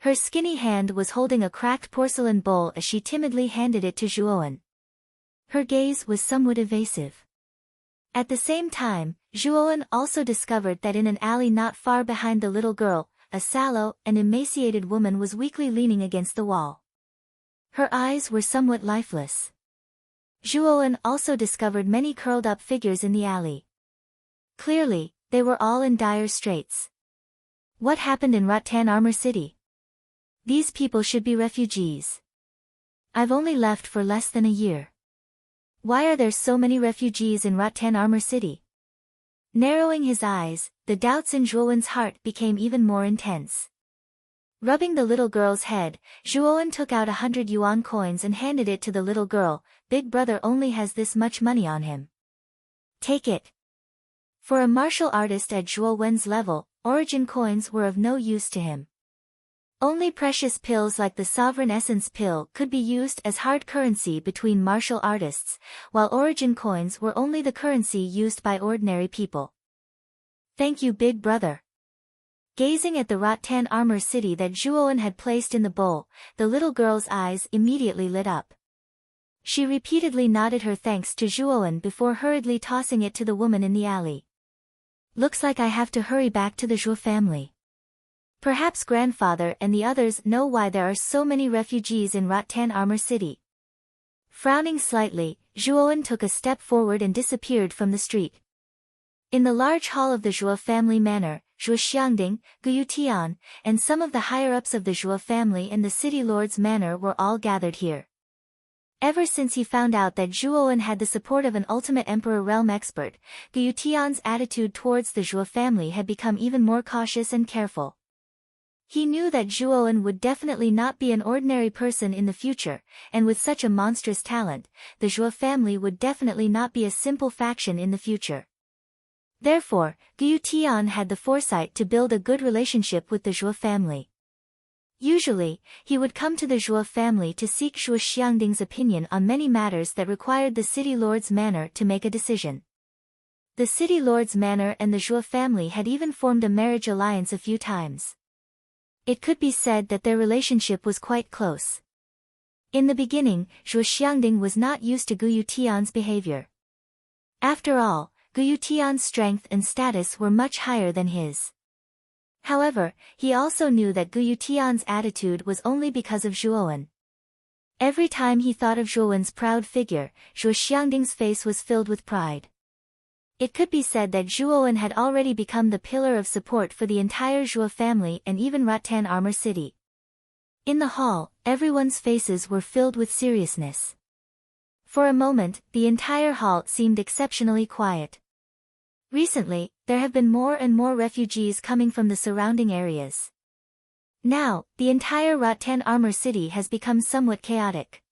Her skinny hand was holding a cracked porcelain bowl as she timidly handed it to Zhuowen. Her gaze was somewhat evasive. At the same time, Zhuowen also discovered that in an alley not far behind the little girl, a sallow and emaciated woman was weakly leaning against the wall. Her eyes were somewhat lifeless. Zhuowen also discovered many curled-up figures in the alley. Clearly, they were all in dire straits. What happened in Rattan Armor City? These people should be refugees. I've only left for less than a year. Why are there so many refugees in Rattan Armor City? Narrowing his eyes, the doubts in Zhuowen's heart became even more intense. Rubbing the little girl's head, Zhuowen took out 100 yuan coins and handed it to the little girl. "Big brother only has this much money on him. Take it." For a martial artist at Zhuowen's level, origin coins were of no use to him. Only precious pills like the Sovereign Essence pill could be used as hard currency between martial artists, while origin coins were only the currency used by ordinary people. "Thank you, big brother." Gazing at the Rattan Armor City that Zhuowen had placed in the bowl, the little girl's eyes immediately lit up. She repeatedly nodded her thanks to Zhuowen before hurriedly tossing it to the woman in the alley. "Looks like I have to hurry back to the Zhuo family. Perhaps grandfather and the others know why there are so many refugees in Rattan Armor City." Frowning slightly, Zhuowen took a step forward and disappeared from the street. In the large hall of the Zhuo family manor, Zhuo Xiangding, Gu Tian, and some of the higher-ups of the Zhuo family and the city lord's manor were all gathered here. Ever since he found out that Zhuowen had the support of an ultimate emperor realm expert, Gu Tian's attitude towards the Zhuo family had become even more cautious and careful. He knew that Zhuowen would definitely not be an ordinary person in the future, and with such a monstrous talent, the Zhuo family would definitely not be a simple faction in the future. Therefore, Gu Tian had the foresight to build a good relationship with the Zhuo family. Usually, he would come to the Zhuo family to seek Zhuo Xiangding's opinion on many matters that required the city lord's manor to make a decision. The city lord's manor and the Zhuo family had even formed a marriage alliance a few times. It could be said that their relationship was quite close. In the beginning, Zhuo Xiangding was not used to Gu Tian's behavior. After all, Gu Tian's strength and status were much higher than his. However, he also knew that Gu Tian's attitude was only because of Zhuowen. Every time he thought of Zhuowen's proud figure, Zhuo Xiangding's face was filled with pride. It could be said that Zhuowen had already become the pillar of support for the entire Zhuo family and even Rattan Armor City. In the hall, everyone's faces were filled with seriousness. For a moment, the entire hall seemed exceptionally quiet. Recently, there have been more and more refugees coming from the surrounding areas. Now, the entire Rattan Armor City has become somewhat chaotic.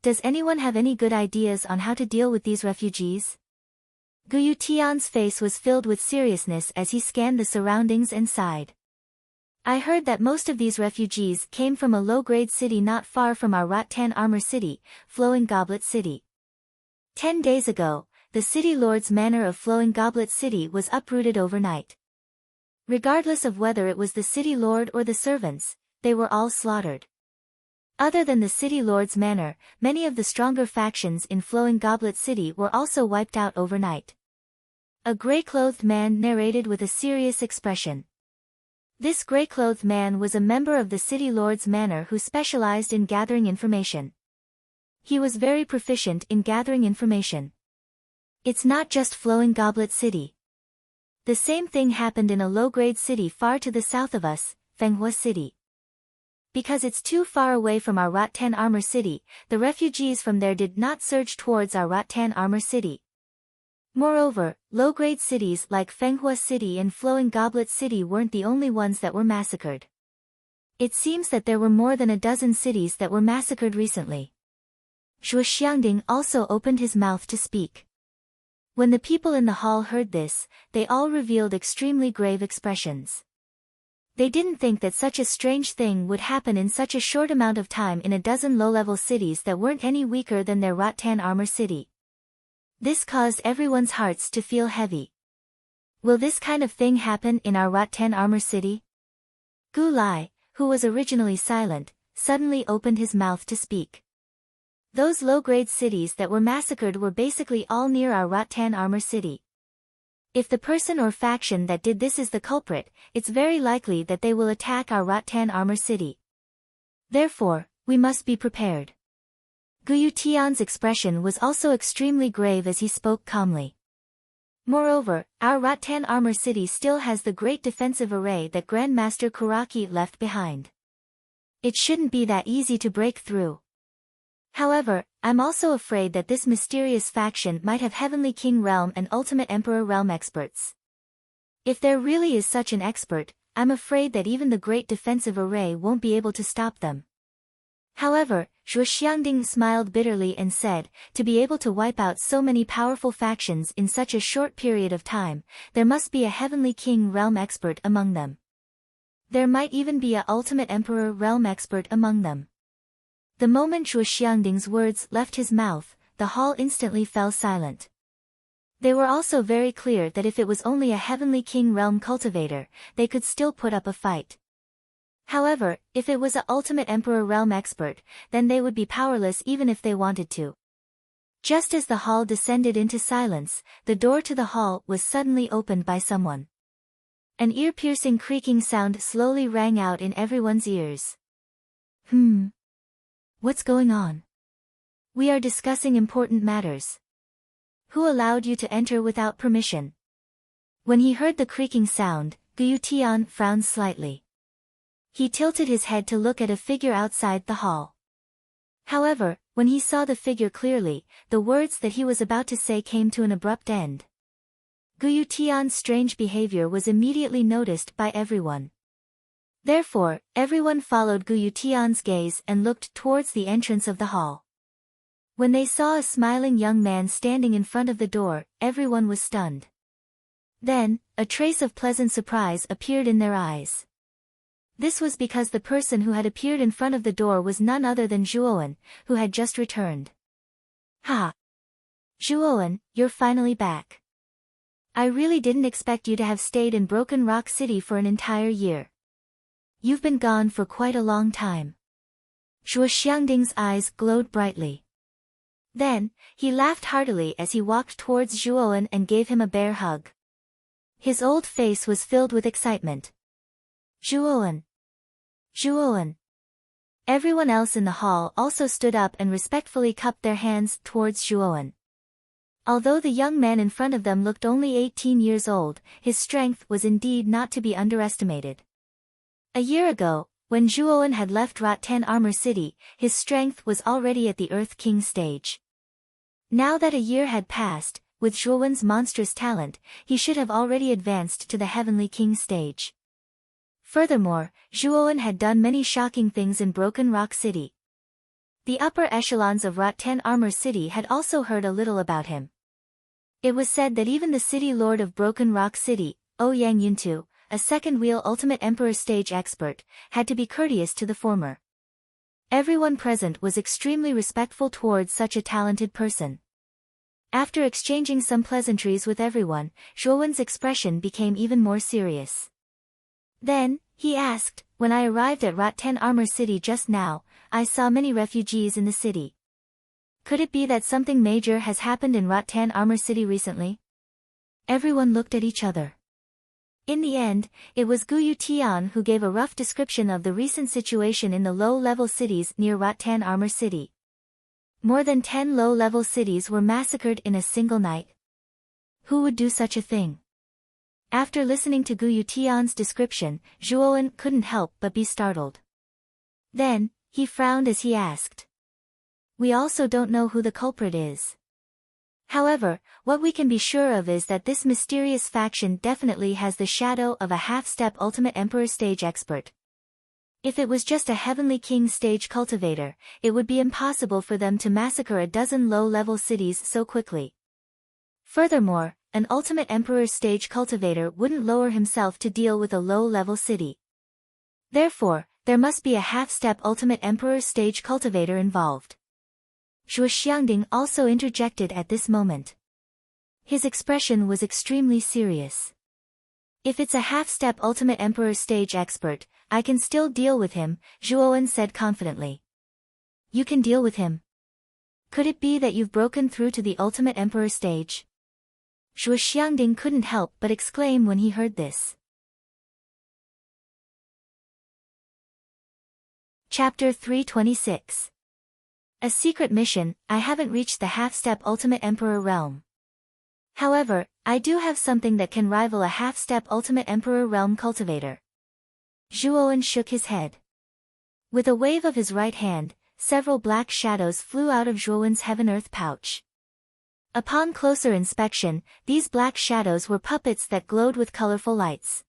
Does anyone have any good ideas on how to deal with these refugees? Gu Tian's face was filled with seriousness as he scanned the surroundings and sighed. "I heard that most of these refugees came from a low-grade city not far from our Rattan Armor City, Flowing Goblet City. 10 days ago, the city lord's manor of Flowing Goblet City was uprooted overnight. Regardless of whether it was the city lord or the servants, they were all slaughtered. Other than the city lord's manor, many of the stronger factions in Flowing Goblet City were also wiped out overnight." A gray-clothed man narrated with a serious expression. This gray-clothed man was a member of the city lord's manor who specialized in gathering information. He was very proficient in gathering information. "It's not just Flowing Goblet City. The same thing happened in a low-grade city far to the south of us, Fenghua City. Because it's too far away from our Rattan Armor City, the refugees from there did not surge towards our Rattan Armor City. Moreover, low-grade cities like Fenghua City and Flowing Goblet City weren't the only ones that were massacred. It seems that there were more than a dozen cities that were massacred recently. Zhuo Xiangding also opened his mouth to speak. When the people in the hall heard this, they all revealed extremely grave expressions. They didn't think that such a strange thing would happen in such a short amount of time in a dozen low-level cities that weren't any weaker than their Rattan Armor City. This caused everyone's hearts to feel heavy. Will this kind of thing happen in our Rattan Armor City? Gu Lai, who was originally silent, suddenly opened his mouth to speak. Those low-grade cities that were massacred were basically all near our Rattan Armor City. If the person or faction that did this is the culprit, it's very likely that they will attack our Rattan Armor City. Therefore, we must be prepared. Guyu Tian's expression was also extremely grave as he spoke calmly. Moreover, our Rattan Armor City still has the great defensive array that Grandmaster Kuraki left behind. It shouldn't be that easy to break through. However, I'm also afraid that this mysterious faction might have Heavenly King Realm and Ultimate Emperor Realm experts. If there really is such an expert, I'm afraid that even the great defensive array won't be able to stop them. However, Zhuo Xiangding smiled bitterly and said, to be able to wipe out so many powerful factions in such a short period of time, there must be a Heavenly King Realm expert among them. There might even be a Ultimate Emperor Realm expert among them. The moment Zhuo Xiangding's words left his mouth, the hall instantly fell silent. They were also very clear that if it was only a Heavenly King Realm cultivator, they could still put up a fight. However, if it was a Ultimate Emperor Realm expert, then they would be powerless even if they wanted to. Just as the hall descended into silence, the door to the hall was suddenly opened by someone. An ear-piercing creaking sound slowly rang out in everyone's ears. What's going on? We are discussing important matters. Who allowed you to enter without permission? When he heard the creaking sound, Guyu Tian frowned slightly. He tilted his head to look at a figure outside the hall. However, when he saw the figure clearly, the words that he was about to say came to an abrupt end. Guyu Tian's strange behavior was immediately noticed by everyone. Therefore, everyone followed Guyu Tian's gaze and looked towards the entrance of the hall. When they saw a smiling young man standing in front of the door, everyone was stunned. Then, a trace of pleasant surprise appeared in their eyes. This was because the person who had appeared in front of the door was none other than Zhuowen, who had just returned. Ha! Zhuowen, you're finally back. I really didn't expect you to have stayed in Broken Rock City for an entire year. You've been gone for quite a long time. Zhuo Xiangding's eyes glowed brightly. Then, he laughed heartily as he walked towards Zhuowen and gave him a bear hug. His old face was filled with excitement. Zhuowen! Zhuowen! Everyone else in the hall also stood up and respectfully cupped their hands towards Zhuowen. Although the young man in front of them looked only 18 years old, his strength was indeed not to be underestimated. A year ago, when Zhuowen had left Rattan Armor City, his strength was already at the Earth King stage. Now that a year had passed, with Zhuowen's monstrous talent, he should have already advanced to the Heavenly King stage. Furthermore, Zhuowen had done many shocking things in Broken Rock City. The upper echelons of Rattan Armor City had also heard a little about him. It was said that even the city lord of Broken Rock City, Ouyang Yuntu, a second-wheel Ultimate Emperor stage expert, had to be courteous to the former. Everyone present was extremely respectful towards such a talented person. After exchanging some pleasantries with everyone, Zhuowen's expression became even more serious. Then, he asked, when I arrived at Rattan Armor City just now, I saw many refugees in the city. Could it be that something major has happened in Rattan Armor City recently? Everyone looked at each other. In the end, it was Guyu Tian who gave a rough description of the recent situation in the low-level cities near Rattan Armor City. More than 10 low-level cities were massacred in a single night. Who would do such a thing? After listening to Gu Yutian's description, Zhuowen couldn't help but be startled. Then, he frowned as he asked. We also don't know who the culprit is. However, what we can be sure of is that this mysterious faction definitely has the shadow of a half-step Ultimate Emperor stage expert. If it was just a Heavenly King stage cultivator, it would be impossible for them to massacre a dozen low-level cities so quickly. Furthermore, an Ultimate Emperor stage cultivator wouldn't lower himself to deal with a low-level city. Therefore, there must be a half-step Ultimate Emperor stage cultivator involved. Zhuo Xiangding also interjected at this moment. His expression was extremely serious. If it's a half-step Ultimate Emperor stage expert, I can still deal with him, Zhuowen said confidently. You can deal with him? Could it be that you've broken through to the Ultimate Emperor stage? Zhuo Xiangding couldn't help but exclaim when he heard this. Chapter 326. A secret mission. I haven't reached the half-step Ultimate Emperor realm. However, I do have something that can rival a half-step Ultimate Emperor realm cultivator. Zhuowen shook his head. With a wave of his right hand, several black shadows flew out of Zhuowen's heaven-earth pouch. Upon closer inspection, these black shadows were puppets that glowed with colorful lights.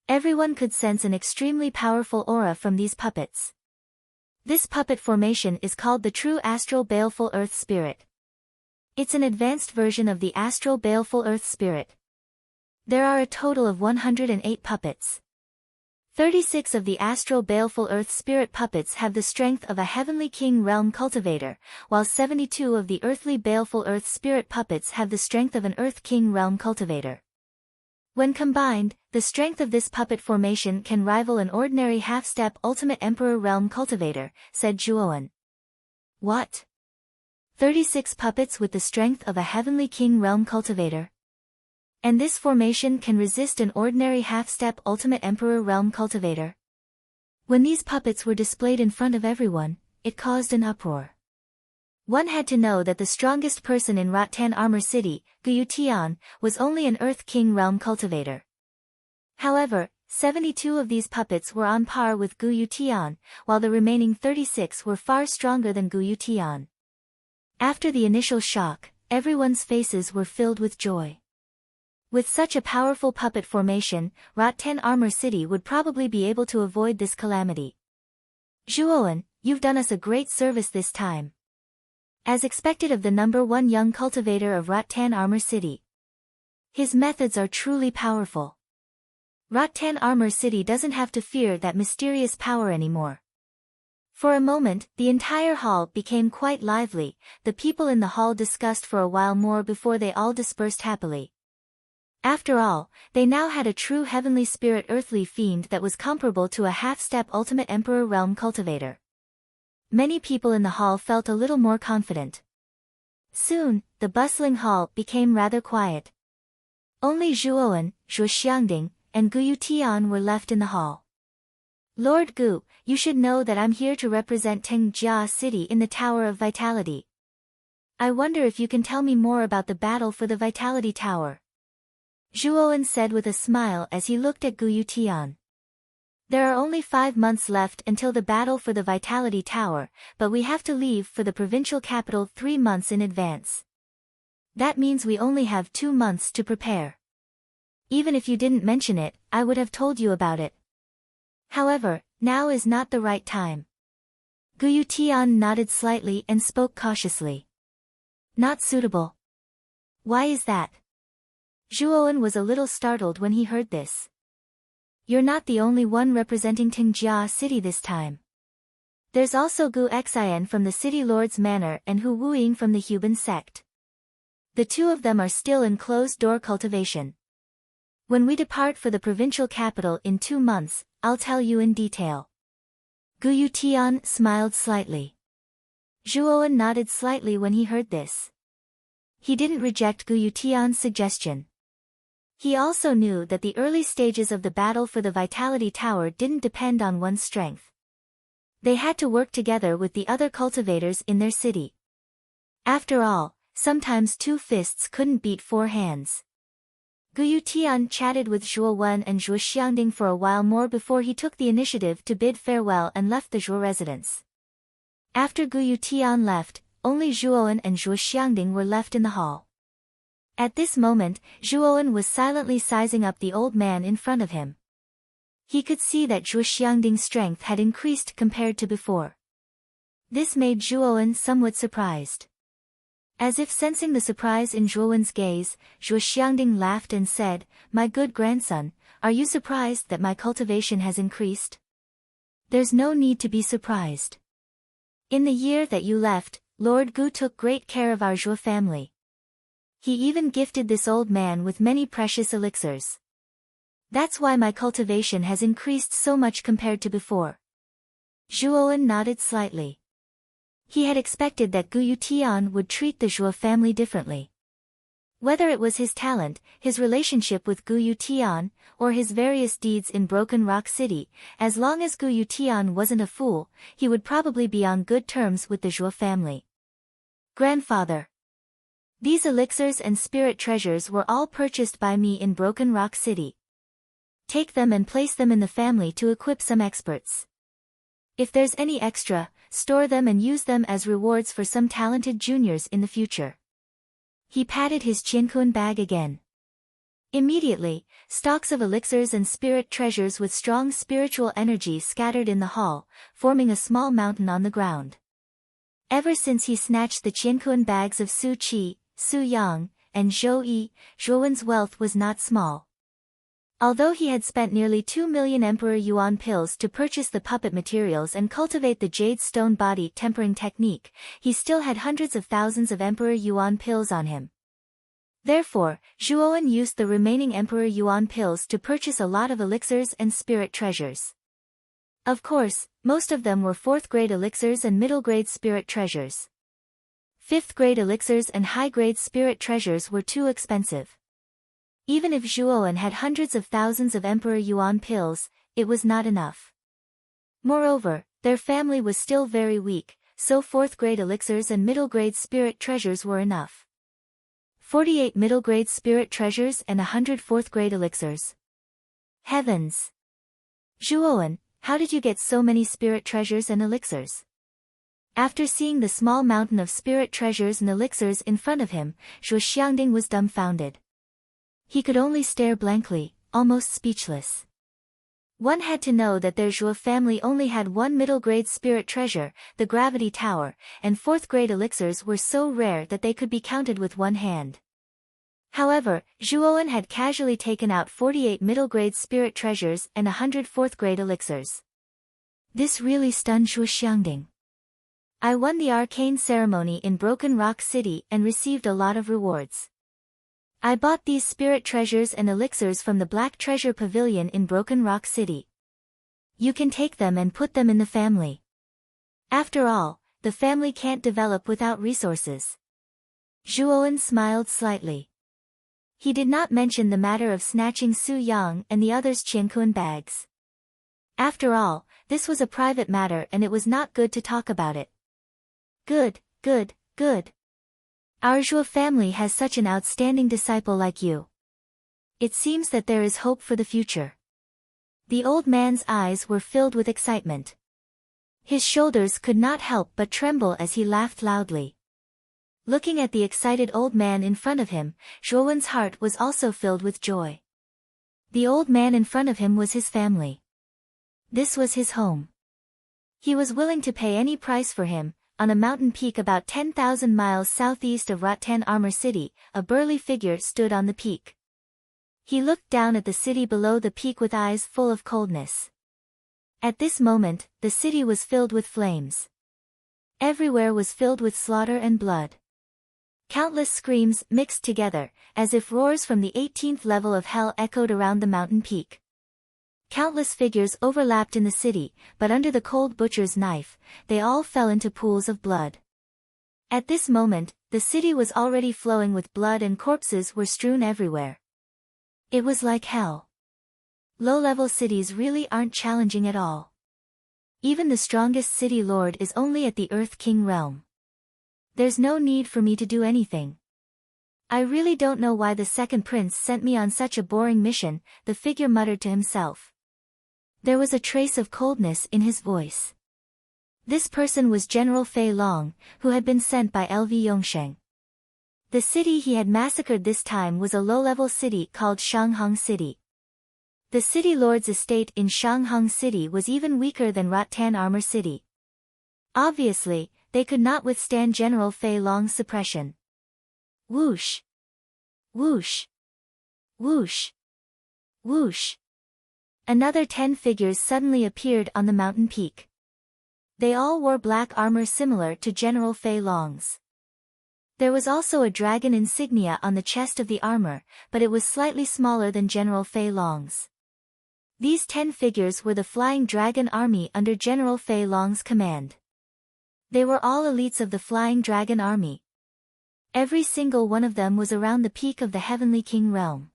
Everyone could sense an extremely powerful aura from these puppets. This puppet formation is called the True Astral Baleful Earth Spirit. It's an advanced version of the Astral Baleful Earth Spirit. There are a total of 108 puppets. 36 of the Astral Baleful Earth Spirit puppets have the strength of a Heavenly King realm cultivator, while 72 of the Earthly Baleful Earth Spirit puppets have the strength of an Earth King realm cultivator. When combined, the strength of this puppet formation can rival an ordinary half-step Ultimate Emperor realm cultivator, said Zhuowen. What? 36 puppets with the strength of a Heavenly King realm cultivator? And this formation can resist an ordinary half-step Ultimate Emperor realm cultivator? When these puppets were displayed in front of everyone, it caused an uproar. One had to know that the strongest person in Rattan Armor City, Gu Yutian, was only an Earth King realm cultivator. However, 72 of these puppets were on par with Gu Yutian, while the remaining 36 were far stronger than Gu Yutian. After the initial shock, everyone's faces were filled with joy. With such a powerful puppet formation, Rattan Armor City would probably be able to avoid this calamity. Zhuowen, you've done us a great service this time. As expected of the #1 young cultivator of Rattan Armor City. His methods are truly powerful. Rattan Armor City doesn't have to fear that mysterious power anymore. For a moment, the entire hall became quite lively. The people in the hall discussed for a while more before they all dispersed happily. After all, they now had a true Heavenly Spirit Earthly Fiend that was comparable to a half-step Ultimate Emperor realm cultivator. Many people in the hall felt a little more confident. Soon, the bustling hall became rather quiet. Only Zhuowen, Zhuo Xiangding, and Gu Yutian were left in the hall. Lord Gu, you should know that I'm here to represent Tengjia City in the Tower of Vitality. I wonder if you can tell me more about the battle for the Vitality Tower. Zhuowen said with a smile as he looked at Gu Yutian. There are only 5 months left until the battle for the Vitality Tower, but we have to leave for the provincial capital 3 months in advance. That means we only have 2 months to prepare. Even if you didn't mention it, I would have told you about it. However, now is not the right time. Gu Yutian nodded slightly and spoke cautiously. Not suitable. Why is that? Zhuowen was a little startled when he heard this. You're not the only one representing Tengjia City this time. There's also Gu Xian from the City Lord's Manor and Hu Wuying from the Huban sect. The 2 of them are still in closed-door cultivation. When we depart for the provincial capital in 2 months, I'll tell you in detail. Gu Yutian smiled slightly. Zhuowen nodded slightly when he heard this. He didn't reject Gu Yutian's suggestion. He also knew that the early stages of the battle for the Vitality Tower didn't depend on one's strength. They had to work together with the other cultivators in their city. After all, sometimes 2 fists couldn't beat 4 hands. Gu Tian chatted with Zhuo Wen and Zhuo Xiangding for a while more before he took the initiative to bid farewell and left the Zhuo residence. After Gu Tian left, only Zhuo Wen and Zhuo Xiangding were left in the hall. At this moment, Zhuo Wen was silently sizing up the old man in front of him. He could see that Zhuo Xiangding's strength had increased compared to before. This made Zhuo Wen somewhat surprised. As if sensing the surprise in Zhuo Wen's gaze, Zhuo Xiangding laughed and said, "My good grandson, are you surprised that my cultivation has increased? There's no need to be surprised. In the year that you left, Lord Gu took great care of our Zhuo family. He even gifted this old man with many precious elixirs. That's why my cultivation has increased so much compared to before." Zhuo Wen nodded slightly. He had expected that Gu Tian would treat the Zhuo family differently. Whether it was his talent, his relationship with Gu Tian, or his various deeds in Broken Rock City, as long as Gu Tian wasn't a fool, he would probably be on good terms with the Zhuo family. "Grandfather. These elixirs and spirit treasures were all purchased by me in Broken Rock City. Take them and place them in the family to equip some experts. If there's any extra, store them and use them as rewards for some talented juniors in the future." He patted his Qiankuan bag again. Immediately, stocks of elixirs and spirit treasures with strong spiritual energy scattered in the hall, forming a small mountain on the ground. Ever since he snatched the Qiankuan bags of Su Qi, Su Yang, and Zhou Yi, Zhuo Wen's wealth was not small. Although he had spent nearly 2 million Emperor Yuan pills to purchase the puppet materials and cultivate the jade stone body tempering technique, he still had hundreds of thousands of Emperor Yuan pills on him. Therefore, Zhuo Wen used the remaining Emperor Yuan pills to purchase a lot of elixirs and spirit treasures. Of course, most of them were 4th-grade elixirs and middle-grade spirit treasures. 5th-grade elixirs and high-grade spirit treasures were too expensive. Even if Zhuo Wen had hundreds of thousands of Emperor Yuan pills, it was not enough. Moreover, their family was still very weak, so 4th-grade elixirs and middle-grade spirit treasures were enough. 48 middle-grade spirit treasures and 100 4th-grade elixirs. Heavens! Zhuo Wen, how did you get so many spirit treasures and elixirs? After seeing the small mountain of spirit treasures and elixirs in front of him, Zhuo Xiangding was dumbfounded. He could only stare blankly, almost speechless. One had to know that their Zhuo family only had one middle-grade spirit treasure, the Gravity Tower, and 4th-grade elixirs were so rare that they could be counted with one hand. However, Zhuo Wen had casually taken out 48 middle-grade spirit treasures and 100 4th-grade elixirs. This really stunned Zhuo Xiangding. "I won the arcane ceremony in Broken Rock City and received a lot of rewards. I bought these spirit treasures and elixirs from the Black Treasure Pavilion in Broken Rock City. You can take them and put them in the family. After all, the family can't develop without resources." Zhuo Wen smiled slightly. He did not mention the matter of snatching Su Yang and the others' Qiankuan bags. After all, this was a private matter and it was not good to talk about it. Good, good, good. Our Zhuo family has such an outstanding disciple like you. It seems that there is hope for the future. The old man's eyes were filled with excitement. His shoulders could not help but tremble as he laughed loudly. Looking at the excited old man in front of him, Zhuo Wen's heart was also filled with joy. The old man in front of him was his family. This was his home. He was willing to pay any price for him. On a mountain peak about 10,000 miles southeast of Rattan Armor City, a burly figure stood on the peak. He looked down at the city below the peak with eyes full of coldness. At this moment, the city was filled with flames. Everywhere was filled with slaughter and blood. Countless screams mixed together, as if roars from the 18th level of hell echoed around the mountain peak. Countless figures overlapped in the city, but under the cold butcher's knife, they all fell into pools of blood. At this moment, the city was already flowing with blood and corpses were strewn everywhere. It was like hell. Low-level cities really aren't challenging at all. Even the strongest city lord is only at the Earth King realm. There's no need for me to do anything. I really don't know why the second prince sent me on such a boring mission, the figure muttered to himself. There was a trace of coldness in his voice. This person was General Fei Long, who had been sent by LV Yongsheng. The city he had massacred this time was a low-level city called Shanghang City. The city lord's estate in Shanghang City was even weaker than Rattan Armor City. Obviously, they could not withstand General Fei Long's suppression. Whoosh! Whoosh! Whoosh! Whoosh! Another 10 figures suddenly appeared on the mountain peak. They all wore black armor similar to General Fei Long's. There was also a dragon insignia on the chest of the armor, but it was slightly smaller than General Fei Long's. These 10 figures were the Flying Dragon Army under General Fei Long's command. They were all elites of the Flying Dragon Army. Every single one of them was around the peak of the Heavenly King realm.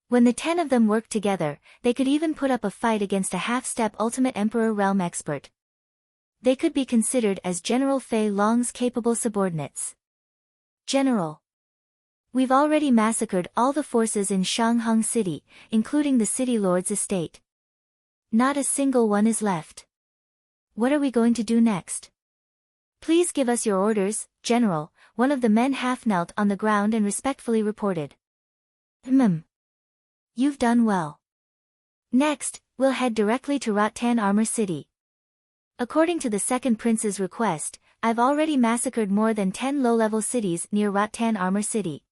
When the 10 of them worked together, they could even put up a fight against a half-step Ultimate Emperor realm expert. They could be considered as General Fei Long's capable subordinates. General. We've already massacred all the forces in Shanghang City, including the city lord's estate. Not a single one is left. What are we going to do next? Please give us your orders, General, one of the men half knelt on the ground and respectfully reported. You've done well. Next, we'll head directly to Rattan Armor City. According to the second prince's request, I've already massacred more than 10 low-level cities near Rattan Armor City.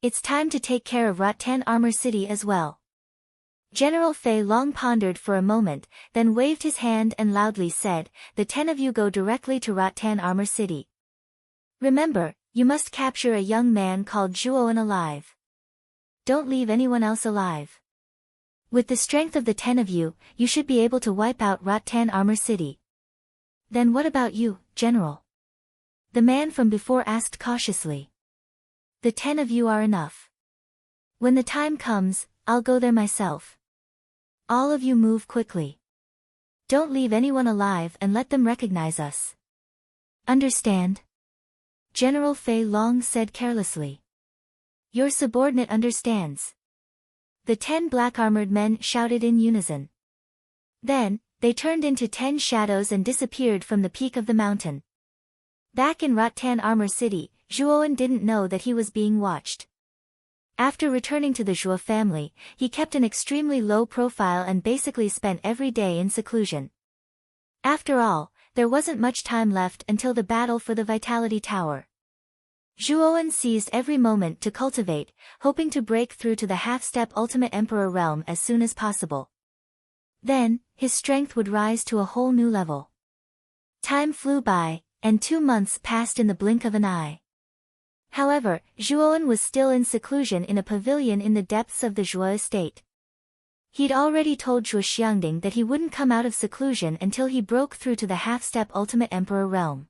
It's time to take care of Rattan Armor City as well. General Fei Long pondered for a moment, then waved his hand and loudly said, "The 10 of you go directly to Rattan Armor City. Remember, you must capture a young man called Zhuoan alive. Don't leave anyone else alive. With the strength of the 10 of you, you should be able to wipe out Rattan Armor City." "Then what about you, General?" the man from before asked cautiously. "The 10 of you are enough. When the time comes, I'll go there myself. All of you move quickly. Don't leave anyone alive and let them recognize us. Understand?" General Fei Long said carelessly. "Your subordinate understands." The 10 black-armored men shouted in unison. Then, they turned into 10 shadows and disappeared from the peak of the mountain. Back in Rattan Armor City, Zhuoan didn't know that he was being watched. After returning to the Zhuo family, he kept an extremely low profile and basically spent every day in seclusion. After all, there wasn't much time left until the battle for the Vitality Tower. Zhuoan seized every moment to cultivate, hoping to break through to the half-step Ultimate Emperor realm as soon as possible. Then, his strength would rise to a whole new level. Time flew by, and 2 months passed in the blink of an eye. However, Zhuoan was still in seclusion in a pavilion in the depths of the Zhuo estate. He'd already told Zhuo Xiangding that he wouldn't come out of seclusion until he broke through to the half-step Ultimate Emperor realm.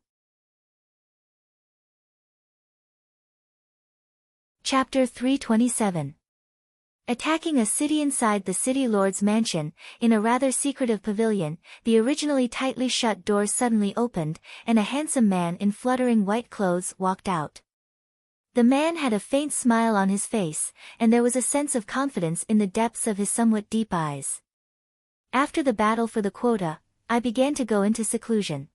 Chapter 327. Attacking a city. Inside the city lord's mansion, in a rather secretive pavilion, the originally tightly shut doors suddenly opened, and a handsome man in fluttering white clothes walked out. The man had a faint smile on his face, and there was a sense of confidence in the depths of his somewhat deep eyes. "After the battle for the quota, I began to go into seclusion.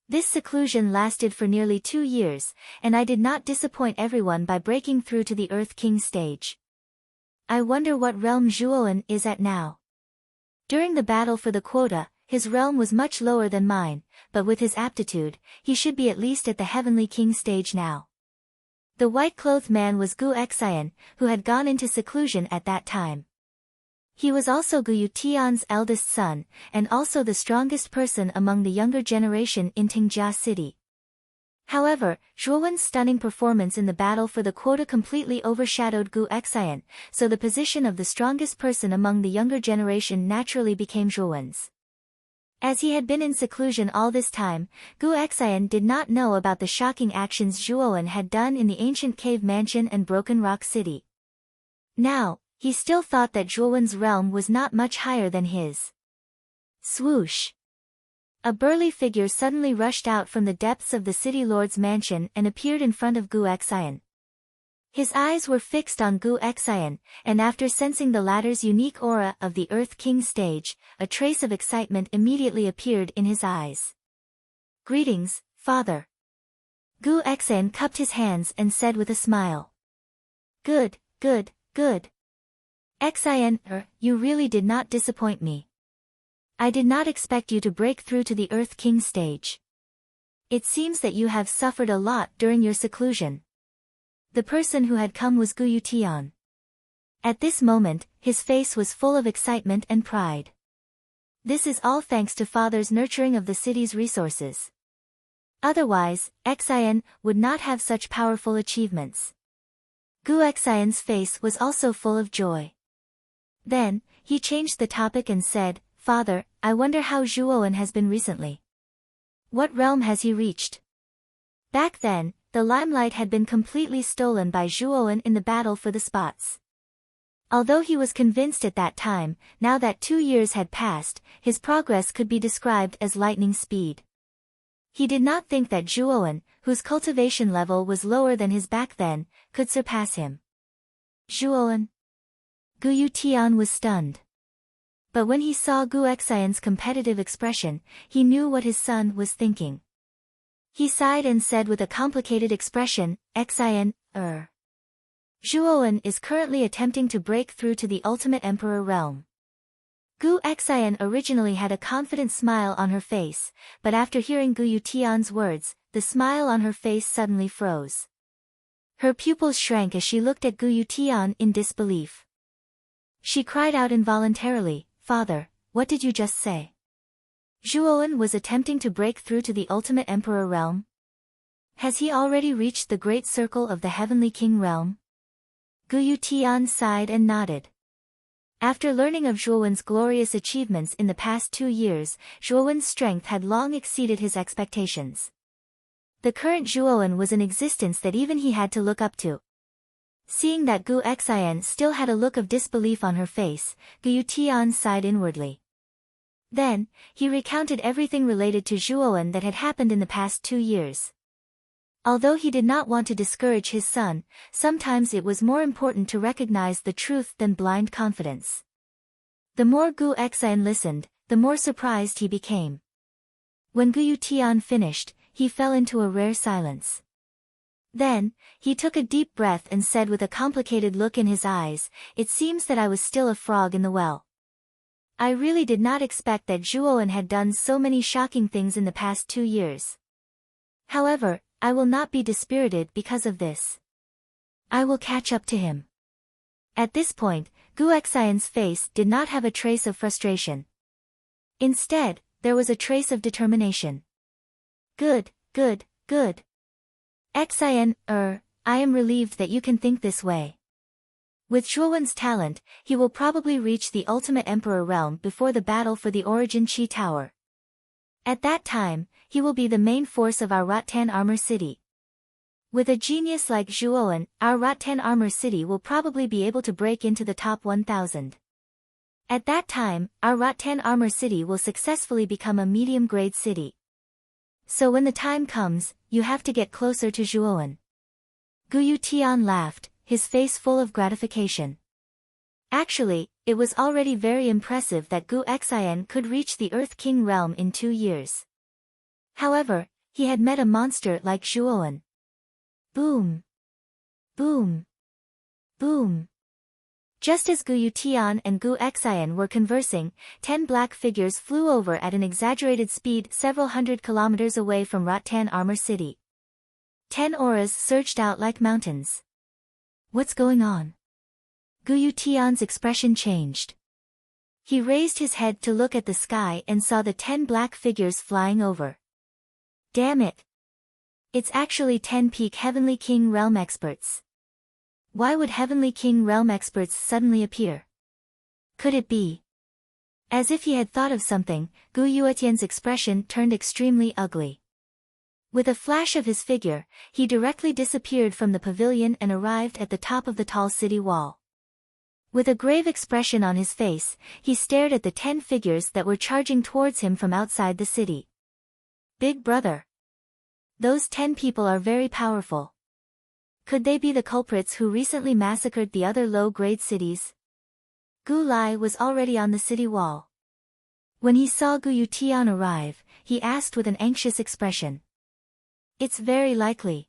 This seclusion lasted for nearly 2 years, and I did not disappoint everyone by breaking through to the Earth King stage. I wonder what realm Zhuoan is at now. During the battle for the quota, his realm was much lower than mine, but with his aptitude, he should be at least at the Heavenly King stage now." The white-clothed man was Gu Xian, who had gone into seclusion at that time. He was also Gu Yutian's eldest son, and also the strongest person among the younger generation in Tingjia City. However, Zhuowan's stunning performance in the battle for the quota completely overshadowed Gu Xian, so the position of the strongest person among the younger generation naturally became Zhuowan's. As he had been in seclusion all this time, Gu Xian did not know about the shocking actions Zhuowan had done in the ancient cave mansion and Broken Rock City. Now, he still thought that Zhuowan's realm was not much higher than his. Swoosh! A burly figure suddenly rushed out from the depths of the city lord's mansion and appeared in front of Gu Xian. His eyes were fixed on Gu Xian, and after sensing the latter's unique aura of the Earth King stage, a trace of excitement immediately appeared in his eyes. "Greetings, father." Gu Xian cupped his hands and said with a smile. Good, good, good. Xian, you really did not disappoint me. I did not expect you to break through to the Earth King stage. It seems that you have suffered a lot during your seclusion. The person who had come was Gu Yutian. At this moment, his face was full of excitement and pride. This is all thanks to father's nurturing of the city's resources. Otherwise, Xian would not have such powerful achievements. Gu Xian's face was also full of joy. Then, he changed the topic and said, "Father, I wonder how Zhuowen has been recently. What realm has he reached?" Back then, the limelight had been completely stolen by Zhuowen in the battle for the spots. Although he was convinced at that time, now that 2 years had passed, his progress could be described as lightning speed. He did not think that Zhuowen, whose cultivation level was lower than his back then, could surpass him. Zhuowen? Gu Yutian was stunned. But when he saw Gu Xian's competitive expression, he knew what his son was thinking. He sighed and said with a complicated expression, "Xian, Zhuowen is currently attempting to break through to the Ultimate Emperor realm." Gu Xian originally had a confident smile on her face, but after hearing Gu Yutian's words, the smile on her face suddenly froze. Her pupils shrank as she looked at Gu Yutian in disbelief. She cried out involuntarily, "Father, what did you just say? Zhuowen was attempting to break through to the Ultimate Emperor realm? Has he already reached the Great Circle of the Heavenly King realm?" Gu Yutian sighed and nodded. After learning of Zhuowen's glorious achievements in the past 2 years, Zhuowen's strength had long exceeded his expectations. The current Zhuowen was an existence that even he had to look up to. Seeing that Gu Xian still had a look of disbelief on her face, Gu Yutian sighed inwardly. Then, he recounted everything related to Zhuowen that had happened in the past 2 years. Although he did not want to discourage his son, sometimes it was more important to recognize the truth than blind confidence. The more Gu Xian listened, the more surprised he became. When Gu Yutian finished, he fell into a rare silence. Then, he took a deep breath and said with a complicated look in his eyes, "It seems that I was still a frog in the well. I really did not expect that Zhuowen had done so many shocking things in the past 2 years. However, I will not be dispirited because of this. I will catch up to him." At this point, Gu Xian's face did not have a trace of frustration. Instead, there was a trace of determination. Good, good, good. Xian, I am relieved that you can think this way. With Zhuowen's talent, he will probably reach the Ultimate Emperor realm before the battle for the Origin Qi Tower. At that time, he will be the main force of our Rattan Armor City. With a genius like Zhuowen, our Rattan Armor City will probably be able to break into the top 1,000. At that time, our Rattan Armor City will successfully become a medium-grade city. So when the time comes, you have to get closer to Zhuowen. Gu Yutian laughed, his face full of gratification. Actually, it was already very impressive that Gu Xian could reach the Earth King realm in 2 years. However, he had met a monster like Zhuowen. Boom! Boom! Boom! Just as Gu Yutian and Gu Xian were conversing, 10 black figures flew over at an exaggerated speed several hundred kilometers away from Rattan Armor City. 10 auras surged out like mountains. What's going on? Gu Yutian's expression changed. He raised his head to look at the sky and saw the 10 black figures flying over. Damn it! It's actually 10 peak Heavenly King realm experts. Why would Heavenly King realm experts suddenly appear? Could it be? As if he had thought of something, Gu Yutian's expression turned extremely ugly. With a flash of his figure, he directly disappeared from the pavilion and arrived at the top of the tall city wall. With a grave expression on his face, he stared at the 10 figures that were charging towards him from outside the city. Big brother. Those 10 people are very powerful. Could they be the culprits who recently massacred the other low-grade cities? Gu Lai was already on the city wall. When he saw Gu Yutian arrive, he asked with an anxious expression. It's very likely.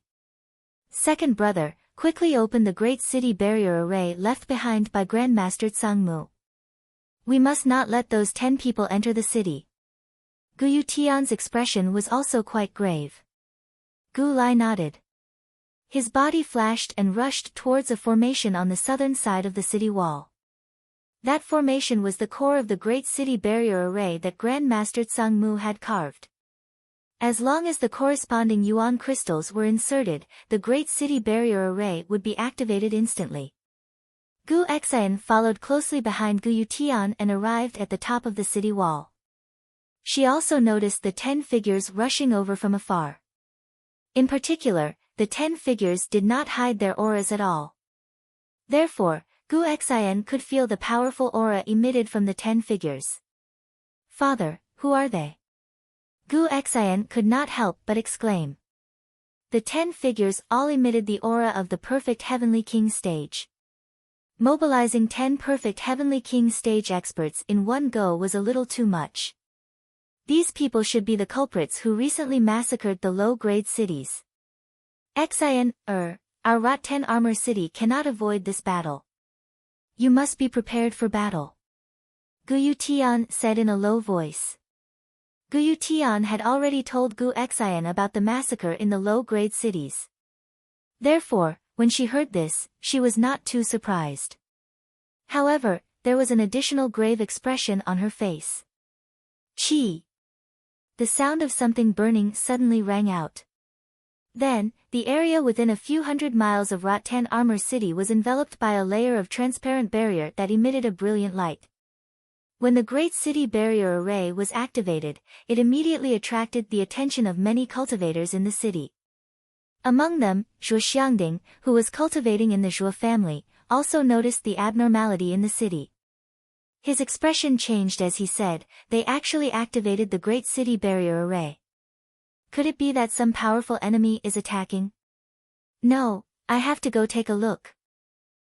Second brother, quickly open the great city barrier array left behind by Grandmaster Tsangmu. We must not let those 10 people enter the city. Gu Yutian's expression was also quite grave. Gu Lai nodded. His body flashed and rushed towards a formation on the southern side of the city wall. That formation was the core of the great city barrier array that Grandmaster Tsangmu had carved. As long as the corresponding yuan crystals were inserted, the great city barrier array would be activated instantly. Gu Xian followed closely behind Gu Yutian and arrived at the top of the city wall. She also noticed the 10 figures rushing over from afar. In particular, the 10 figures did not hide their auras at all. Therefore, Gu Xian could feel the powerful aura emitted from the 10 figures. Father, who are they? Gu Xian could not help but exclaim. The 10 figures all emitted the aura of the perfect Heavenly King stage. Mobilizing 10 perfect Heavenly King stage experts in one go was a little too much. These people should be the culprits who recently massacred the low-grade cities. Xian, our Rat-10 armor city cannot avoid this battle. You must be prepared for battle. Gu Yutian said in a low voice. Gu Yutian had already told Gu Xian about the massacre in the low-grade cities. Therefore, when she heard this, she was not too surprised. However, there was an additional grave expression on her face. Chi! The sound of something burning suddenly rang out. Then, the area within a few hundred miles of Rat-10 armor city was enveloped by a layer of transparent barrier that emitted a brilliant light. When the great city barrier array was activated, it immediately attracted the attention of many cultivators in the city. Among them, Zhuo Xiangding, who was cultivating in the Zhuo family, also noticed the abnormality in the city. His expression changed as he said, they actually activated the great city barrier array. Could it be that some powerful enemy is attacking? No, I have to go take a look.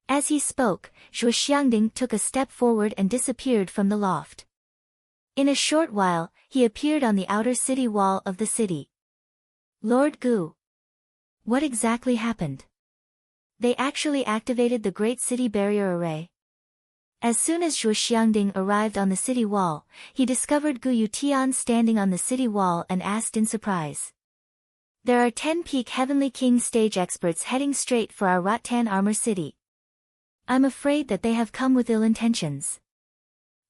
As he spoke, Zhuo Xiangding took a step forward and disappeared from the loft. In a short while, he appeared on the outer city wall of the city. Lord Gu. What exactly happened? They actually activated the great city barrier array. As soon as Zhuo Xiangding arrived on the city wall, he discovered Gu Yutian standing on the city wall and asked in surprise. There are 10 peak Heavenly King stage experts heading straight for our Rat-10 armor city. I'm afraid that they have come with ill intentions.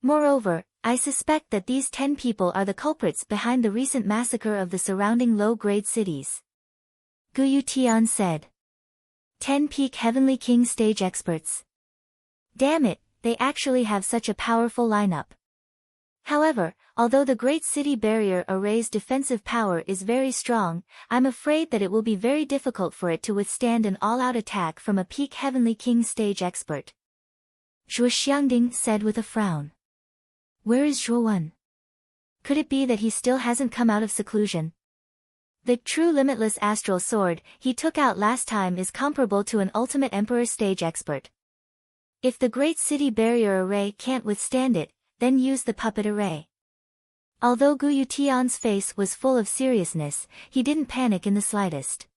Moreover, I suspect that these 10 people are the culprits behind the recent massacre of the surrounding low-grade cities. Gu Yutian said. 10 peak Heavenly King stage experts. Damn it, they actually have such a powerful lineup. However, although the Great City Barrier Array's defensive power is very strong, I'm afraid that it will be very difficult for it to withstand an all-out attack from a peak Heavenly King stage expert. Zhuo Xiangding said with a frown. Where is Zhuo Wen? Could it be that he still hasn't come out of seclusion? The true limitless astral sword he took out last time is comparable to an ultimate emperor stage expert. If the Great City Barrier Array can't withstand it, then use the puppet array. Although Gu Yutian's face was full of seriousness, he didn't panic in the slightest.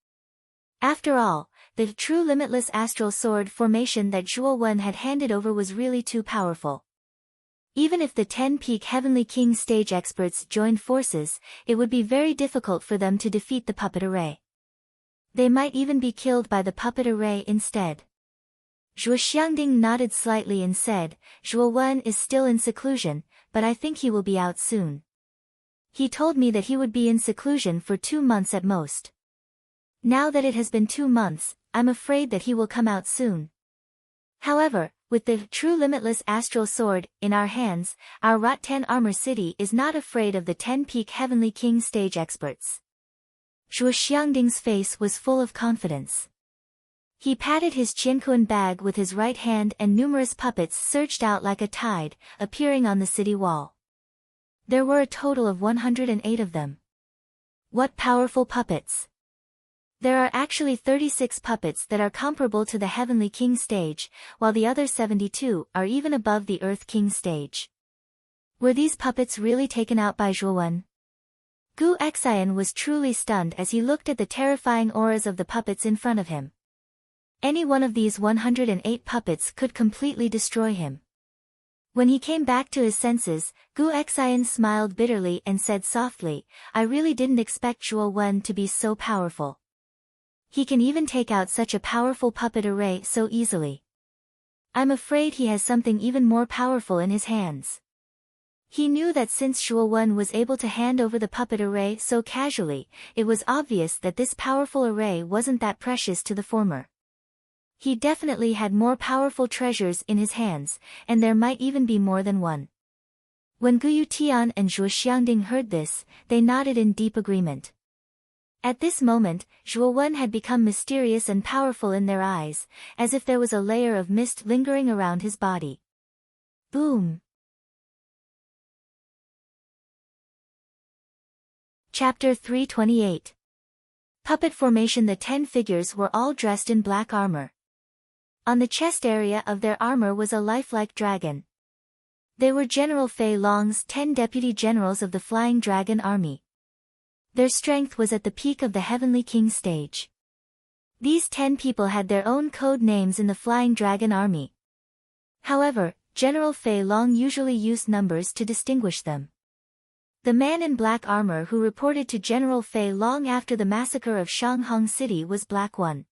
After all, the true limitless astral sword formation that Zhuo Wen had handed over was really too powerful. Even if the 10 peak Heavenly King stage experts joined forces, it would be very difficult for them to defeat the puppet array. They might even be killed by the puppet array instead. Zhuo Xiangding nodded slightly and said, Zhuo Wen is still in seclusion, but I think he will be out soon. He told me that he would be in seclusion for 2 months at most. Now that it has been 2 months, I'm afraid that he will come out soon. However, with the true limitless astral sword in our hands, our Rat-10 armor city is not afraid of the 10 peak Heavenly King stage experts. Zhuo Xiangding's face was full of confidence. He patted his Qianquan bag with his right hand and numerous puppets surged out like a tide, appearing on the city wall. There were a total of 108 of them. What powerful puppets! There are actually 36 puppets that are comparable to the Heavenly King stage, while the other 72 are even above the Earth King stage. Were these puppets really taken out by Zhuowen? Gu Xian was truly stunned as he looked at the terrifying auras of the puppets in front of him. Any one of these 108 puppets could completely destroy him. When he came back to his senses, Gu Xian smiled bitterly and said softly, "I really didn't expect Zhuo Wen to be so powerful. He can even take out such a powerful puppet array so easily. I'm afraid he has something even more powerful in his hands." He knew that since Zhuo Wen was able to hand over the puppet array so casually, it was obvious that this powerful array wasn't that precious to the former. He definitely had more powerful treasures in his hands, and there might even be more than one. When Gu Tian and Zhuo Xiangding heard this, they nodded in deep agreement. At this moment, Zhuo Wen had become mysterious and powerful in their eyes, as if there was a layer of mist lingering around his body. Boom! Chapter 328. Puppet Formation. The 10 figures were all dressed in black armor. On the chest area of their armor was a lifelike dragon. They were General Fei Long's 10 deputy generals of the Flying Dragon Army. Their strength was at the peak of the Heavenly King stage. These 10 people had their own code names in the Flying Dragon Army. However, General Fei Long usually used numbers to distinguish them. The man in black armor who reported to General Fei Long after the massacre of Shanghong City was Black One.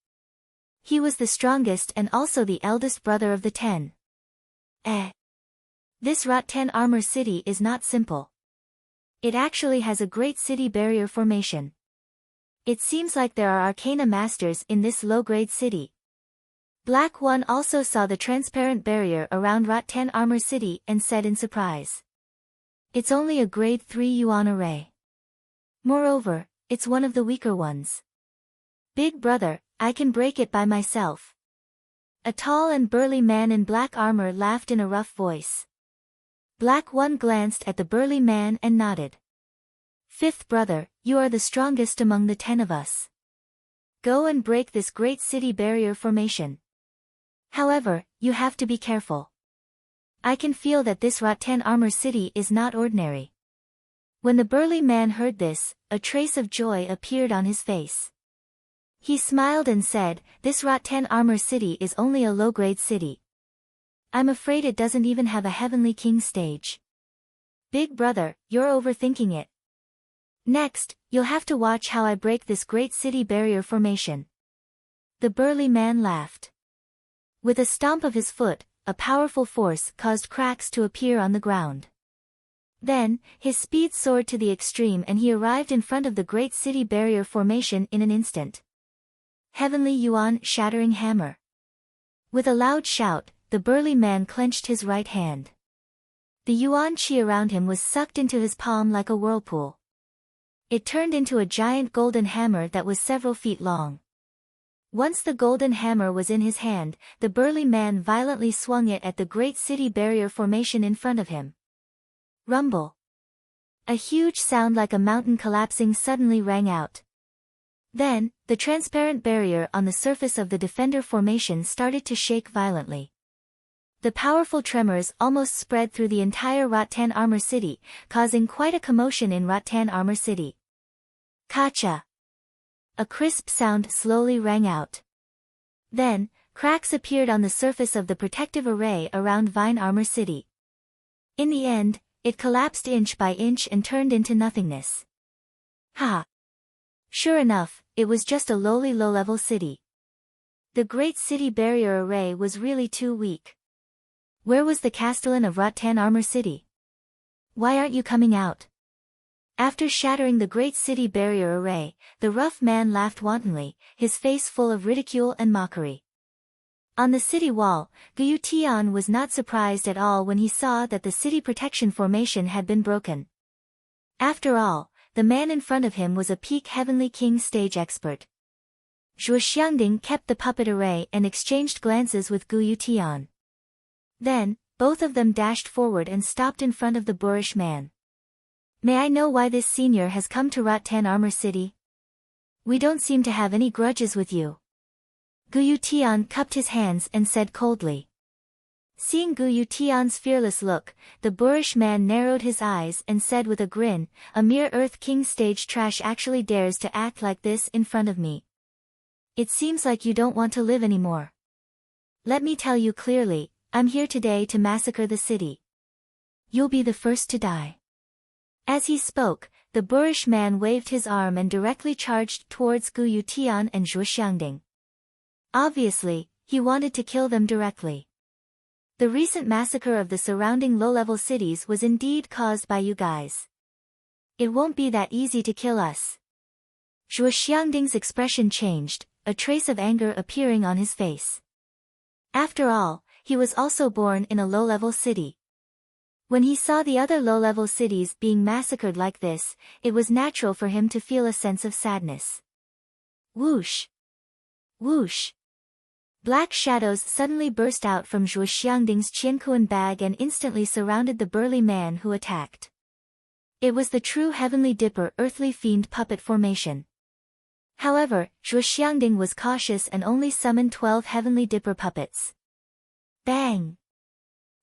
He was the strongest and also the eldest brother of the 10. This Rot 10 armor city is not simple. It actually has a great city barrier formation. It seems like there are arcana masters in this low-grade city. Black One also saw the transparent barrier around Rot 10 armor city and said in surprise. It's only a grade 3 yuan array. Moreover, it's one of the weaker ones. Big brother, I can break it by myself. A tall and burly man in black armor laughed in a rough voice. Black One glanced at the burly man and nodded. Fifth brother, you are the strongest among the 10 of us. Go and break this great city barrier formation. However, you have to be careful. I can feel that this Rot 10 armor city is not ordinary. When the burly man heard this, a trace of joy appeared on his face. He smiled and said, "This Rot 10 armor city is only a low-grade city. I'm afraid it doesn't even have a Heavenly King stage. Big brother, you're overthinking it. Next, you'll have to watch how I break this great city barrier formation." The burly man laughed. With a stomp of his foot, a powerful force caused cracks to appear on the ground. Then, his speed soared to the extreme and he arrived in front of the great city barrier formation in an instant. Heavenly Yuan Shattering Hammer. With a loud shout, the burly man clenched his right hand. The yuan qi around him was sucked into his palm like a whirlpool. It turned into a giant golden hammer that was several feet long. Once the golden hammer was in his hand, the burly man violently swung it at the great city barrier formation in front of him. Rumble. A huge sound like a mountain collapsing suddenly rang out. Then, the transparent barrier on the surface of the defender formation started to shake violently. The powerful tremors almost spread through the entire Rot 10 armor city, causing quite a commotion in Rot 10 armor city. Kacha. A crisp sound slowly rang out. Then, cracks appeared on the surface of the protective array around Vine Armor City. In the end, it collapsed inch by inch and turned into nothingness. Ha! Sure enough, it was just a lowly low-level city. The great city barrier array was really too weak. Where was the Castellan of Rot 10 Armor City? Why aren't you coming out? After shattering the great city barrier array, the rough man laughed wantonly, his face full of ridicule and mockery. On the city wall, Gu Tian was not surprised at all when he saw that the city protection formation had been broken. After all, the man in front of him was a peak Heavenly King stage expert. Zhuo Xiangding kept the puppet array and exchanged glances with Gu Tian. Then, both of them dashed forward and stopped in front of the boorish man. May I know why this senior has come to Rot 10 Armor City? We don't seem to have any grudges with you. Guyu Tian cupped his hands and said coldly. Seeing Guyu Tian's fearless look, the boorish man narrowed his eyes and said with a grin, a mere Earth King stage trash actually dares to act like this in front of me. It seems like you don't want to live anymore. Let me tell you clearly, I'm here today to massacre the city. You'll be the first to die. As he spoke, the boorish man waved his arm and directly charged towards Guyu Tian and Zhuo Xiangding. Obviously, he wanted to kill them directly. The recent massacre of the surrounding low-level cities was indeed caused by you guys. It won't be that easy to kill us. Zhuo Xiangding's expression changed, a trace of anger appearing on his face. After all, he was also born in a low-level city. When he saw the other low-level cities being massacred like this, it was natural for him to feel a sense of sadness. Whoosh! Whoosh! Black shadows suddenly burst out from Zhuo Xiangding's Qiankuan bag and instantly surrounded the burly man who attacked. It was the true Heavenly Dipper Earthly Fiend puppet formation. However, Zhuo Xiangding was cautious and only summoned 12 Heavenly Dipper puppets. Bang!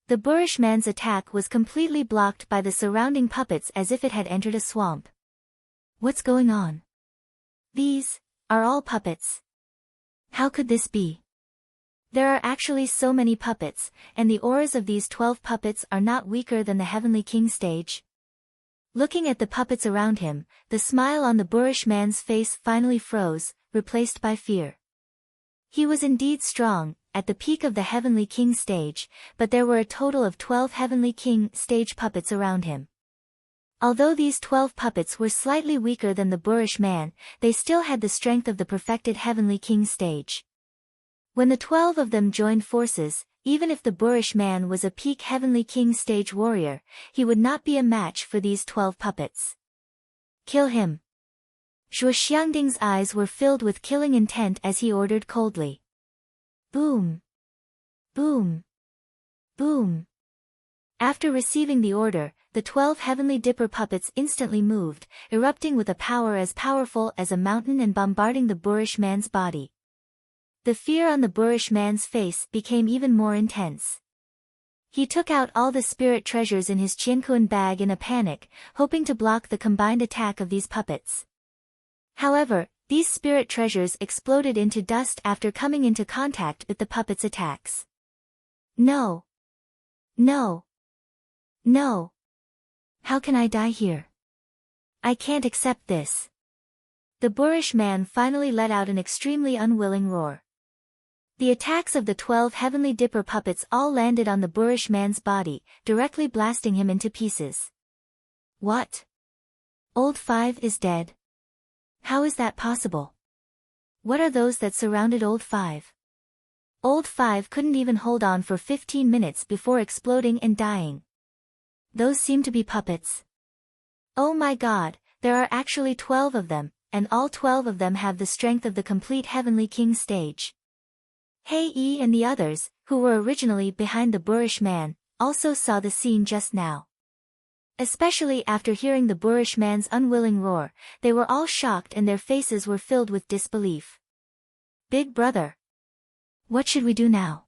The boorish man's attack was completely blocked by the surrounding puppets as if it had entered a swamp. What's going on? These are all puppets. How could this be? There are actually so many puppets, and the auras of these 12 puppets are not weaker than the Heavenly King stage. Looking at the puppets around him, the smile on the boorish man's face finally froze, replaced by fear. He was indeed strong, at the peak of the Heavenly King stage, but there were a total of 12 Heavenly King stage puppets around him. Although these 12 puppets were slightly weaker than the boorish man, they still had the strength of the perfected Heavenly King stage. When the 12 of them joined forces, even if the boorish man was a peak Heavenly King stage warrior, he would not be a match for these 12 puppets. Kill him. Zhuo Xiangding's eyes were filled with killing intent as he ordered coldly. Boom! Boom! Boom! After receiving the order, the 12 Heavenly Dipper puppets instantly moved, erupting with a power as powerful as a mountain and bombarding the boorish man's body. The fear on the boorish man's face became even more intense. He took out all the spirit treasures in his Qiankuan bag in a panic, hoping to block the combined attack of these puppets. However, these spirit treasures exploded into dust after coming into contact with the puppets' attacks. No! No! No! How can I die here? I can't accept this. The boorish man finally let out an extremely unwilling roar. The attacks of the 12 Heavenly Dipper puppets all landed on the boorish man's body, directly blasting him into pieces. What? Old Five is dead? How is that possible? What are those that surrounded Old Five? Old Five couldn't even hold on for 15 minutes before exploding and dying. Those seem to be puppets. Oh my god, there are actually 12 of them, and all 12 of them have the strength of the complete Heavenly King stage. Hei Yi and the others, who were originally behind the boorish man, also saw the scene just now. Especially after hearing the boorish man's unwilling roar, they were all shocked and their faces were filled with disbelief. Big brother. What should we do now?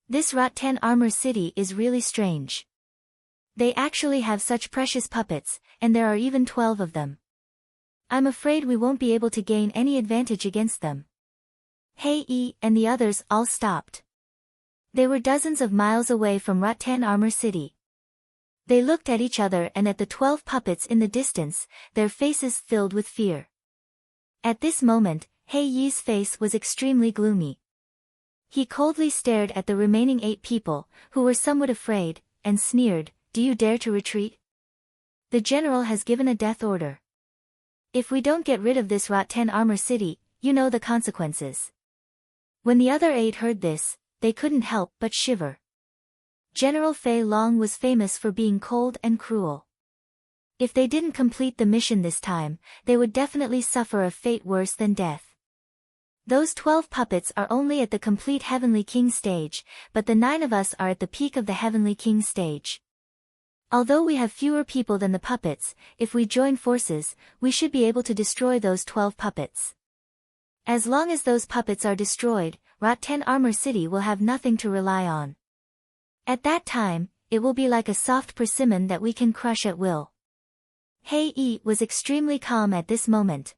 This Rattan Armor City is really strange. They actually have such precious puppets, and there are even 12 of them. I'm afraid we won't be able to gain any advantage against them. Hei Yi and the others all stopped. They were dozens of miles away from Rattan Armor City. They looked at each other and at the 12 puppets in the distance, their faces filled with fear. At this moment, Hei Yi's face was extremely gloomy. He coldly stared at the remaining 8 people, who were somewhat afraid, and sneered, "Do you dare to retreat? The general has given a death order. If we don't get rid of this Rattan Armor City, you know the consequences." When the other 8 heard this, they couldn't help but shiver. General Fei Long was famous for being cold and cruel. If they didn't complete the mission this time, they would definitely suffer a fate worse than death. Those 12 puppets are only at the complete Heavenly King stage, but the 9 of us are at the peak of the Heavenly King stage. Although we have fewer people than the puppets, if we join forces, we should be able to destroy those 12 puppets. As long as those puppets are destroyed, Rot 10 Armor City will have nothing to rely on. At that time, it will be like a soft persimmon that we can crush at will. Hei was extremely calm at this moment.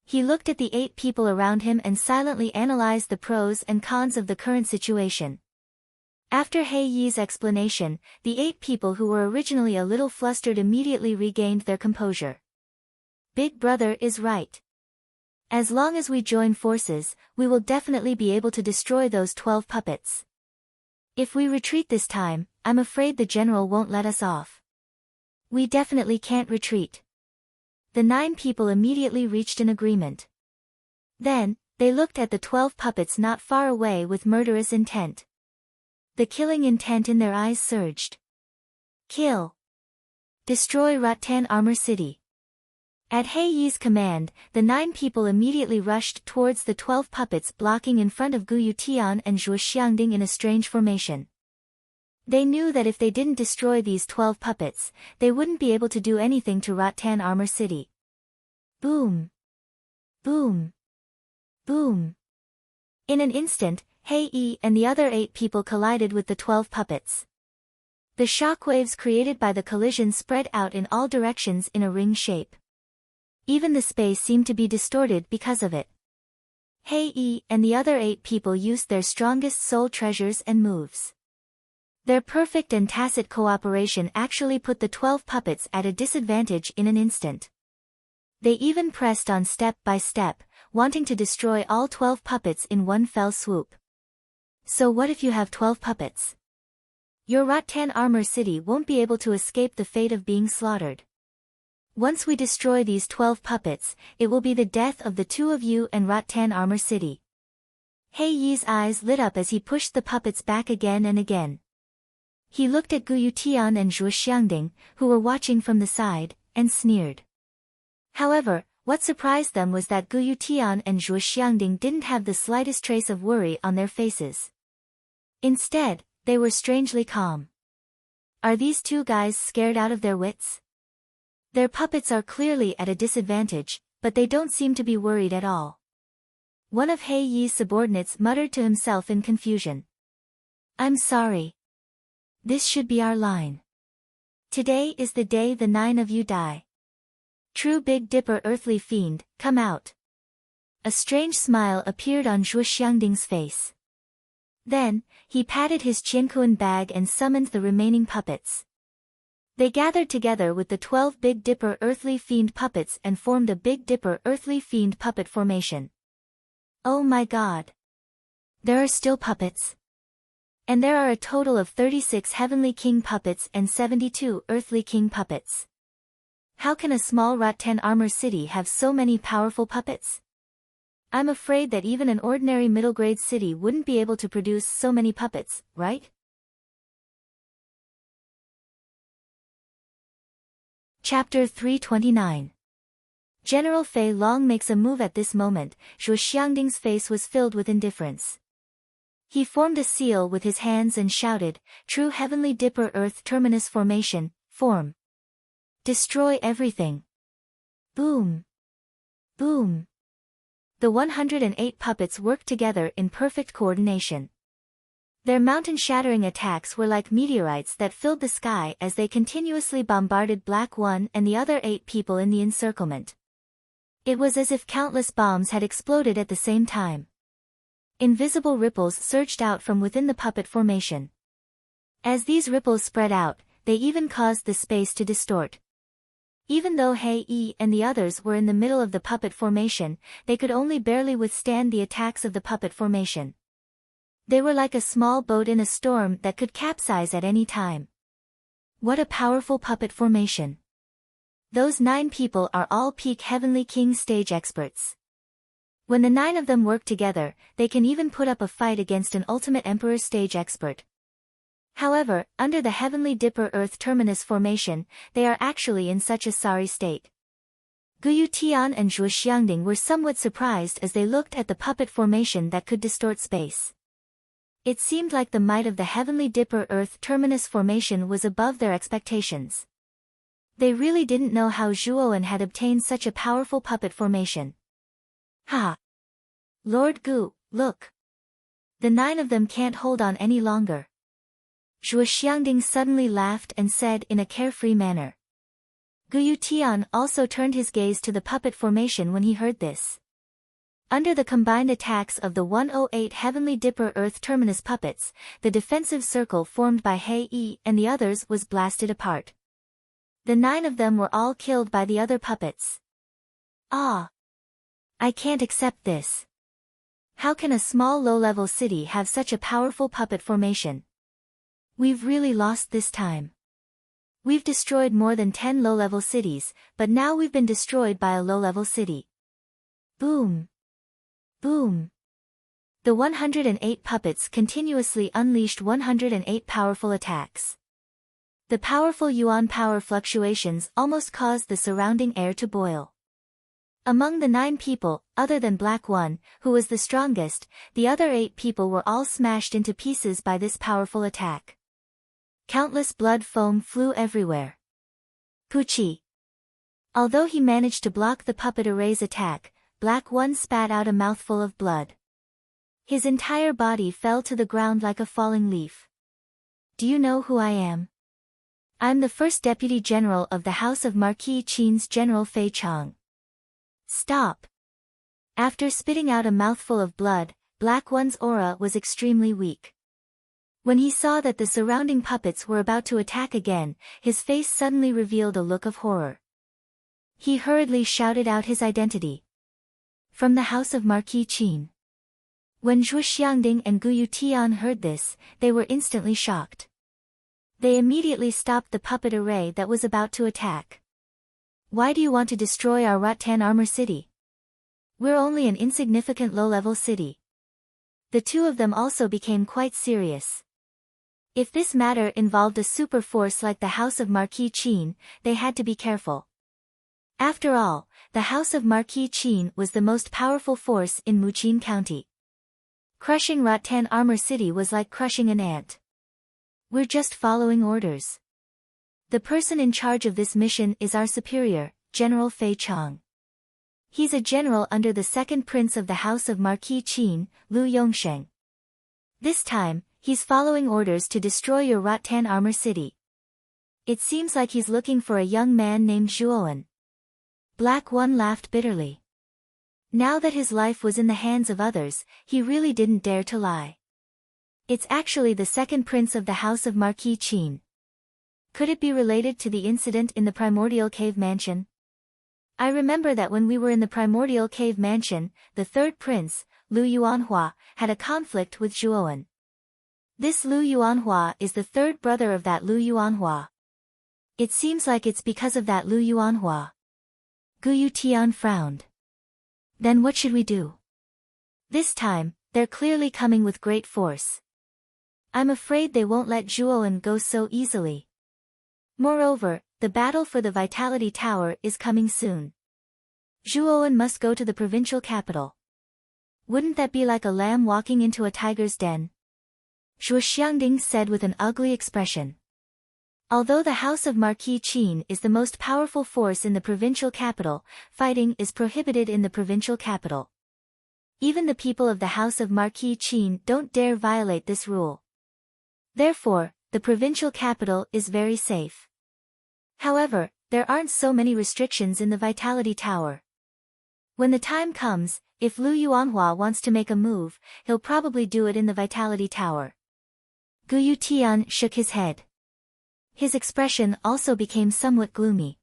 He looked at the 8 people around him and silently analyzed the pros and cons of the current situation. After Hei's explanation, the 8 people who were originally a little flustered immediately regained their composure. Big Brother is right. As long as we join forces, we will definitely be able to destroy those 12 puppets. If we retreat this time, I'm afraid the general won't let us off. We definitely can't retreat. The 9 people immediately reached an agreement. Then, they looked at the 12 puppets not far away with murderous intent. The killing intent in their eyes surged. Kill. Destroy Rot 10 Armor City. At Hei's command, the 9 people immediately rushed towards the 12 puppets blocking in front of Guyu Tian and Zhuo Xiangding in a strange formation. They knew that if they didn't destroy these 12 puppets, they wouldn't be able to do anything to Rot 10 Armor City. Boom. Boom. Boom. In an instant, Hei and the other 8 people collided with the 12 puppets. The shockwaves created by the collision spread out in all directions in a ring shape. Even the space seemed to be distorted because of it. Hei and the other 8 people used their strongest soul treasures and moves. Their perfect and tacit cooperation actually put the 12 puppets at a disadvantage in an instant. They even pressed on step by step, wanting to destroy all 12 puppets in one fell swoop. So what if you have 12 puppets? Your Rot 10 Armor City won't be able to escape the fate of being slaughtered. Once we destroy these 12 puppets, it will be the death of the 2 of you and Rot 10 Armor City. Hei's eyes lit up as he pushed the puppets back again and again. He looked at Guyu Tian and Zhuo Xiangding, who were watching from the side, and sneered. However, what surprised them was that Guyu Tian and Zhuo Xiangding didn't have the slightest trace of worry on their faces. Instead, they were strangely calm. Are these 2 guys scared out of their wits? Their puppets are clearly at a disadvantage, but they don't seem to be worried at all. One of Hei's subordinates muttered to himself in confusion. I'm sorry. This should be our line. Today is the day the 9 of you die. True Big Dipper earthly fiend, come out. A strange smile appeared on Zhuo Xiangding's face. Then, he patted his Qiankuan bag and summoned the remaining puppets. They gathered together with the 12 Big Dipper earthly fiend puppets and formed a Big Dipper earthly fiend puppet formation. Oh my god. There are still puppets. And there are a total of 36 Heavenly King puppets and 72 Earthly King puppets. How can a small Rot 10 Armor City have so many powerful puppets? I'm afraid that even an ordinary middle-grade city wouldn't be able to produce so many puppets, right? Chapter 329. General Fei Long makes a move at this moment. Zhuo Xiangding's face was filled with indifference. He formed a seal with his hands and shouted, True Heavenly Dipper Earth Terminus Formation, form. Destroy everything. Boom. Boom. The 108 puppets worked together in perfect coordination. Their mountain-shattering attacks were like meteorites that filled the sky as they continuously bombarded Black One and the other 8 people in the encirclement. It was as if countless bombs had exploded at the same time. Invisible ripples surged out from within the puppet formation. As these ripples spread out, they even caused the space to distort. Even though Hei and the others were in the middle of the puppet formation, they could only barely withstand the attacks of the puppet formation. They were like a small boat in a storm that could capsize at any time. What a powerful puppet formation. Those 9 people are all peak Heavenly King stage experts. When the 9 of them work together, they can even put up a fight against an Ultimate Emperor stage expert. However, under the Heavenly Dipper Earth Terminus formation, they are actually in such a sorry state. Guyu Tian and Zhuo Xiangding were somewhat surprised as they looked at the puppet formation that could distort space. It seemed like the might of the Heavenly Dipper Earth Terminus formation was above their expectations. They really didn't know how Zhuowen had obtained such a powerful puppet formation. Ha! Lord Gu, look! The 9 of them can't hold on any longer. Zhuo Xiangding suddenly laughed and said in a carefree manner. Guyu Tian also turned his gaze to the puppet formation when he heard this. Under the combined attacks of the 108 Heavenly Dipper Earth Terminus puppets, the defensive circle formed by Hei Yi and the others was blasted apart. The 9 of them were all killed by the other puppets. Ah! I can't accept this. How can a small low-level city have such a powerful puppet formation? We've really lost this time. We've destroyed more than 10 low-level cities, but now we've been destroyed by a low-level city. Boom! Boom! The 108 puppets continuously unleashed 108 powerful attacks. The powerful yuan power fluctuations almost caused the surrounding air to boil. Among the 9 people, other than Black One, who was the strongest, the other 8 people were all smashed into pieces by this powerful attack. Countless blood foam flew everywhere. Puchi! Although he managed to block the puppet array's attack, Black One spat out a mouthful of blood. His entire body fell to the ground like a falling leaf. Do you know who I am? I'm the first Deputy General of the House of Marquis Qin's General Fei Chang. Stop! After spitting out a mouthful of blood, Black One's aura was extremely weak. When he saw that the surrounding puppets were about to attack again, his face suddenly revealed a look of horror. He hurriedly shouted out his identity. From the House of Marquis Qin. When Zhuo Xiangding and Guyu Tian heard this, they were instantly shocked. They immediately stopped the puppet array that was about to attack. Why do you want to destroy our Rattan armor city? We're only an insignificant low-level city. The 2 of them also became quite serious. If this matter involved a super force like the House of Marquis Qin, they had to be careful. After all, the House of Marquis Qin was the most powerful force in Muqin County. Crushing Rattan Armor City was like crushing an ant. We're just following orders. The person in charge of this mission is our superior, General Fei Chang. He's a general under the 2nd Prince of the House of Marquis Qin, Lu Yongsheng. This time, he's following orders to destroy your Rattan Armor City. It seems like he's looking for a young man named Zhuowen. Black One laughed bitterly. Now that his life was in the hands of others, he really didn't dare to lie. It's actually the 2nd Prince of the House of Marquis Qin. Could it be related to the incident in the Primordial Cave Mansion? I remember that when we were in the Primordial Cave Mansion, the 3rd Prince, Lu Yuanhua, had a conflict with Zhuowen. This Lu Yuanhua is the 3rd brother of that Lu Yuanhua. It seems like it's because of that Lu Yuanhua. Guyu Tian frowned. Then what should we do? This time, they're clearly coming with great force. I'm afraid they won't let Zhuowen go so easily. Moreover, the battle for the Vitality Tower is coming soon. Zhuowen must go to the provincial capital. Wouldn't that be like a lamb walking into a tiger's den? Zhuo Xiangding said with an ugly expression. Although the House of Marquis Qin is the most powerful force in the provincial capital, fighting is prohibited in the provincial capital. Even the people of the House of Marquis Qin don't dare violate this rule. Therefore, the provincial capital is very safe. However, there aren't so many restrictions in the Vitality Tower. When the time comes, if Lu Yuanhua wants to make a move, he'll probably do it in the Vitality Tower. Guyu Tian shook his head. His expression also became somewhat gloomy.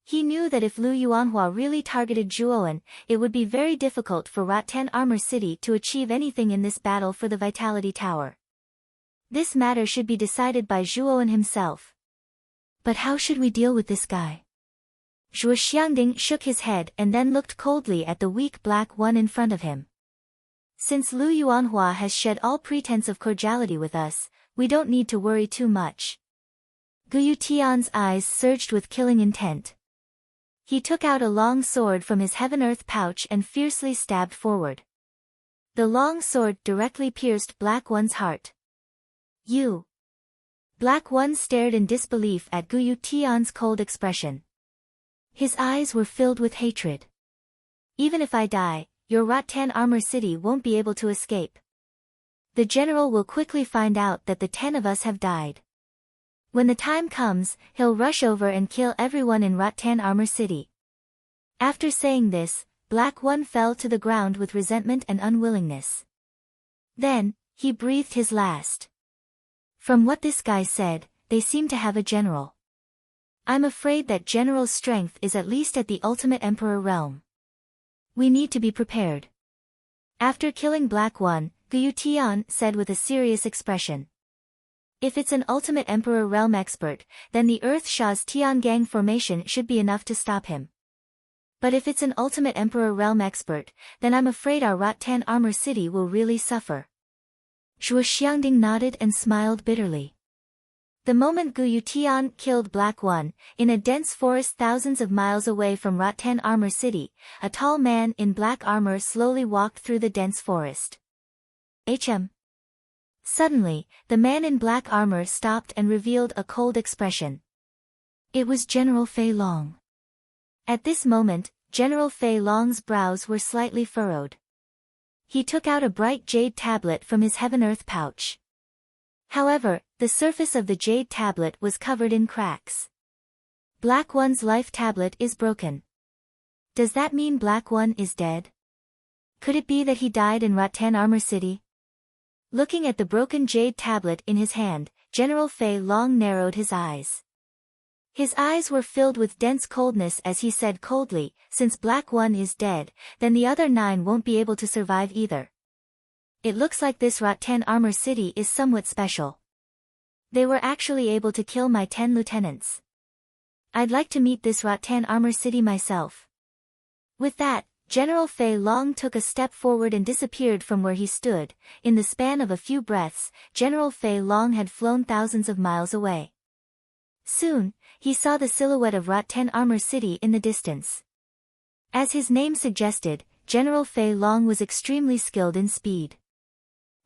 He knew that if Lu Yuanhua really targeted Zhuowen, it would be very difficult for Rattan Armor City to achieve anything in this battle for the Vitality Tower. This matter should be decided by Zhuowen himself. But how should we deal with this guy? Zhuo Xiangding shook his head and then looked coldly at the weak Black One in front of him. Since Lu Yuanhua has shed all pretense of cordiality with us, we don't need to worry too much. Guyu Tian's eyes surged with killing intent. He took out a long sword from his heaven-earth pouch and fiercely stabbed forward. The long sword directly pierced Black One's heart. You. Black One stared in disbelief at Gu Tian's cold expression. His eyes were filled with hatred. Even if I die, your Rattan Armor City won't be able to escape. The general will quickly find out that the 10 of us have died. When the time comes, he'll rush over and kill everyone in Rattan Armor City. After saying this, Black One fell to the ground with resentment and unwillingness. Then, he breathed his last. From what this guy said, they seem to have a general. I'm afraid that general's strength is at least at the ultimate emperor realm. We need to be prepared. After killing Black One, Gu Tian said with a serious expression. If it's an ultimate emperor realm expert, then the Earth Shah's Tiangang formation should be enough to stop him. But if it's an ultimate emperor realm expert, then I'm afraid our Rattan Armor City will really suffer. Zhuo Xiangding nodded and smiled bitterly. The moment Gu Tian killed Black One, in a dense forest thousands of miles away from Rattan Armor City, a tall man in black armor slowly walked through the dense forest. Suddenly, the man in black armor stopped and revealed a cold expression. It was General Fei Long. At this moment, General Fei Long's brows were slightly furrowed. He took out a bright jade tablet from his heaven-earth pouch. However, the surface of the jade tablet was covered in cracks. Black One's life tablet is broken. Does that mean Black One is dead? Could it be that he died in Rattan Armor City? Looking at the broken jade tablet in his hand, General Fei Long narrowed his eyes. His eyes were filled with dense coldness as he said coldly, since Black One is dead, then the other 9 won't be able to survive either. It looks like this Rattan Armor City is somewhat special. They were actually able to kill my 10 lieutenants. I'd like to meet this Rattan Armor City myself. With that, General Fei Long took a step forward and disappeared from where he stood. In the span of a few breaths, General Fei Long had flown thousands of miles away. Soon, he saw the silhouette of Rattan Armor City in the distance. As his name suggested, General Fei Long was extremely skilled in speed.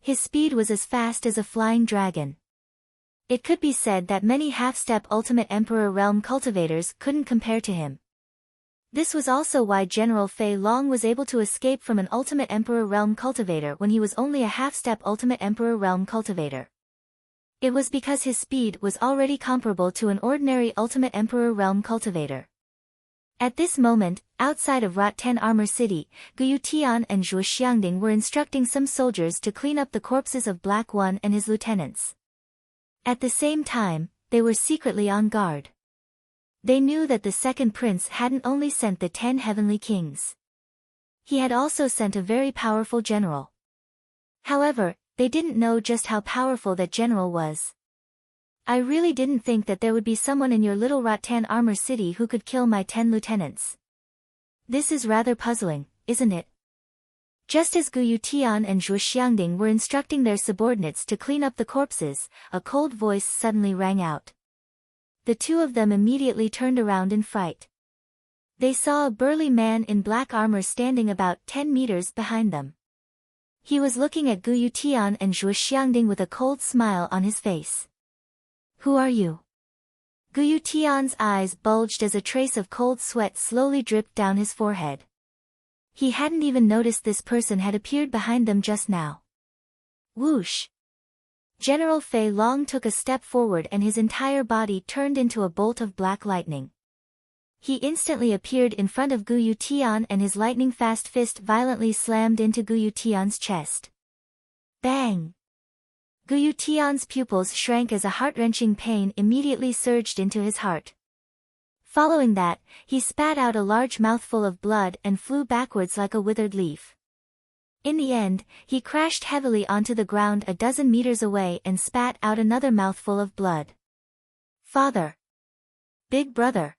His speed was as fast as a flying dragon. It could be said that many half-step Ultimate Emperor Realm cultivators couldn't compare to him. This was also why General Fei Long was able to escape from an Ultimate Emperor Realm cultivator when he was only a half-step Ultimate Emperor Realm cultivator. It was because his speed was already comparable to an ordinary Ultimate Emperor Realm cultivator. At this moment, outside of Rattan Armor City, Gu Tian and Zhuo Xiangding were instructing some soldiers to clean up the corpses of Black One and his lieutenants. At the same time, they were secretly on guard. They knew that the second prince hadn't only sent the 10 heavenly kings. He had also sent a very powerful general. However, they didn't know just how powerful that general was. I really didn't think that there would be someone in your little Rattan Armor City who could kill my 10 lieutenants. This is rather puzzling, isn't it? Just as Gu Tian and Zhuo Xiangding were instructing their subordinates to clean up the corpses, a cold voice suddenly rang out. The two of them immediately turned around in fright. They saw a burly man in black armor standing about 10 meters behind them. He was looking at Gu Tian and Zhuo Xiangding with a cold smile on his face. Who are you? Gu Tian's eyes bulged as a trace of cold sweat slowly dripped down his forehead. He hadn't even noticed this person had appeared behind them just now. Whoosh! General Fei Long took a step forward and his entire body turned into a bolt of black lightning. He instantly appeared in front of Gu Tian and his lightning-fast fist violently slammed into Gu Tian's chest. Bang! Gu Tian's pupils shrank as a heart-wrenching pain immediately surged into his heart. Following that, he spat out a large mouthful of blood and flew backwards like a withered leaf. In the end, he crashed heavily onto the ground a dozen meters away and spat out another mouthful of blood. Father! Big brother!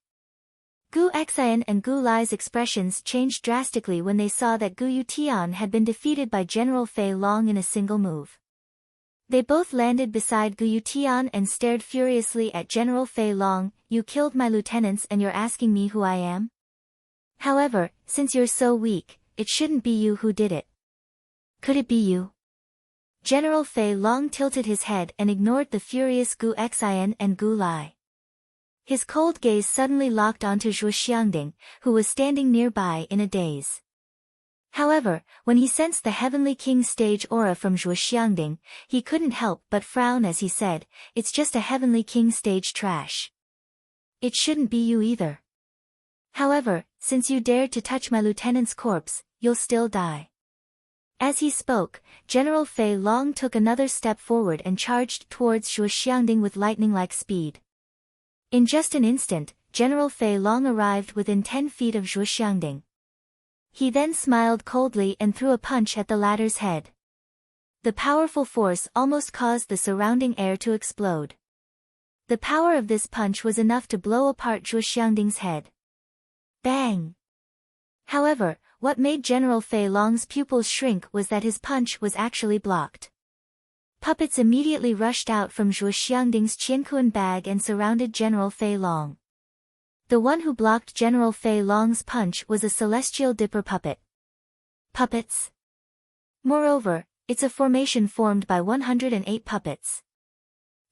Gu Xian and Gu Lai's expressions changed drastically when they saw that Gu Tian had been defeated by General Fei Long in a single move. They both landed beside Gu Tian and stared furiously at General Fei Long. You killed my lieutenants and you're asking me who I am? However, since you're so weak, it shouldn't be you who did it. Could it be you? General Fei Long tilted his head and ignored the furious Gu Xin and Gu Lai. His cold gaze suddenly locked onto Zhuo Xiangding, who was standing nearby in a daze. However, when he sensed the Heavenly King stage aura from Zhuo Xiangding, he couldn't help but frown as he said, "It's just a Heavenly King stage trash. It shouldn't be you either. However, since you dared to touch my lieutenant's corpse, you'll still die." As he spoke, General Fei Long took another step forward and charged towards Zhuo Xiangding with lightning-like speed. In just an instant, General Fei Long arrived within 10 feet of Zhuo Xiangding. He then smiled coldly and threw a punch at the latter's head. The powerful force almost caused the surrounding air to explode. The power of this punch was enough to blow apart Zhuo Xiangding's head. Bang! However, what made General Fei Long's pupils shrink was that his punch was actually blocked. Puppets immediately rushed out from Zhuo Xiangding's Qiankuan bag and surrounded General Fei Long. The one who blocked General Fei Long's punch was a celestial dipper puppet. Puppets. Moreover, it's a formation formed by 108 puppets.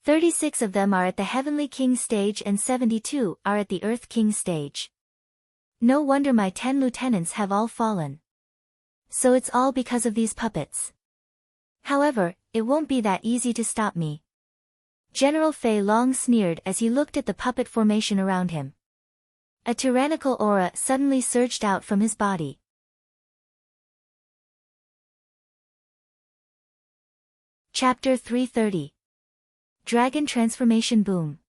36 of them are at the Heavenly King stage and 72 are at the Earth King stage. No wonder my 10 lieutenants have all fallen. So it's all because of these puppets. However, it won't be that easy to stop me. General Fei Long sneered as he looked at the puppet formation around him. A tyrannical aura suddenly surged out from his body. Chapter 330. Dragon Transformation Boom.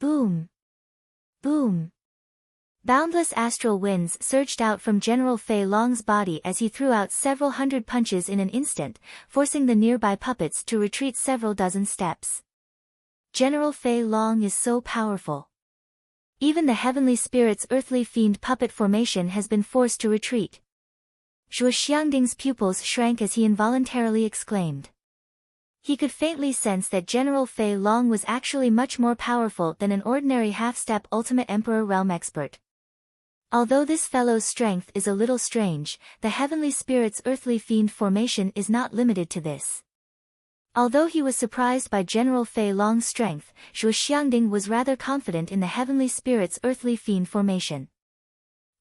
Boom. Boom. Boundless astral winds surged out from General Fei Long's body as he threw out several hundred punches in an instant, forcing the nearby puppets to retreat several dozen steps. General Fei Long is so powerful. Even the Heavenly Spirit's earthly fiend puppet formation has been forced to retreat. Zhuo Xiangding's pupils shrank as he involuntarily exclaimed. He could faintly sense that General Fei Long was actually much more powerful than an ordinary half-step Ultimate Emperor Realm expert. Although this fellow's strength is a little strange, the Heavenly Spirit's earthly fiend formation is not limited to this. Although he was surprised by General Fei Long's strength, Zhuo Xiangding was rather confident in the Heavenly Spirit's earthly fiend formation.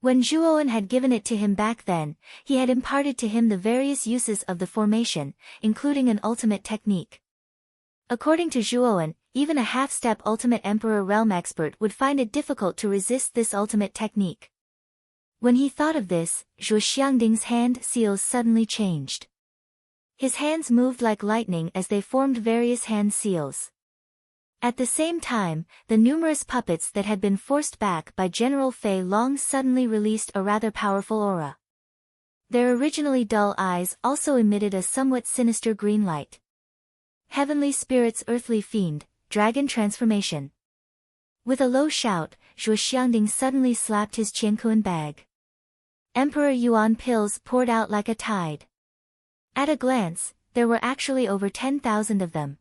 When Zhuowen had given it to him back then, he had imparted to him the various uses of the formation, including an ultimate technique. According to Zhuowen, even a half-step Ultimate Emperor Realm expert would find it difficult to resist this ultimate technique. When he thought of this, Zhuo Xiangding's hand seals suddenly changed. His hands moved like lightning as they formed various hand seals. At the same time, the numerous puppets that had been forced back by General Fei Long suddenly released a rather powerful aura. Their originally dull eyes also emitted a somewhat sinister green light. Heavenly Spirit's earthly fiend, dragon transformation. With a low shout, Zhuo Xiangding suddenly slapped his Qiankuan bag. Emperor Yuan pills poured out like a tide. At a glance, there were actually over 10,000 of them.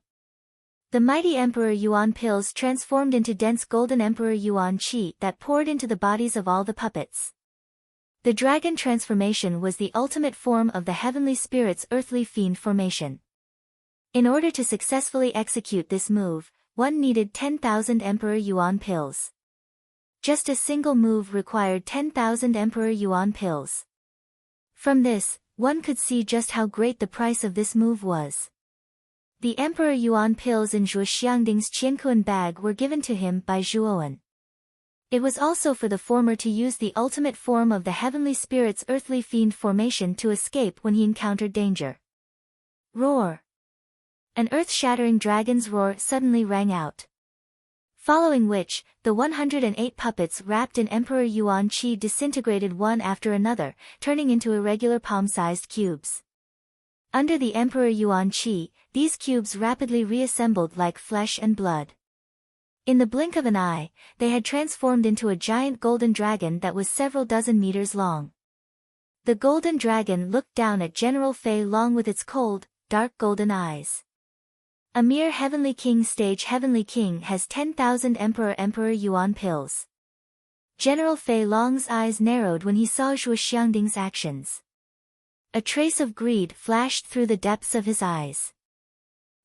The mighty Emperor Yuan pills transformed into dense golden Emperor Yuan qi that poured into the bodies of all the puppets. The dragon transformation was the ultimate form of the Heavenly Spirit's earthly fiend formation. In order to successfully execute this move, one needed 10,000 Emperor Yuan pills. Just a single move required 10,000 Emperor Yuan pills. From this, one could see just how great the price of this move was. The Emperor Yuan pills in Zhuo Xiangding's Qiankuan bag were given to him by Zhuowen. It was also for the former to use the ultimate form of the Heavenly Spirit's earthly fiend formation to escape when he encountered danger. Roar! An earth-shattering dragon's roar suddenly rang out. Following which, the 108 puppets wrapped in Emperor Yuan qi disintegrated one after another, turning into irregular palm-sized cubes. Under the Emperor Yuan qi, these cubes rapidly reassembled like flesh and blood. In the blink of an eye, they had transformed into a giant golden dragon that was several dozen meters long. The golden dragon looked down at General Fei Long with its cold, dark golden eyes. A mere Heavenly King stage Heavenly King has 10,000 Emperor Yuan pills. General Fei Long's eyes narrowed when he saw Zhuo Xiangding's actions. A trace of greed flashed through the depths of his eyes.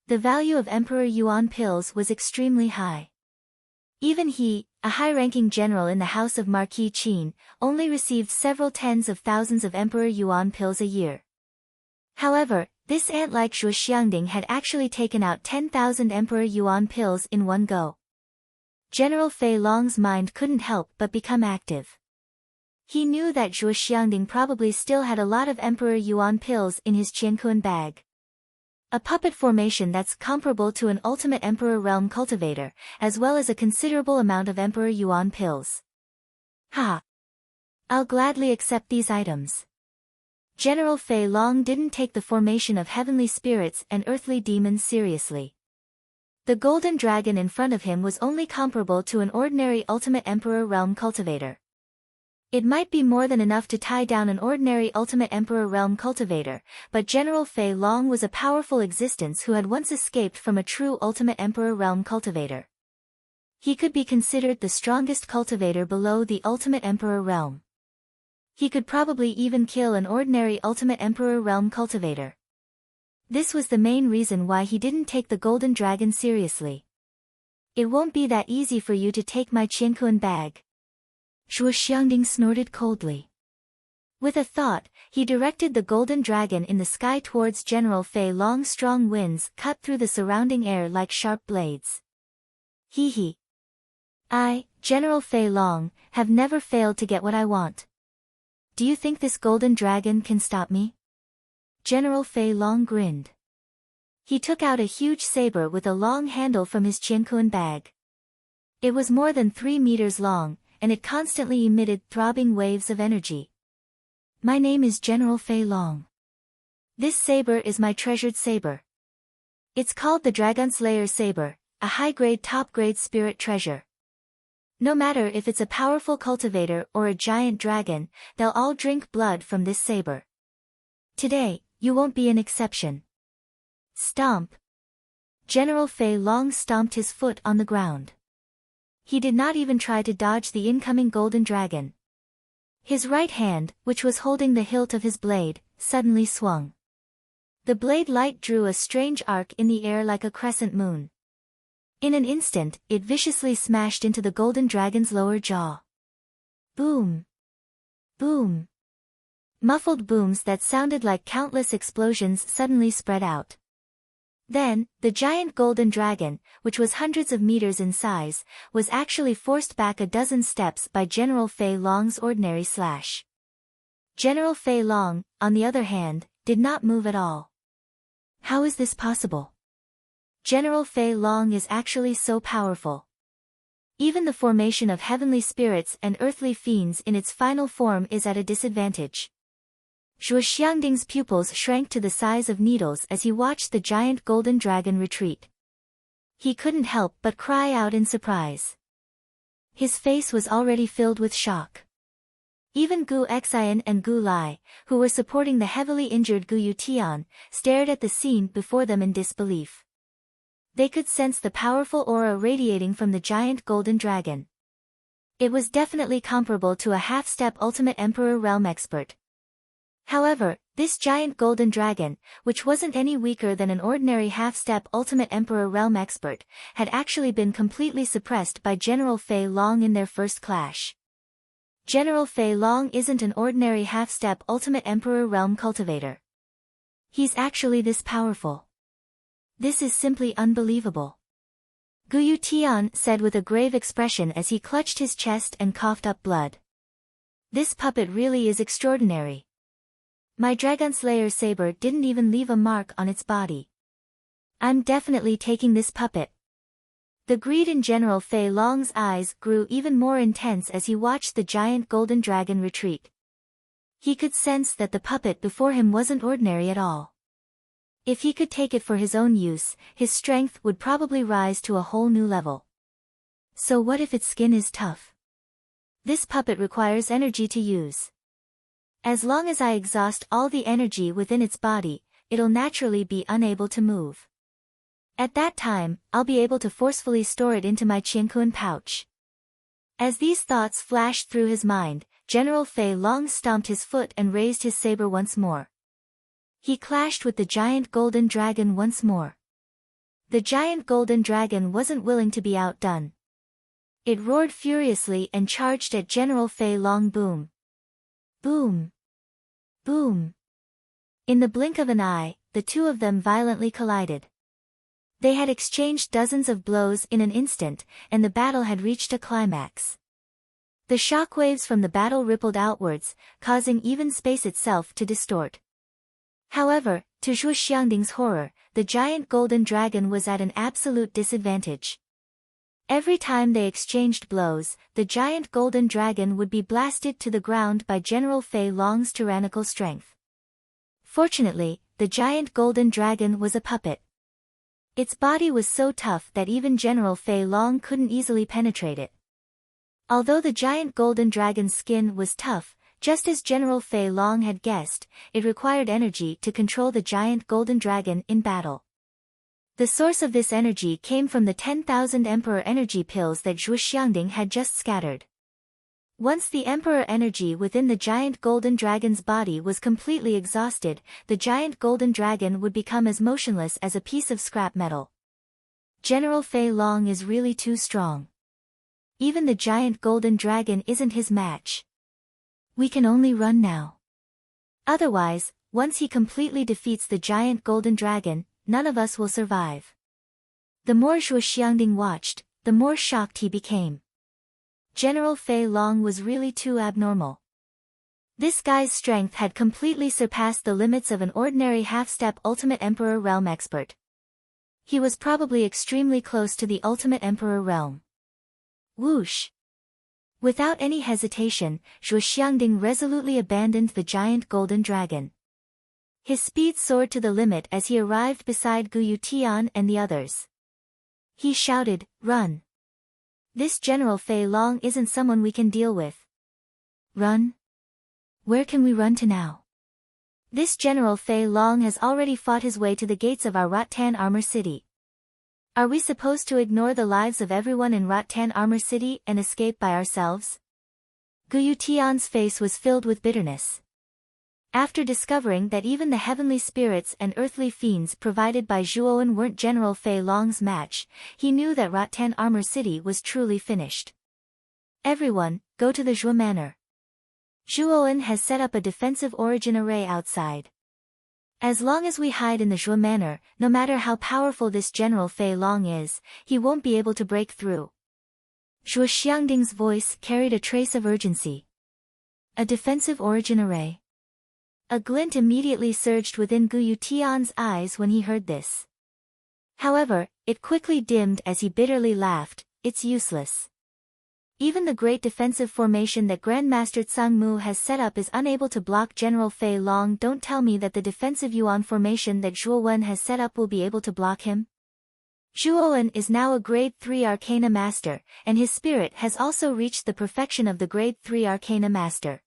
The value of Emperor Yuan pills was extremely high. Even he, a high-ranking general in the house of Marquis Qin, only received several tens of thousands of Emperor Yuan pills a year. However, this ant like Zhuo Xiangding had actually taken out 10,000 Emperor Yuan pills in one go. General Fei Long's mind couldn't help but become active. He knew that Zhuo Xiangding probably still had a lot of Emperor Yuan pills in his Qiankuan bag. A puppet formation that's comparable to an ultimate Emperor Realm cultivator, as well as a considerable amount of Emperor Yuan pills. Ha! I'll gladly accept these items. General Fei Long didn't take the formation of heavenly spirits and earthly demons seriously. The golden dragon in front of him was only comparable to an ordinary ultimate Emperor Realm cultivator. It might be more than enough to tie down an ordinary ultimate Emperor Realm cultivator, but General Fei Long was a powerful existence who had once escaped from a true ultimate Emperor Realm cultivator. He could be considered the strongest cultivator below the ultimate Emperor Realm. He could probably even kill an ordinary ultimate Emperor Realm cultivator. This was the main reason why he didn't take the golden dragon seriously. It won't be that easy for you to take my Qiankuan bag. Zhuo Xiangding snorted coldly. With a thought, he directed the golden dragon in the sky towards General Fei Long. Strong winds cut through the surrounding air like sharp blades. Hee. I, General Fei Long, have never failed to get what I want. Do you think this golden dragon can stop me? General Fei Long grinned. He took out a huge saber with a long handle from his Qiankuan bag. It was more than 3 meters long, and it constantly emitted throbbing waves of energy. My name is General Fei Long. This saber is my treasured saber. It's called the Dragon Slayer Saber, a high-grade top-grade spirit treasure. No matter if it's a powerful cultivator or a giant dragon, they'll all drink blood from this saber. Today, you won't be an exception. Stomp. General Fei Long stomped his foot on the ground. He did not even try to dodge the incoming golden dragon. His right hand, which was holding the hilt of his blade, suddenly swung. The blade light drew a strange arc in the air like a crescent moon. In an instant, it viciously smashed into the golden dragon's lower jaw. Boom! Boom! Muffled booms that sounded like countless explosions suddenly spread out. Then, the giant golden dragon, which was hundreds of meters in size, was actually forced back a dozen steps by General Fei Long's ordinary slash. General Fei Long, on the other hand, did not move at all. How is this possible? General Fei Long is actually so powerful. Even the formation of heavenly spirits and earthly fiends in its final form is at a disadvantage. Zhuo Xiangding's pupils shrank to the size of needles as he watched the giant golden dragon retreat. He couldn't help but cry out in surprise. His face was already filled with shock. Even Gu Xian and Gu Lai, who were supporting the heavily injured Gu Yutian, stared at the scene before them in disbelief. They could sense the powerful aura radiating from the giant golden dragon. It was definitely comparable to a half-step ultimate Emperor Realm expert. However, this giant golden dragon, which wasn't any weaker than an ordinary half-step ultimate Emperor Realm expert, had actually been completely suppressed by General Fei Long in their first clash. General Fei Long isn't an ordinary half-step ultimate Emperor Realm cultivator. He's actually this powerful. This is simply unbelievable. Gu Yutian said with a grave expression as he clutched his chest and coughed up blood. This puppet really is extraordinary. My Dragon Slayer saber didn't even leave a mark on its body. I'm definitely taking this puppet. The greed in General Fei Long's eyes grew even more intense as he watched the giant golden dragon retreat. He could sense that the puppet before him wasn't ordinary at all. If he could take it for his own use, his strength would probably rise to a whole new level. So what if its skin is tough? This puppet requires energy to use. As long as I exhaust all the energy within its body, it'll naturally be unable to move. At that time, I'll be able to forcefully store it into my Qiankuan pouch. As these thoughts flashed through his mind, General Fei Long stomped his foot and raised his saber once more. He clashed with the giant golden dragon once more. The giant golden dragon wasn't willing to be outdone. It roared furiously and charged at General Fei Long. Boom! Boom! Boom! In the blink of an eye, the two of them violently collided. They had exchanged dozens of blows in an instant, and the battle had reached a climax. The shockwaves from the battle rippled outwards, causing even space itself to distort. However, to Zhuo Xiangding's horror, the giant golden dragon was at an absolute disadvantage. Every time they exchanged blows, the giant golden dragon would be blasted to the ground by General Fei Long's tyrannical strength. Fortunately, the giant golden dragon was a puppet. Its body was so tough that even General Fei Long couldn't easily penetrate it. Although the giant golden dragon's skin was tough, just as General Fei Long had guessed, it required energy to control the giant golden dragon in battle. The source of this energy came from the 10,000 Emperor energy pills that Zhuo Xiangding had just scattered. Once the Emperor energy within the giant golden dragon's body was completely exhausted, the giant golden dragon would become as motionless as a piece of scrap metal. General Fei Long is really too strong. Even the giant golden dragon isn't his match. We can only run now. Otherwise, once he completely defeats the giant golden dragon, none of us will survive. The more Zhuo Xiangding watched, the more shocked he became. General Fei Long was really too abnormal. This guy's strength had completely surpassed the limits of an ordinary half-step Ultimate Emperor Realm expert. He was probably extremely close to the Ultimate Emperor Realm. Whoosh! Without any hesitation, Zhuo Xiangding resolutely abandoned the giant golden dragon. His speed soared to the limit as he arrived beside Gu Yutian and the others. He shouted, "Run! This General Fei Long isn't someone we can deal with." Run? Where can we run to now? This General Fei Long has already fought his way to the gates of our Rattan Armor City. Are we supposed to ignore the lives of everyone in Rattan Armor City and escape by ourselves? Gu Yutian's face was filled with bitterness. After discovering that even the heavenly spirits and earthly fiends provided by Zhuowen weren't General Fei Long's match, he knew that Rattan Armor City was truly finished. Everyone, go to the Zhuo Manor. Zhuowen has set up a defensive origin array outside. As long as we hide in the Zhuo Manor, no matter how powerful this General Fei Long is, he won't be able to break through. Zhuo Xiangding's voice carried a trace of urgency. A defensive origin array. A glint immediately surged within Gu Yutian's eyes when he heard this. However, it quickly dimmed as he bitterly laughed, "It's useless. Even the great defensive formation that Grandmaster Tsang Mu has set up is unable to block General Fei Long. Don't tell me that the defensive Yuan formation that Zhuo Wen has set up will be able to block him." Zhuo Wen is now a Grade 3 Arcana Master, and his spirit has also reached the perfection of the Grade 3 Arcana Master.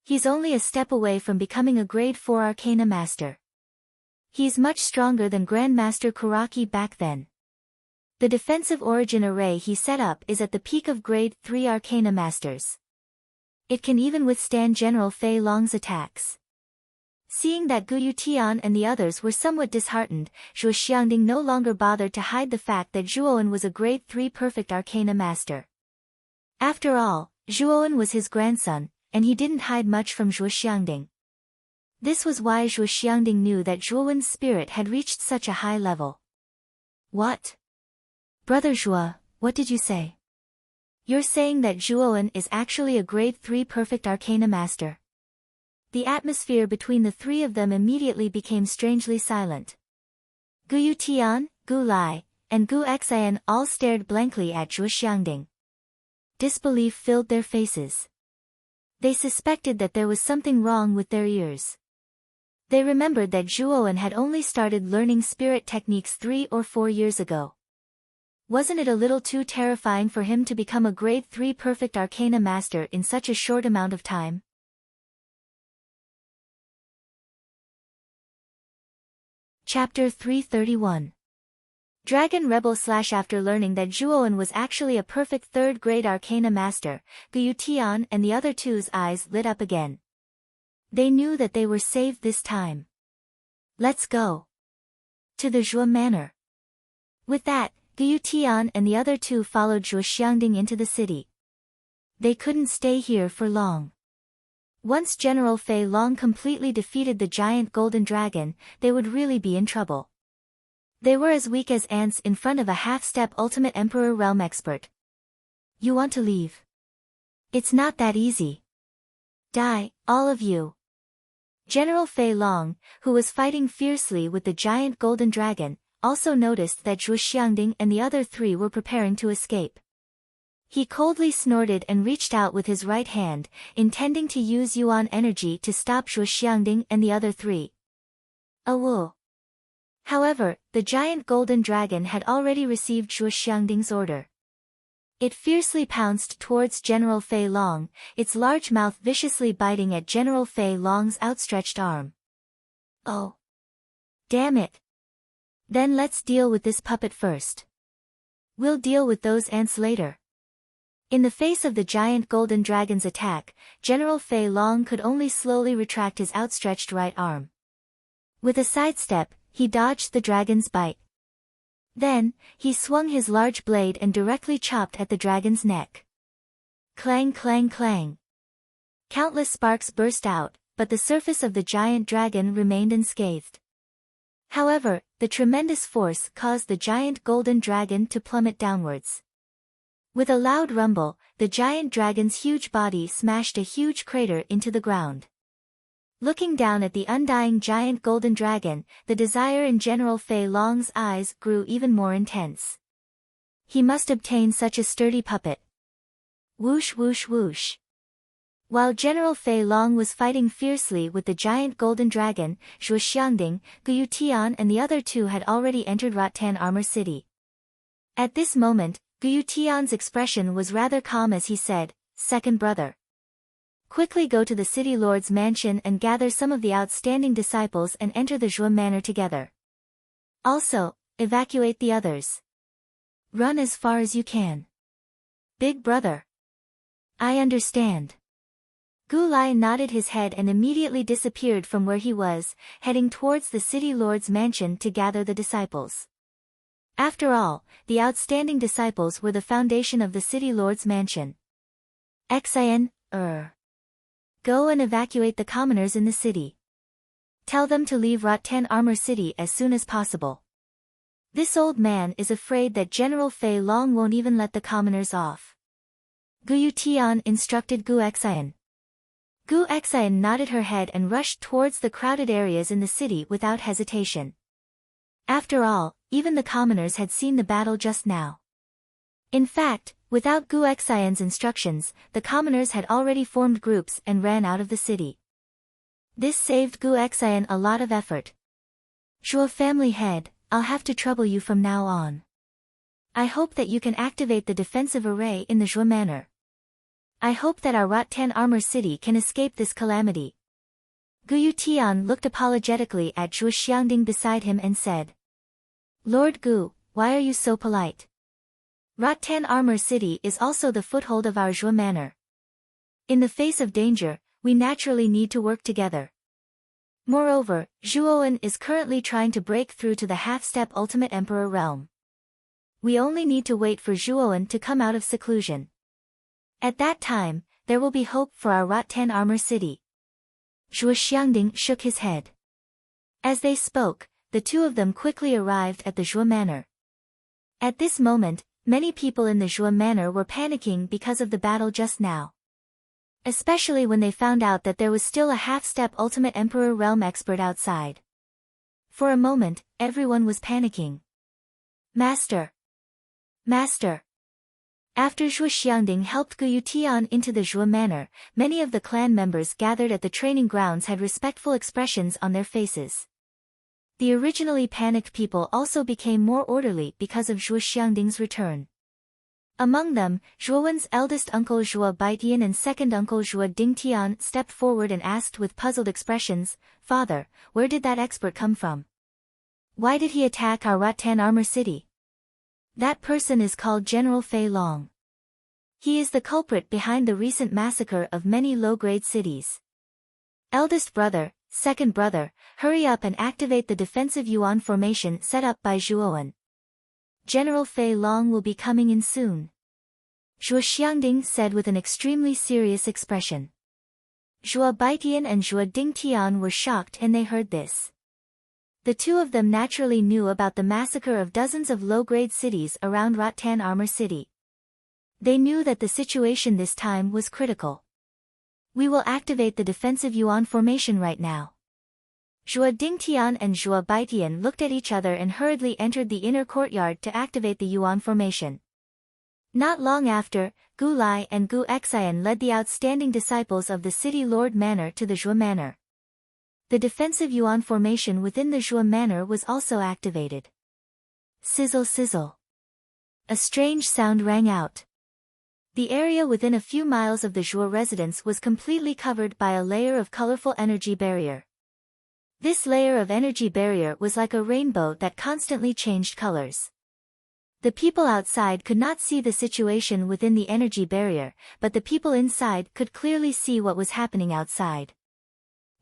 He's only a step away from becoming a Grade 4 Arcana Master. He's much stronger than Grandmaster Kuraki back then. The defensive origin array he set up is at the peak of Grade 3 Arcana Masters. It can even withstand General Fei Long's attacks. Seeing that Gu Yutian and the others were somewhat disheartened, Zhuo Xiangding no longer bothered to hide the fact that Zhuowen was a Grade 3 Perfect Arcana Master. After all, Zhuowen was his grandson, and he didn't hide much from Zhuo Xiangding. This was why Zhuo Xiangding knew that Zhuowen's spirit had reached such a high level. "What? Brother Zhuo, what did you say? You're saying that Zhuowen is actually a Grade 3 Perfect Arcana Master?" The atmosphere between the three of them immediately became strangely silent. Gu Yutian, Gu Lai, and Gu Xian all stared blankly at Zhuo Xiangding. Disbelief filled their faces. They suspected that there was something wrong with their ears. They remembered that Zhuowen had only started learning spirit techniques 3 or 4 years ago. Wasn't it a little too terrifying for him to become a Grade 3 Perfect Arcana Master in such a short amount of time? Chapter 331. Dragon Rebel / After learning that Zhuowen was actually a perfect 3rd grade Arcana Master, Gu Yutian and the other two's eyes lit up again. They knew that they were saved this time. Let's go to the Zhuo Manor. With that, Gu Tian and the other two followed Zhuo Xiangding into the city. They couldn't stay here for long. Once General Fei Long completely defeated the giant golden dragon, they would really be in trouble. They were as weak as ants in front of a half-step ultimate emperor realm expert. You want to leave? It's not that easy. Die, all of you. General Fei Long, who was fighting fiercely with the giant golden dragon, also noticed that Zhuo Xiangding and the other three were preparing to escape. He coldly snorted and reached out with his right hand, intending to use Yuan energy to stop Zhuo Xiangding and the other three. Awoo. However, the giant golden dragon had already received Zhuo Xiangding's order. It fiercely pounced towards General Fei Long, its large mouth viciously biting at General Fei Long's outstretched arm. Oh. Damn it. Then let's deal with this puppet first. We'll deal with those ants later. In the face of the giant golden dragon's attack, General Fei Long could only slowly retract his outstretched right arm. With a sidestep, he dodged the dragon's bite. Then, he swung his large blade and directly chopped at the dragon's neck. Clang clang clang. Countless sparks burst out, but the surface of the giant dragon remained unscathed. However, the tremendous force caused the giant golden dragon to plummet downwards. With a loud rumble, the giant dragon's huge body smashed a huge crater into the ground. Looking down at the undying giant golden dragon, the desire in General Fei Long's eyes grew even more intense. He must obtain such a sturdy puppet. Whoosh whoosh whoosh. While General Fei Long was fighting fiercely with the giant golden dragon, Zhuo Xiangding, Gu Tian and the other two had already entered Rattan Armor City. At this moment, Gu Tian's expression was rather calm as he said, "Second brother. Quickly go to the city lord's mansion and gather some of the outstanding disciples and enter the Zhuo Manor together. Also, evacuate the others. Run as far as you can." Big brother. I understand. Gu Lai nodded his head and immediately disappeared from where he was, heading towards the city lord's mansion to gather the disciples. After all, the outstanding disciples were the foundation of the city lord's mansion. Xian, Go and evacuate the commoners in the city. Tell them to leave Rattan Armor City as soon as possible. This old man is afraid that General Fei Long won't even let the commoners off. Gu Tian instructed Gu Xian. Gu Xian nodded her head and rushed towards the crowded areas in the city without hesitation. After all, even the commoners had seen the battle just now. In fact, without Gu Xian's instructions, the commoners had already formed groups and ran out of the city. This saved Gu Xian a lot of effort. Zhuo family head, I'll have to trouble you from now on. I hope that you can activate the defensive array in the Zhuo Manor. I hope that our Rattan Armor City can escape this calamity. Gu Tian looked apologetically at Zhuo Xiangding beside him and said, Lord Gu, why are you so polite? Rattan Armor City is also the foothold of our Zhuo Manor. In the face of danger, we naturally need to work together. Moreover, Zhuowen is currently trying to break through to the half-step Ultimate Emperor realm. We only need to wait for Zhuowen to come out of seclusion. At that time, there will be hope for our Rattan Armor City. Zhuo Xiangding shook his head. As they spoke, the two of them quickly arrived at the Zhuo Manor. At this moment, many people in the Zhuo Manor were panicking because of the battle just now. Especially when they found out that there was still a half-step Ultimate Emperor realm expert outside. For a moment, everyone was panicking. Master! Master! After Zhuo Xiangding helped Gu Tian into the Zhuo Manor, many of the clan members gathered at the training grounds had respectful expressions on their faces. The originally panicked people also became more orderly because of Zhuo Xiangding's return. Among them, Zhuowen's eldest uncle Zhuo Baitian and second uncle Zhuo Dingtian stepped forward and asked with puzzled expressions, Father, where did that expert come from? Why did he attack our Rattan Armor City? That person is called General Fei Long. He is the culprit behind the recent massacre of many low-grade cities. Eldest brother, Second brother, hurry up and activate the defensive Yuan formation set up by Zhuowen. General Fei Long will be coming in soon. Zhuo Xiangding said with an extremely serious expression. Zhuo Baitian and Zhuo Dingtian were shocked when they heard this. The two of them naturally knew about the massacre of dozens of low-grade cities around Rattan Armor City. They knew that the situation this time was critical. We will activate the defensive Yuan formation right now. Zhuo Dingtian and Zhuo Baitian looked at each other and hurriedly entered the inner courtyard to activate the Yuan formation. Not long after, Gu Lai and Gu Xian led the outstanding disciples of the City Lord Manor to the Zhuo Manor. The defensive Yuan formation within the Zhuo Manor was also activated. Sizzle sizzle. A strange sound rang out. The area within a few miles of the Zhuo residence was completely covered by a layer of colorful energy barrier. This layer of energy barrier was like a rainbow that constantly changed colors. The people outside could not see the situation within the energy barrier, but the people inside could clearly see what was happening outside.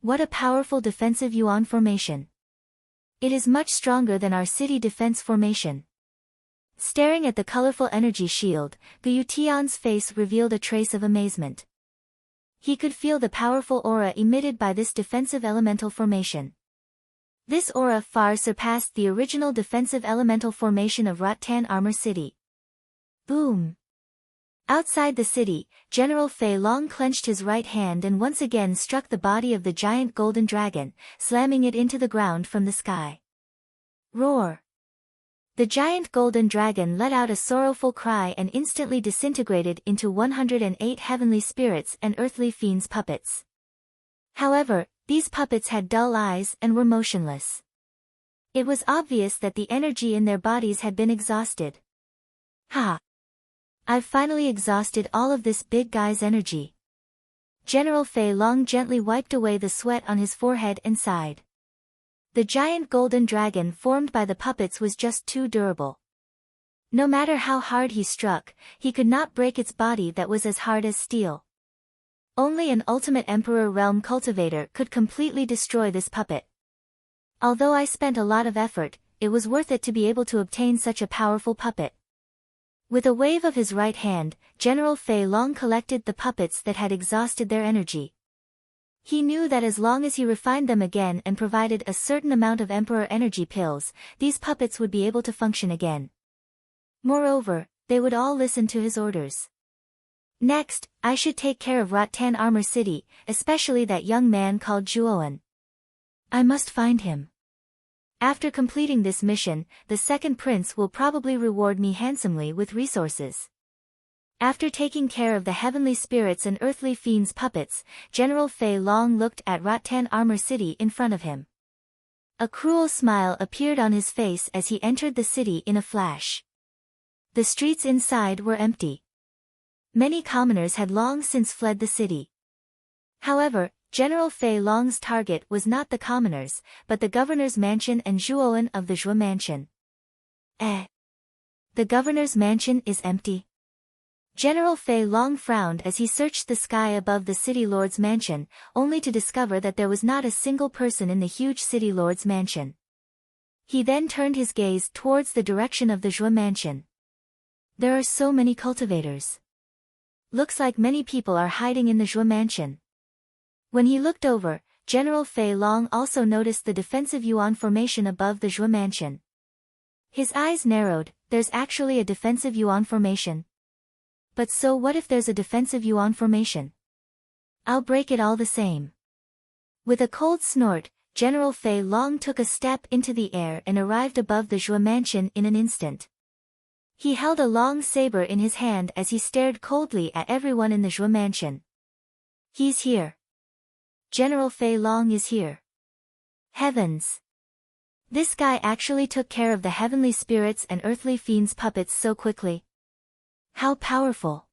What a powerful defensive Yuan formation. It is much stronger than our city defense formation. Staring at the colorful energy shield, Gu Tian's face revealed a trace of amazement. He could feel the powerful aura emitted by this defensive elemental formation. This aura far surpassed the original defensive elemental formation of Rattan Armor City. Boom! Outside the city, General Fei Long clenched his right hand and once again struck the body of the giant golden dragon, slamming it into the ground from the sky. Roar! The giant golden dragon let out a sorrowful cry and instantly disintegrated into 108 heavenly spirits and earthly fiends' puppets. However, these puppets had dull eyes and were motionless. It was obvious that the energy in their bodies had been exhausted. Ha! I've finally exhausted all of this big guy's energy. General Fei Long gently wiped away the sweat on his forehead and sighed. The giant golden dragon formed by the puppets was just too durable. No matter how hard he struck, he could not break its body that was as hard as steel. Only an ultimate Emperor Realm cultivator could completely destroy this puppet. Although I spent a lot of effort, it was worth it to be able to obtain such a powerful puppet. With a wave of his right hand, General Fei Long collected the puppets that had exhausted their energy. He knew that as long as he refined them again and provided a certain amount of Emperor energy pills, these puppets would be able to function again. Moreover, they would all listen to his orders. Next, I should take care of Rattan Armor City, especially that young man called Zhuowen. I must find him. After completing this mission, the second prince will probably reward me handsomely with resources. After taking care of the heavenly spirits and earthly fiends' puppets, General Fei Long looked at Rattan Armor City in front of him. A cruel smile appeared on his face as he entered the city in a flash. The streets inside were empty. Many commoners had long since fled the city. However, General Fei Long's target was not the commoners, but the governor's mansion and Zhuowen of the Zhuo mansion. The governor's mansion is empty. General Fei Long frowned as he searched the sky above the city lord's mansion, only to discover that there was not a single person in the huge city lord's mansion. He then turned his gaze towards the direction of the Zhuo mansion. There are so many cultivators. Looks like many people are hiding in the Zhuo mansion. When he looked over, General Fei Long also noticed the defensive Yuan formation above the Zhuo mansion. His eyes narrowed. There's actually a defensive Yuan formation. But so what if there's a defensive Yuan formation? I'll break it all the same. With a cold snort, General Fei Long took a step into the air and arrived above the Zhuo mansion in an instant. He held a long saber in his hand as he stared coldly at everyone in the Zhuo mansion. He's here. General Fei Long is here. Heavens! This guy actually took care of the heavenly spirits and earthly fiends' puppets so quickly. How powerful!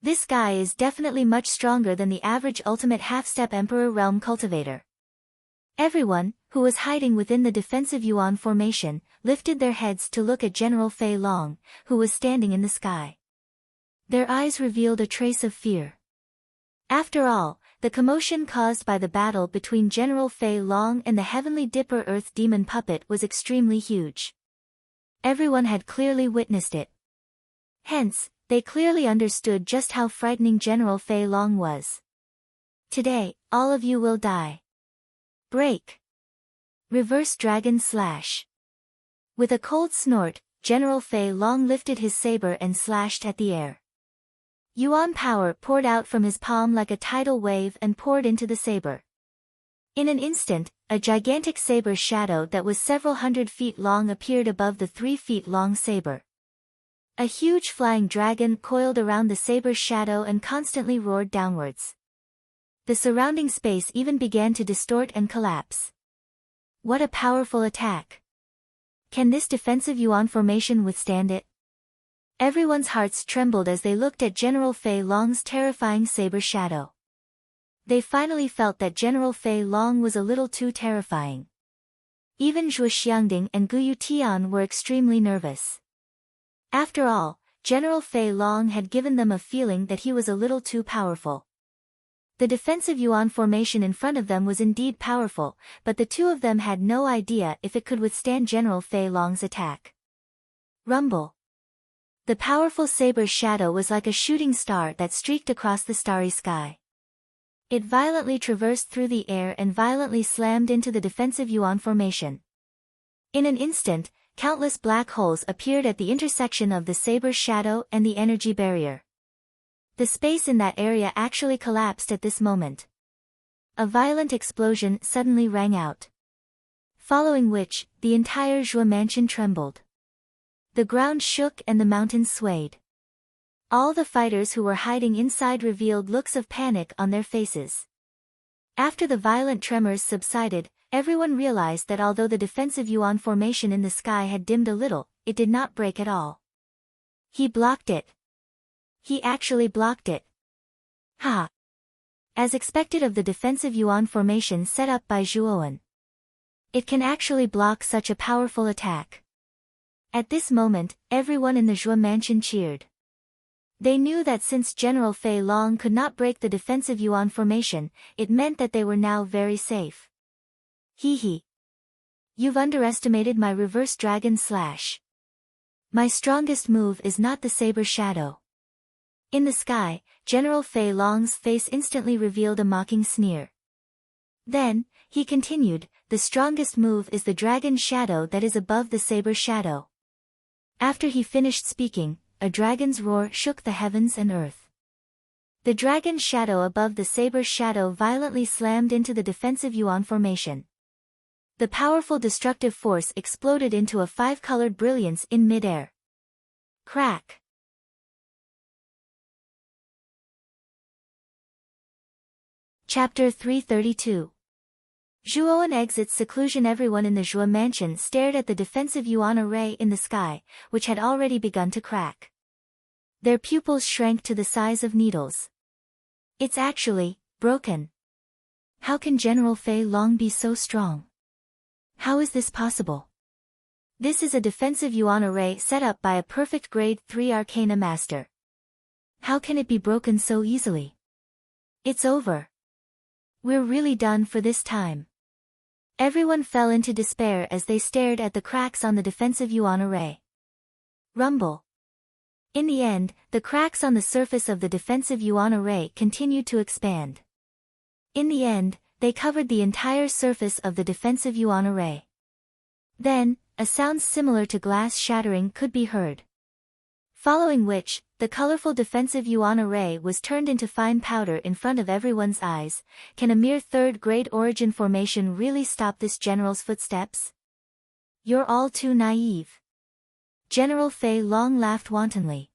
This guy is definitely much stronger than the average ultimate half-step Emperor Realm cultivator. Everyone, who was hiding within the defensive Yuan formation, lifted their heads to look at General Fei Long, who was standing in the sky. Their eyes revealed a trace of fear. After all, the commotion caused by the battle between General Fei Long and the Heavenly Dipper Earth Demon puppet was extremely huge. Everyone had clearly witnessed it. Hence, they clearly understood just how frightening General Fei Long was. Today, all of you will die. Break. Reverse Dragon Slash. With a cold snort, General Fei Long lifted his saber and slashed at the air. Yuan power poured out from his palm like a tidal wave and poured into the saber. In an instant, a gigantic saber shadow that was several hundred feet long appeared above the 3 feet long saber. A huge flying dragon coiled around the saber's shadow and constantly roared downwards. The surrounding space even began to distort and collapse. What a powerful attack! Can this defensive Yuan formation withstand it? Everyone's hearts trembled as they looked at General Fei Long's terrifying saber shadow. They finally felt that General Fei Long was a little too terrifying. Even Zhuo Xiangding and Guyu Tian were extremely nervous. After all, General Fei Long had given them a feeling that he was a little too powerful. The defensive Yuan formation in front of them was indeed powerful, but the two of them had no idea if it could withstand General Fei Long's attack. Rumble. The powerful saber's shadow was like a shooting star that streaked across the starry sky. It violently traversed through the air and violently slammed into the defensive Yuan formation. In an instant, countless black holes appeared at the intersection of the saber's shadow and the energy barrier. The space in that area actually collapsed at this moment. A violent explosion suddenly rang out. Following which, the entire Zhuo mansion trembled. The ground shook and the mountains swayed. All the fighters who were hiding inside revealed looks of panic on their faces. After the violent tremors subsided, everyone realized that although the defensive Yuan formation in the sky had dimmed a little, it did not break at all. He blocked it. He actually blocked it. Ha! As expected of the defensive Yuan formation set up by Zhuowen. It can actually block such a powerful attack. At this moment, everyone in the Zhuo mansion cheered. They knew that since General Fei Long could not break the defensive Yuan formation, it meant that they were now very safe. Hee hee. You've underestimated my reverse dragon slash. My strongest move is not the saber shadow. In the sky, General Fei Long's face instantly revealed a mocking sneer. Then, he continued, the strongest move is the dragon shadow that is above the saber shadow. After he finished speaking, a dragon's roar shook the heavens and earth. The dragon shadow above the saber's shadow violently slammed into the defensive Yuan formation. The powerful destructive force exploded into a 5-colored brilliance in mid-air. Crack! Chapter 332. Zhuowen exits seclusion. Everyone in the Zhuo mansion stared at the defensive Yuan array in the sky, which had already begun to crack. Their pupils shrank to the size of needles. It's actually broken. How can General Fei Long be so strong? How is this possible? This is a defensive Yuan array set up by a perfect grade 3 Arcana master. How can it be broken so easily? It's over. We're really done for this time. Everyone fell into despair as they stared at the cracks on the defensive Yuan array. Rumble. In the end, the cracks on the surface of the defensive Yuan array continued to expand. In the end, they covered the entire surface of the defensive Yuan array. Then, a sound similar to glass shattering could be heard. Following which, the colorful defensive Yuan array was turned into fine powder in front of everyone's eyes. Can a mere third-grade origin formation really stop this general's footsteps? You're all too naive. General Fei Long laughed wantonly.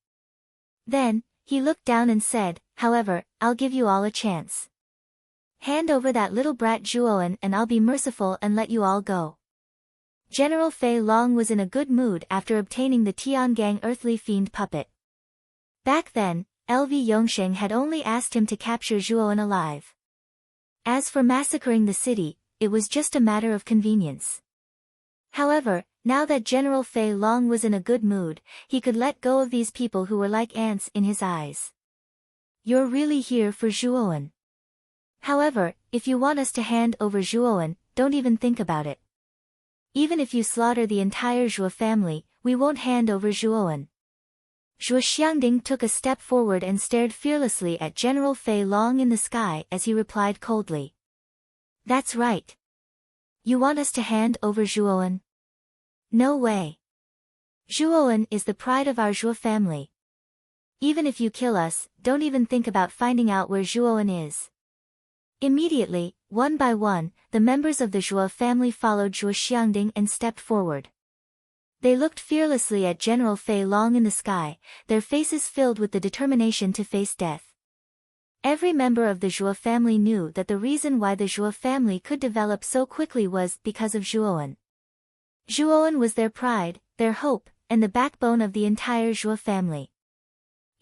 Then, he looked down and said, however, I'll give you all a chance. Hand over that little brat Zhuowen and I'll be merciful and let you all go. General Fei Long was in a good mood after obtaining the Tiangang earthly fiend puppet. Back then, LV Yongsheng had only asked him to capture Zhuowen alive. As for massacring the city, it was just a matter of convenience. However, now that General Fei Long was in a good mood, he could let go of these people who were like ants in his eyes. You're really here for Zhuowen? However, if you want us to hand over Zhuowen, don't even think about it. Even if you slaughter the entire Zhuo family, we won't hand over Zhuowen. Zhuo Xiangding took a step forward and stared fearlessly at General Fei Long in the sky as he replied coldly. That's right. You want us to hand over Zhuowen? No way. Zhuowen is the pride of our Zhuo family. Even if you kill us, don't even think about finding out where Zhuowen is. Immediately, one by one, the members of the Zhuo family followed Zhuo Xiangding and stepped forward. They looked fearlessly at General Fei Long in the sky, their faces filled with the determination to face death. Every member of the Zhuo family knew that the reason why the Zhuo family could develop so quickly was because of Zhuowen. Zhuowen was their pride, their hope, and the backbone of the entire Zhuo family.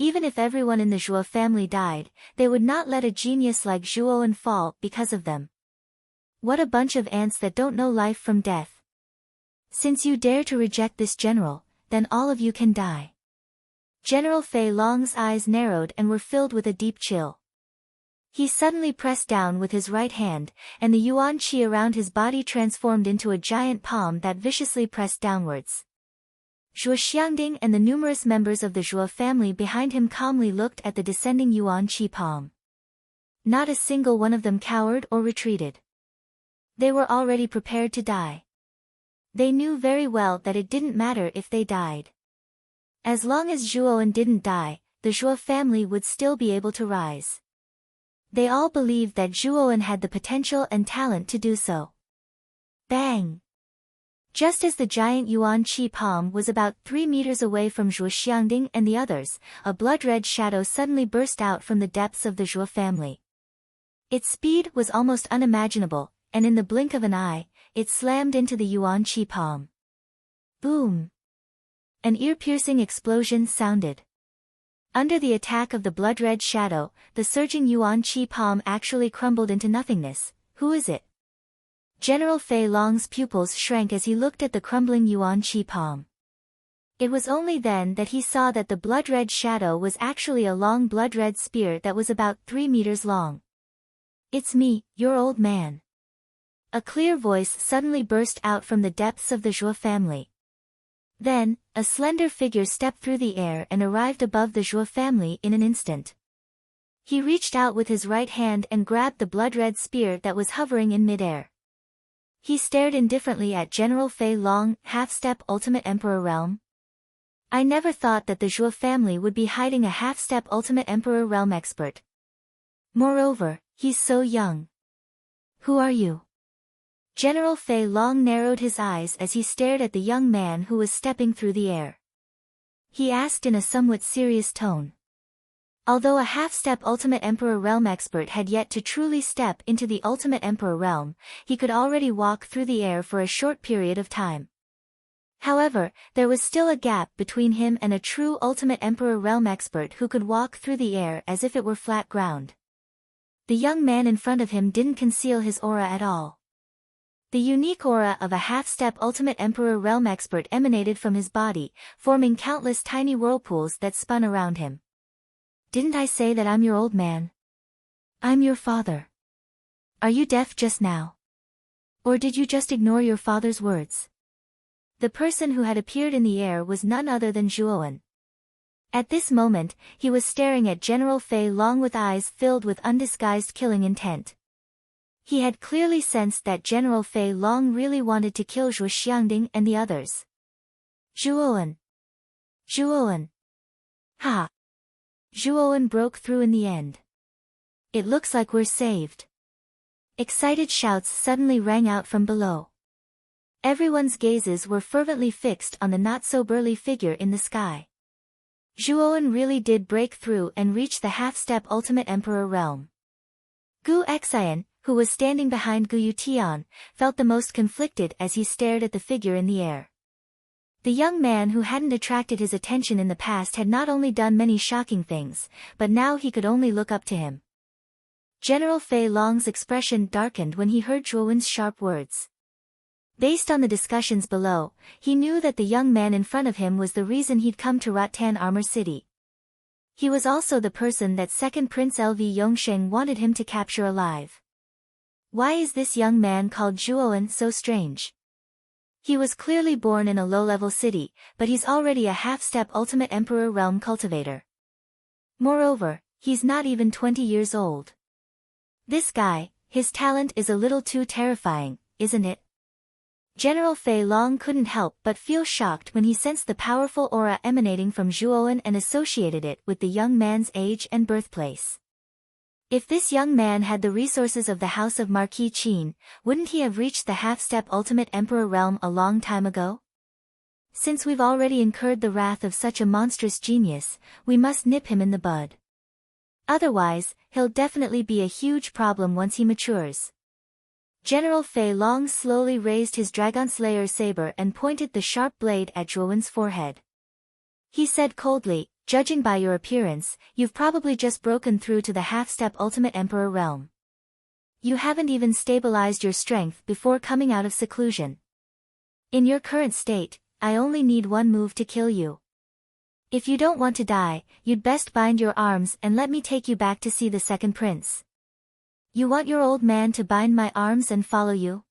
Even if everyone in the Zhuo family died, they would not let a genius like Zhuowen fall because of them. What a bunch of ants that don't know life from death. Since you dare to reject this general, then all of you can die. General Fei Long's eyes narrowed and were filled with a deep chill. He suddenly pressed down with his right hand, and the yuan qi around his body transformed into a giant palm that viciously pressed downwards. Zhuo Xiangding and the numerous members of the Zhuo family behind him calmly looked at the descending yuan qi palm. Not a single one of them cowered or retreated. They were already prepared to die. They knew very well that it didn't matter if they died. As long as Zhuowen didn't die, the Zhuo family would still be able to rise. They all believed that Zhuowen had the potential and talent to do so. Bang! Just as the giant yuan qi palm was about 3 meters away from Zhuo Xiangding and the others, a blood-red shadow suddenly burst out from the depths of the Zhuo family. Its speed was almost unimaginable, and in the blink of an eye, it slammed into the yuan qi palm. Boom! An ear-piercing explosion sounded. Under the attack of the blood-red shadow, the surging yuan qi palm actually crumbled into nothingness. Who is it? General Fei Long's pupils shrank as he looked at the crumbling yuan qi palm. It was only then that he saw that the blood-red shadow was actually a long blood-red spear that was about 3 meters long. It's me, your old man. A clear voice suddenly burst out from the depths of the Zhuo family. Then, a slender figure stepped through the air and arrived above the Zhuo family in an instant. He reached out with his right hand and grabbed the blood-red spear that was hovering in midair. He stared indifferently at General Fei Long, half-step Ultimate Emperor Realm. I never thought that the Zhuo family would be hiding a half-step Ultimate Emperor Realm expert. Moreover, he's so young. Who are you? General Fei Long narrowed his eyes as he stared at the young man who was stepping through the air. He asked in a somewhat serious tone. Although a half-step Ultimate Emperor Realm expert had yet to truly step into the Ultimate Emperor Realm, he could already walk through the air for a short period of time. However, there was still a gap between him and a true Ultimate Emperor Realm expert who could walk through the air as if it were flat ground. The young man in front of him didn't conceal his aura at all. The unique aura of a half-step Ultimate Emperor Realm expert emanated from his body, forming countless tiny whirlpools that spun around him. Didn't I say that I'm your old man? I'm your father. Are you deaf just now? Or did you just ignore your father's words? The person who had appeared in the air was none other than Zhuowen. At this moment, he was staring at General Fei Long with eyes filled with undisguised killing intent. He had clearly sensed that General Fei Long really wanted to kill Zhuo Xiangding and the others. Zhuowen! Zhuowen! Ha! Zhuowen broke through in the end. It looks like we're saved. Excited shouts suddenly rang out from below. Everyone's gazes were fervently fixed on the not-so-burly figure in the sky. Zhuowen really did break through and reach the half-step Ultimate Emperor Realm. Gu Xian, who was standing behind Gu Yutian, felt the most conflicted as he stared at the figure in the air. The young man who hadn't attracted his attention in the past had not only done many shocking things, but now he could only look up to him. General Fei Long's expression darkened when he heard Zhuowen's sharp words. Based on the discussions below, he knew that the young man in front of him was the reason he'd come to Rattan Armor City. He was also the person that second Prince Lv Yongsheng wanted him to capture alive. Why is this young man called Zhuowen so strange? He was clearly born in a low-level city, but he's already a half-step Ultimate Emperor realm cultivator. Moreover, he's not even 20 years old. This guy, his talent is a little too terrifying, isn't it? General Fei Long couldn't help but feel shocked when he sensed the powerful aura emanating from Zhuowen and associated it with the young man's age and birthplace. If this young man had the resources of the House of Marquis Qin, wouldn't he have reached the half-step Ultimate Emperor realm a long time ago? Since we've already incurred the wrath of such a monstrous genius, we must nip him in the bud. Otherwise, he'll definitely be a huge problem once he matures. General Fei Long slowly raised his Dragon Slayer saber and pointed the sharp blade at Zhuowen's forehead. He said coldly, "Judging by your appearance, you've probably just broken through to the half-step Ultimate Emperor realm. You haven't even stabilized your strength before coming out of seclusion. In your current state, I only need one move to kill you. If you don't want to die, you'd best bind your arms and let me take you back to see the second prince." "You want your old man to bind my arms and follow you?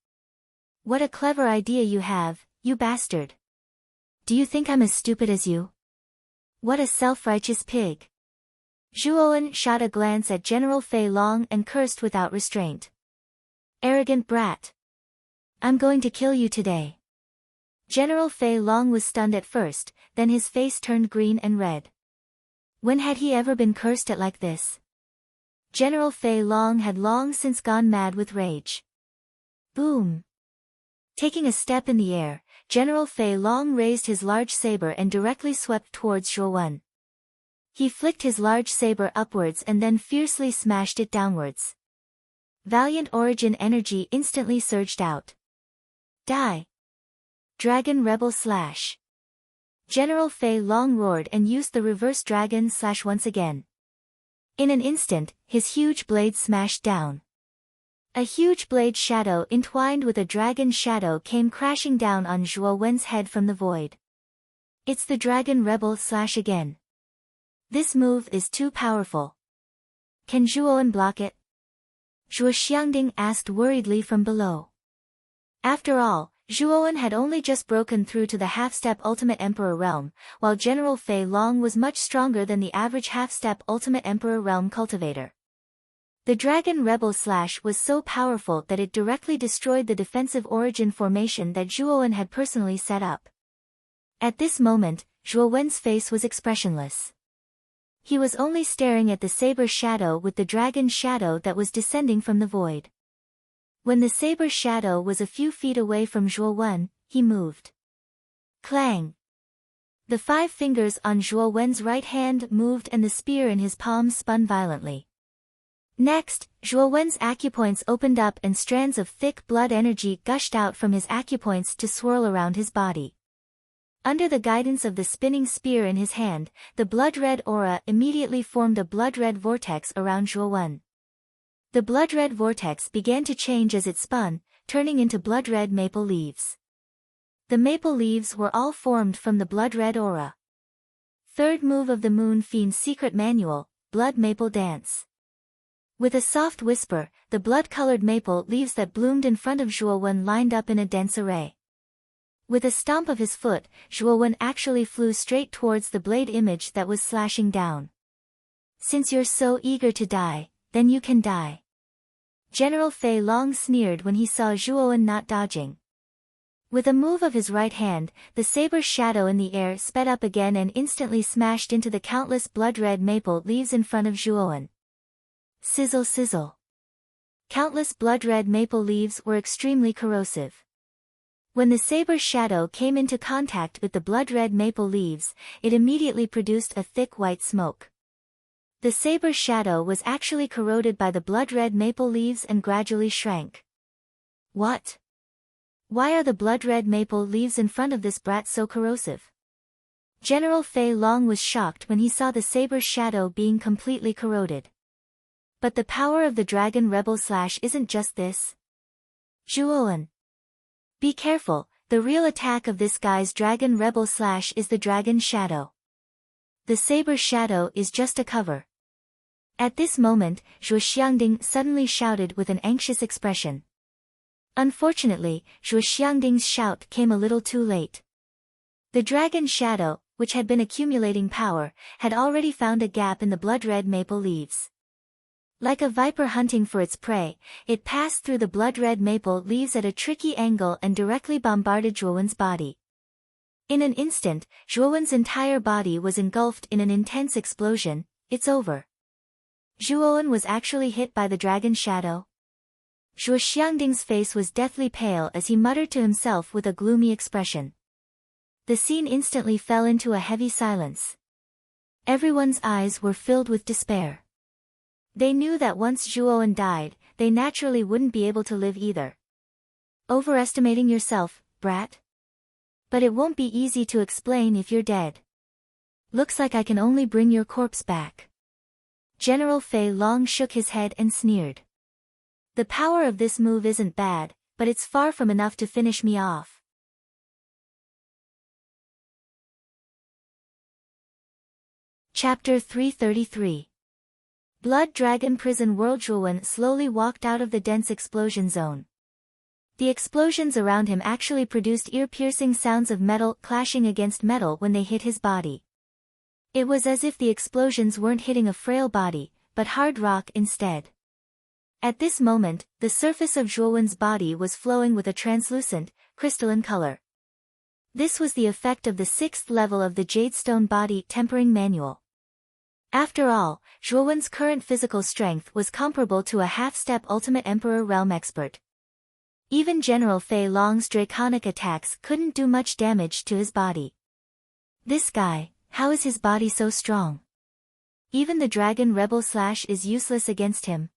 What a clever idea you have, you bastard. Do you think I'm as stupid as you? What a self-righteous pig." Zhuowen shot a glance at General Fei Long and cursed without restraint. "Arrogant brat. I'm going to kill you today." General Fei Long was stunned at first, then his face turned green and red. When had he ever been cursed at like this? General Fei Long had long since gone mad with rage. Boom! Taking a step in the air, General Fei Long raised his large saber and directly swept towards Zhuowen. He flicked his large saber upwards and then fiercely smashed it downwards. Valiant origin energy instantly surged out. Die! Dragon Rebel Slash! General Fei Long roared and used the reverse Dragon Slash once again. In an instant, his huge blade smashed down. A huge blade shadow entwined with a dragon shadow came crashing down on Zhuowen's head from the void. It's the Dragon Rebel Slash again. This move is too powerful. Can Zhuowen block it? Zhuo Xiangding asked worriedly from below. After all, Zhuowen had only just broken through to the half-step Ultimate Emperor realm, while General Fei Long was much stronger than the average half-step Ultimate Emperor realm cultivator. The Dragon Rebel Slash was so powerful that it directly destroyed the defensive origin formation that Zhuowen had personally set up. At this moment, Zhuowen's face was expressionless. He was only staring at the saber shadow with the dragon shadow that was descending from the void. When the saber shadow was a few feet away from Zhuowen, he moved. Clang! The 5 fingers on Zhuowen's right hand moved and the spear in his palm spun violently. Next, Zhuowen's acupoints opened up and strands of thick blood energy gushed out from his acupoints to swirl around his body. Under the guidance of the spinning spear in his hand, the blood-red aura immediately formed a blood-red vortex around Zhuowen. The blood-red vortex began to change as it spun, turning into blood-red maple leaves. The maple leaves were all formed from the blood-red aura. Third move of the Moon Fiend's secret manual, Blood Maple Dance. With a soft whisper, the blood-colored maple leaves that bloomed in front of Zhuowen lined up in a dense array. With a stomp of his foot, Zhuowen actually flew straight towards the blade image that was slashing down. Since you're so eager to die, then you can die. General Fei Long sneered when he saw Zhuowen not dodging. With a move of his right hand, the saber shadow in the air sped up again and instantly smashed into the countless blood-red maple leaves in front of Zhuowen. Sizzle sizzle. Countless blood-red maple leaves were extremely corrosive. When the saber shadow came into contact with the blood-red maple leaves, it immediately produced a thick white smoke. The saber shadow was actually corroded by the blood-red maple leaves and gradually shrank. What? Why are the blood-red maple leaves in front of this brat so corrosive? General Fei Long was shocked when he saw the saber shadow being completely corroded. But the power of the Dragon Rebel Slash isn't just this. Zhuowen. Be careful, the real attack of this guy's Dragon Rebel Slash is the Dragon Shadow. The saber's shadow is just a cover. At this moment, Zhuo Xiangding suddenly shouted with an anxious expression. Unfortunately, Zhuo Xiangding's shout came a little too late. The dragon's shadow, which had been accumulating power, had already found a gap in the blood-red maple leaves. Like a viper hunting for its prey, it passed through the blood-red maple leaves at a tricky angle and directly bombarded Zhuowen's body. In an instant, Zhuowen's entire body was engulfed in an intense explosion. It's over. Zhuowen was actually hit by the dragon's shadow. Zhuo Xiangding's face was deathly pale as he muttered to himself with a gloomy expression. The scene instantly fell into a heavy silence. Everyone's eyes were filled with despair. They knew that once Zhuowen died, they naturally wouldn't be able to live either. Overestimating yourself, brat? But it won't be easy to explain if you're dead. Looks like I can only bring your corpse back. General Fei Long shook his head and sneered. The power of this move isn't bad, but it's far from enough to finish me off. Chapter 333. Blood Dragon Prison World. Zhuowen slowly walked out of the dense explosion zone. The explosions around him actually produced ear-piercing sounds of metal clashing against metal when they hit his body. It was as if the explosions weren't hitting a frail body, but hard rock instead. At this moment, the surface of Zhuowen's body was flowing with a translucent, crystalline color. This was the effect of the 6th level of the Jadestone Body Tempering Manual. After all, Zhuowen's current physical strength was comparable to a half-step Ultimate Emperor Realm expert. Even General Fei Long's draconic attacks couldn't do much damage to his body. This guy, how is his body so strong? Even the Dragon Rebel Slash is useless against him.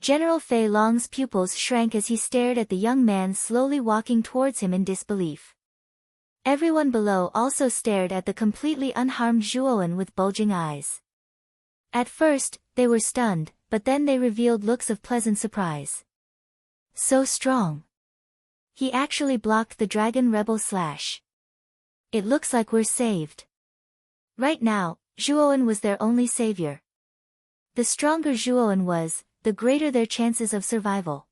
General Fei Long's pupils shrank as he stared at the young man slowly walking towards him in disbelief. Everyone below also stared at the completely unharmed Zhuowen with bulging eyes. At first, they were stunned, but then they revealed looks of pleasant surprise. So strong. He actually blocked the Dragon Rebel Slash. It looks like we're saved. Right now, Zhuowen was their only savior. The stronger Zhuowen was, the greater their chances of survival.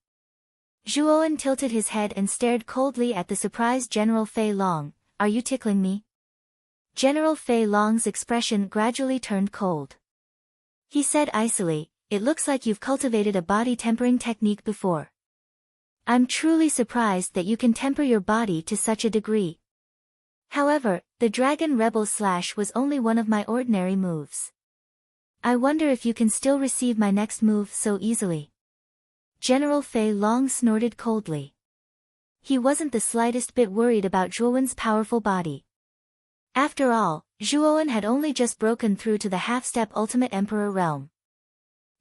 Zhuowen tilted his head and stared coldly at the surprised General Fei Long. Are you tickling me? General Fei Long's expression gradually turned cold. He said icily, it looks like you've cultivated a body tempering technique before. I'm truly surprised that you can temper your body to such a degree. However, the Dragon Rebel Slash was only one of my ordinary moves. I wonder if you can still receive my next move so easily. General Fei Long snorted coldly. He wasn't the slightest bit worried about Zhuowen's powerful body. After all, Zhuowen had only just broken through to the half-step Ultimate Emperor realm.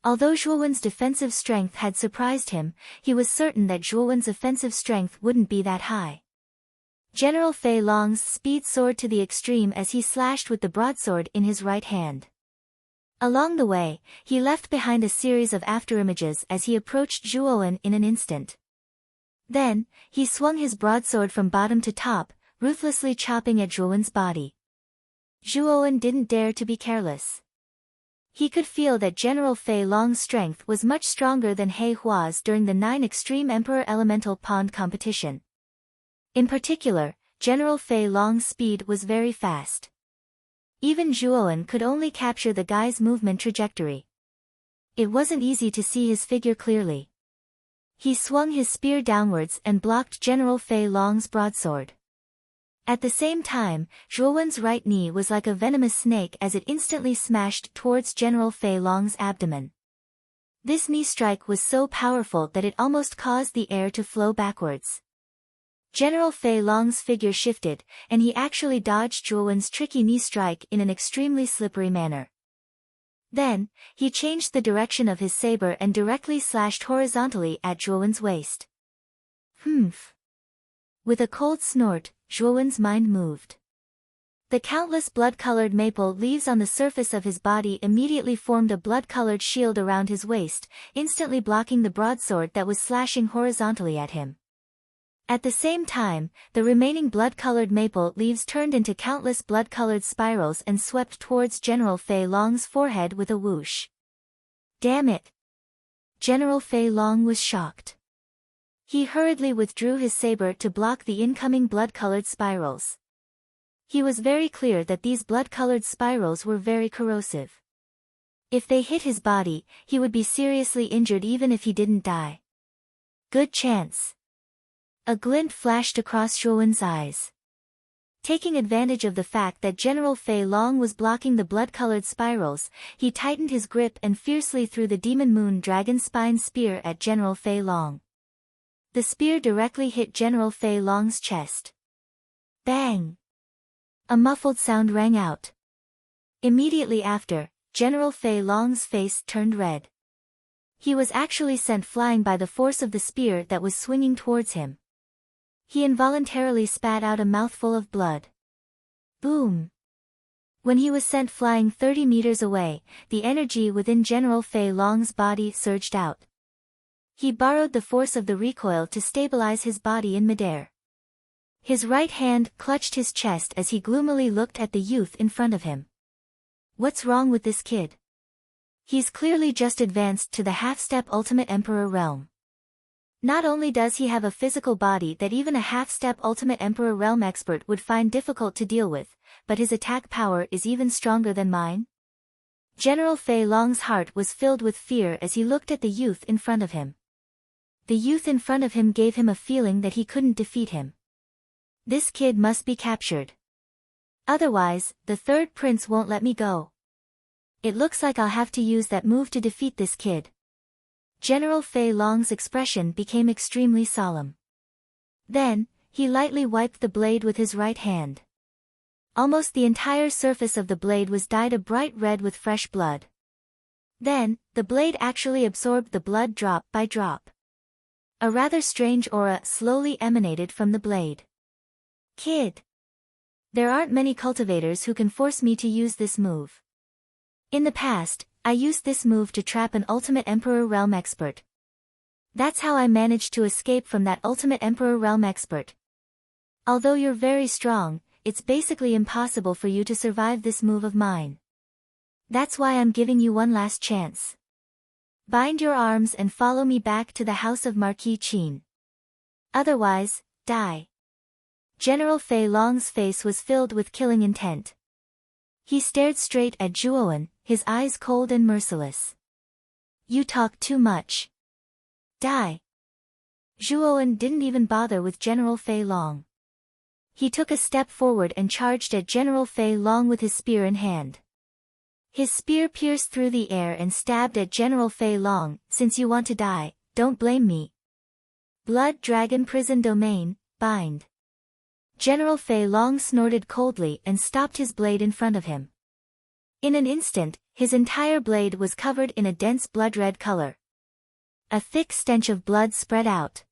Although Zhuowen's defensive strength had surprised him, he was certain that Zhuowen's offensive strength wouldn't be that high. General Fei Long's speed soared to the extreme as he slashed with the broadsword in his right hand. Along the way, he left behind a series of afterimages as he approached Zhuowen in an instant. Then, he swung his broadsword from bottom to top, ruthlessly chopping at Zhuowen's body. Zhuowen didn't dare to be careless. He could feel that General Fei Long's strength was much stronger than He Hua's during the 9 Extreme Emperor Elemental Pond competition. In particular, General Fei Long's speed was very fast. Even Zhuowen could only capture the guy's movement trajectory. It wasn't easy to see his figure clearly. He swung his spear downwards and blocked General Fei Long's broadsword. At the same time, Zhuowen's right knee was like a venomous snake as it instantly smashed towards General Fei Long's abdomen. This knee strike was so powerful that it almost caused the air to flow backwards. General Fei Long's figure shifted, and he actually dodged Zhuowen's tricky knee strike in an extremely slippery manner. Then, he changed the direction of his saber and directly slashed horizontally at Zhuowen's waist. Humph. With a cold snort, Zhuowen's mind moved. The countless blood-colored maple leaves on the surface of his body immediately formed a blood-colored shield around his waist, instantly blocking the broadsword that was slashing horizontally at him. At the same time, the remaining blood-colored maple leaves turned into countless blood-colored spirals and swept towards General Fei Long's forehead with a whoosh. Damn it! General Fei Long was shocked. He hurriedly withdrew his saber to block the incoming blood-colored spirals. He was very clear that these blood-colored spirals were very corrosive. If they hit his body, he would be seriously injured even if he didn't die. Good chance. A glint flashed across Zhuowen's eyes. Taking advantage of the fact that General Fei Long was blocking the blood-colored spirals, he tightened his grip and fiercely threw the Demon Moon Dragon Spine Spear at General Fei Long. The spear directly hit General Fei Long's chest. Bang! A muffled sound rang out. Immediately after, General Fei Long's face turned red. He was actually sent flying by the force of the spear that was swinging towards him. He involuntarily spat out a mouthful of blood. Boom! When he was sent flying 30 meters away, the energy within General Fei Long's body surged out. He borrowed the force of the recoil to stabilize his body in midair. His right hand clutched his chest as he gloomily looked at the youth in front of him. What's wrong with this kid? He's clearly just advanced to the half-step Ultimate Emperor realm. Not only does he have a physical body that even a half-step Ultimate Emperor realm expert would find difficult to deal with, but his attack power is even stronger than mine. General Fei Long's heart was filled with fear as he looked at the youth in front of him. The youth in front of him gave him a feeling that he couldn't defeat him. This kid must be captured. Otherwise, the third prince won't let me go. It looks like I'll have to use that move to defeat this kid. General Fei Long's expression became extremely solemn. Then, he lightly wiped the blade with his right hand. Almost the entire surface of the blade was dyed a bright red with fresh blood. Then, the blade actually absorbed the blood drop by drop. A rather strange aura slowly emanated from the blade. Kid! There aren't many cultivators who can force me to use this move. In the past, I used this move to trap an Ultimate Emperor realm expert. That's how I managed to escape from that Ultimate Emperor realm expert. Although you're very strong, it's basically impossible for you to survive this move of mine. That's why I'm giving you one last chance. Bind your arms and follow me back to the house of Marquis Qin. Otherwise, die. General Fei Long's face was filled with killing intent. He stared straight at Zhuowen, his eyes cold and merciless. You talk too much. Die. Zhuowen didn't even bother with General Fei Long. He took a step forward and charged at General Fei Long with his spear in hand. His spear pierced through the air and stabbed at General Fei Long. Since you want to die, don't blame me. Blood Dragon Prison Domain, bind. General Fei Long snorted coldly and stopped his blade in front of him. In an instant, his entire blade was covered in a dense blood-red color. A thick stench of blood spread out.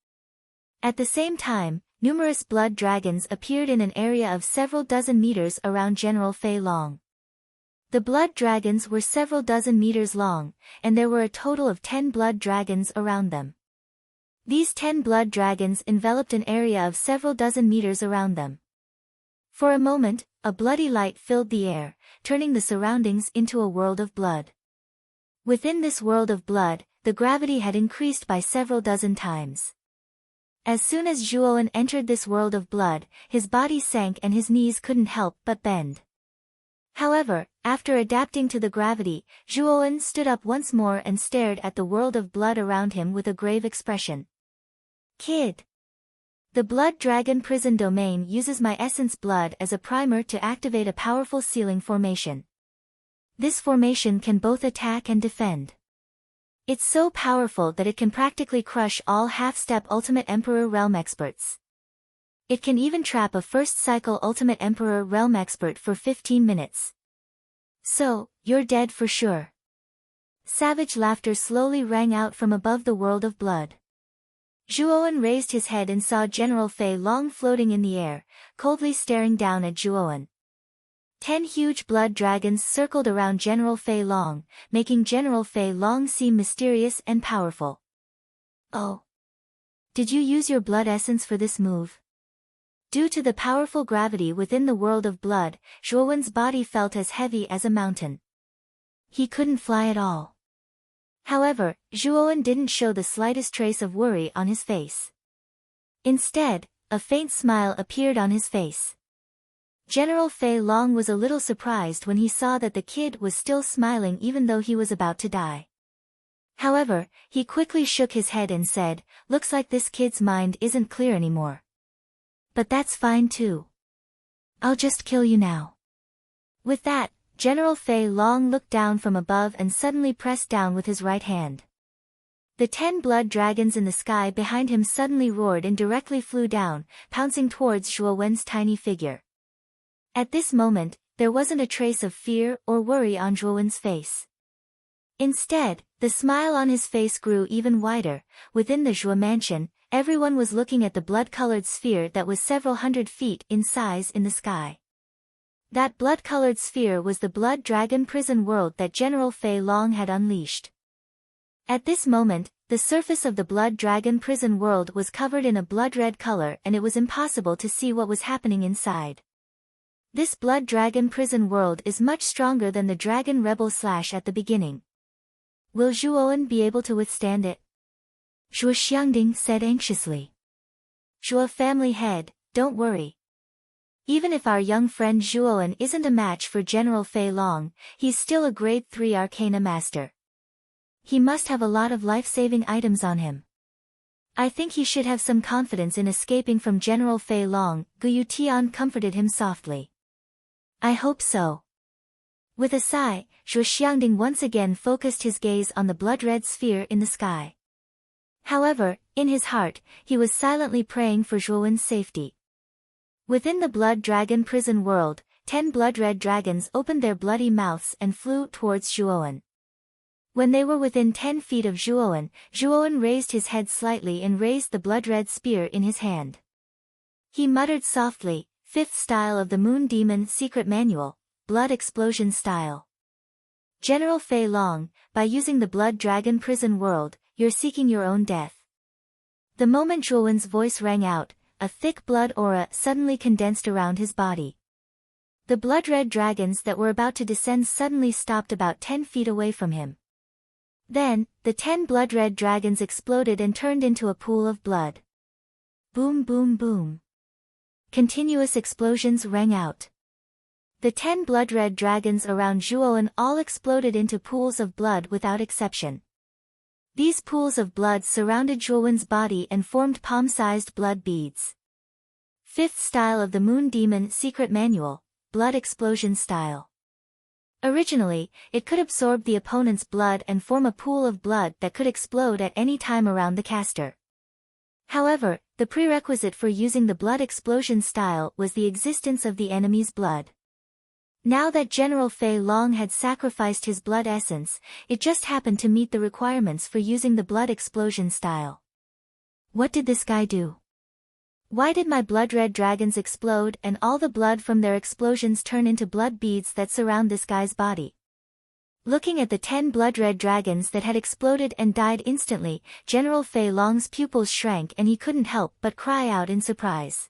At the same time, numerous blood dragons appeared in an area of several dozen meters around General Fei Long. The blood dragons were several dozen meters long, and there were a total of 10 blood dragons around them. These 10 blood dragons enveloped an area of several dozen meters around them. For a moment, a bloody light filled the air, turning the surroundings into a world of blood. Within this world of blood, the gravity had increased by several dozen times. As soon as Zhuowen entered this world of blood, his body sank and his knees couldn't help but bend. However, after adapting to the gravity, Zhuowen stood up once more and stared at the world of blood around him with a grave expression. Kid. The Blood Dragon Prison Domain uses my essence blood as a primer to activate a powerful sealing formation. This formation can both attack and defend. It's so powerful that it can practically crush all half-step Ultimate Emperor realm experts. It can even trap a first-cycle Ultimate Emperor realm expert for 15 minutes. So, you're dead for sure. Savage laughter slowly rang out from above the world of blood. Zhuowen raised his head and saw General Fei Long floating in the air, coldly staring down at Zhuowen. 10 huge blood dragons circled around General Fei Long, making General Fei Long seem mysterious and powerful. Oh! Did you use your blood essence for this move? Due to the powerful gravity within the world of blood, Zhuowen's body felt as heavy as a mountain. He couldn't fly at all. However, Zhuowen didn't show the slightest trace of worry on his face. Instead, a faint smile appeared on his face. General Fei Long was a little surprised when he saw that the kid was still smiling even though he was about to die. However, he quickly shook his head and said, "Looks like this kid's mind isn't clear anymore. But that's fine too. I'll just kill you now." With that, General Fei Long looked down from above and suddenly pressed down with his right hand. The 10 blood dragons in the sky behind him suddenly roared and directly flew down, pouncing towards Zhuowen's tiny figure. At this moment, there wasn't a trace of fear or worry on Zhuowen's face. Instead, the smile on his face grew even wider. Within the Zhuo mansion, everyone was looking at the blood-colored sphere that was several hundred feet in size in the sky. That blood-colored sphere was the blood dragon prison world that General Fei Long had unleashed. At this moment, the surface of the blood dragon prison world was covered in a blood-red color and it was impossible to see what was happening inside. This blood dragon prison world is much stronger than the dragon rebel slash at the beginning. Will Zhuowen be able to withstand it? Zhuo Xiangding said anxiously. Zhuo family head, don't worry. Even if our young friend Zhuowen isn't a match for General Fei Long, he's still a grade 3 Arcana Master. He must have a lot of life-saving items on him. I think he should have some confidence in escaping from General Fei Long, Gu Tian comforted him softly. I hope so. With a sigh, Zhuo Xiangding once again focused his gaze on the blood-red sphere in the sky. However, in his heart, he was silently praying for Zhuowen's safety. Within the blood dragon prison world, 10 blood-red dragons opened their bloody mouths and flew towards Zhuowen. When they were within 10 feet of Zhuowen, Zhuowen raised his head slightly and raised the blood-red spear in his hand. He muttered softly, "Fifth style of the Moon Demon Secret Manual, Blood Explosion Style. General Fei Long, by using the blood dragon prison world, you're seeking your own death." The moment Zhuowen's voice rang out, a thick blood aura suddenly condensed around his body. The blood-red dragons that were about to descend suddenly stopped about 10 feet away from him. Then, the 10 blood-red dragons exploded and turned into a pool of blood. Boom boom boom. Continuous explosions rang out. The 10 blood-red dragons around Zhuowen all exploded into pools of blood without exception. These pools of blood surrounded Zhuowen's body and formed palm-sized blood beads. Fifth style of the Moon Demon Secret Manual, Blood Explosion Style. Originally, it could absorb the opponent's blood and form a pool of blood that could explode at any time around the caster. However, the prerequisite for using the blood explosion style was the existence of the enemy's blood. Now that General Fei Long had sacrificed his blood essence, it just happened to meet the requirements for using the blood explosion style. What did this guy do? Why did my blood-red dragons explode and all the blood from their explosions turn into blood beads that surround this guy's body? Looking at the 10 blood-red dragons that had exploded and died instantly, General Fei Long's pupils shrank and he couldn't help but cry out in surprise.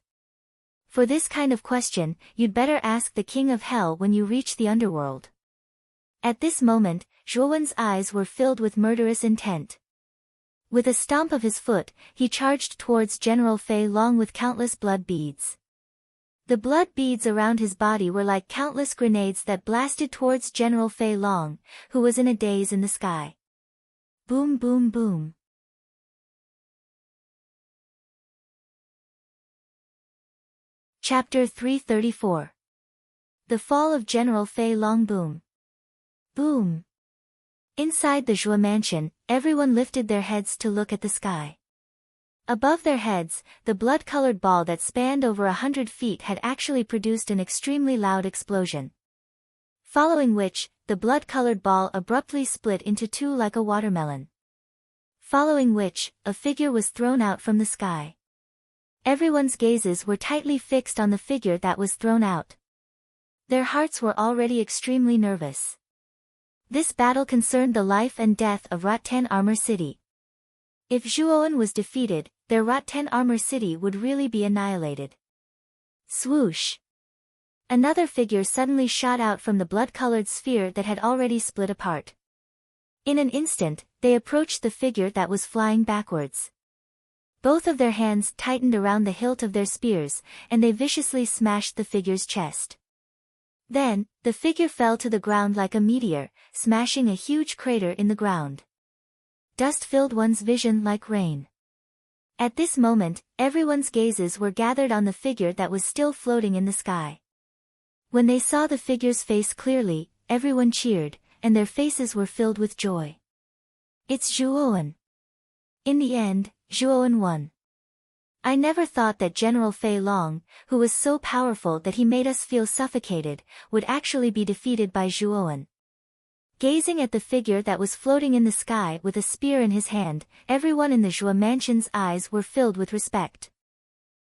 For this kind of question, you'd better ask the King of Hell when you reach the underworld. At this moment, Zhuowen's eyes were filled with murderous intent. With a stomp of his foot, he charged towards General Fei Long with countless blood beads. The blood beads around his body were like countless grenades that blasted towards General Fei Long, who was in a daze in the sky. Boom boom boom. Chapter 334. The Fall of General Fei Long. Boom. Boom. Inside the Zhuo mansion, everyone lifted their heads to look at the sky. Above their heads, the blood-colored ball that spanned over 100 feet had actually produced an extremely loud explosion. Following which, the blood-colored ball abruptly split into two like a watermelon. Following which, a figure was thrown out from the sky. Everyone's gazes were tightly fixed on the figure that was thrown out. Their hearts were already extremely nervous. This battle concerned the life and death of Rattan Armor City. If Zhuowen was defeated, their Rot 10 armor city would really be annihilated. Swoosh! Another figure suddenly shot out from the blood-colored sphere that had already split apart. In an instant, they approached the figure that was flying backwards. Both of their hands tightened around the hilt of their spears, and they viciously smashed the figure's chest. Then, the figure fell to the ground like a meteor, smashing a huge crater in the ground. Dust filled one's vision like rain. At this moment, everyone's gazes were gathered on the figure that was still floating in the sky. When they saw the figure's face clearly, everyone cheered, and their faces were filled with joy. It's Zhuowen. In the end, Zhuowen won. I never thought that General Fei Long, who was so powerful that he made us feel suffocated, would actually be defeated by Zhuowen. Gazing at the figure that was floating in the sky with a spear in his hand, everyone in the Zhuo mansion's eyes were filled with respect.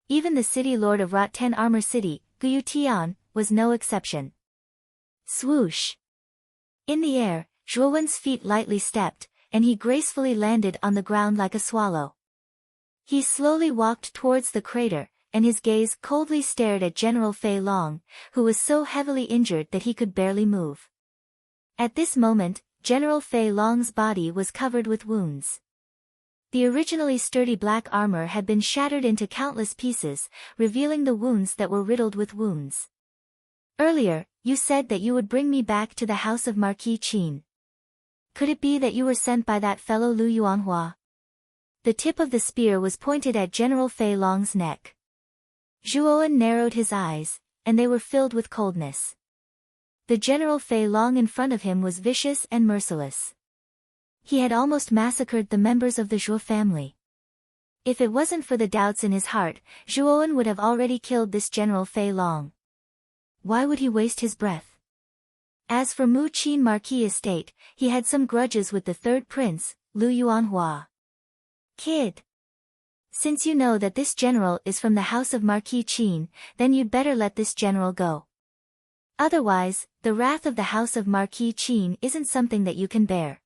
Even the city lord of Rot 10 Armor City, Guyu Tian, was no exception. Swoosh! In the air, Zhuowen's feet lightly stepped, and he gracefully landed on the ground like a swallow. He slowly walked towards the crater, and his gaze coldly stared at General Fei Long, who was so heavily injured that he could barely move. At this moment, General Fei Long's body was covered with wounds. The originally sturdy black armor had been shattered into countless pieces, revealing the wounds that were riddled with wounds. Earlier, you said that you would bring me back to the house of Marquis Qin. Could it be that you were sent by that fellow Lu Yuanhua? The tip of the spear was pointed at General Fei Long's neck. Zhuowen narrowed his eyes, and they were filled with coldness. The General Fei Long in front of him was vicious and merciless. He had almost massacred the members of the Zhuo family. If it wasn't for the doubts in his heart, Zhuowen would have already killed this General Fei Long. Why would he waste his breath? As for Mu Qin Marquis estate, he had some grudges with the third prince, Lu Yuanhua. Kid. Since you know that this general is from the house of Marquis Qin, then you'd better let this general go. Otherwise, the wrath of the house of Marquis Qin isn't something that you can bear.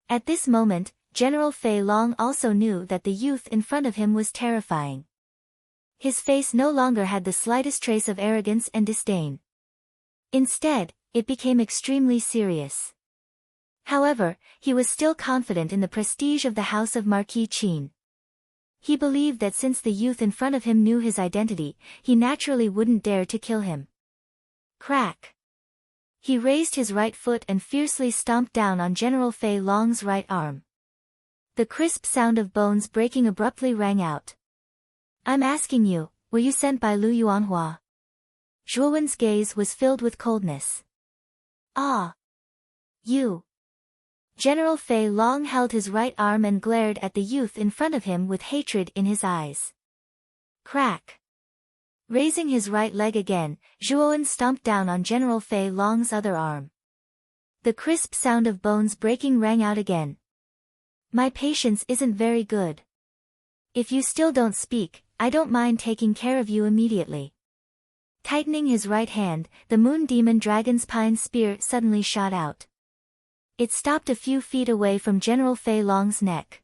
At this moment, General Fei Long also knew that the youth in front of him was terrifying. His face no longer had the slightest trace of arrogance and disdain. Instead, it became extremely serious. However, he was still confident in the prestige of the house of Marquis Qin. He believed that since the youth in front of him knew his identity, he naturally wouldn't dare to kill him. Crack! He raised his right foot and fiercely stomped down on General Fei Long's right arm. The crisp sound of bones breaking abruptly rang out. I'm asking you, were you sent by Lu Yuanhua? Zhuowen's gaze was filled with coldness. Ah! You! General Fei Long held his right arm and glared at the youth in front of him with hatred in his eyes. Crack! Raising his right leg again, Zhuowen stomped down on General Fei Long's other arm. The crisp sound of bones breaking rang out again. My patience isn't very good. If you still don't speak, I don't mind taking care of you immediately. Tightening his right hand, the Moon Demon Dragon's Pine Spear suddenly shot out. It stopped a few feet away from General Fei Long's neck.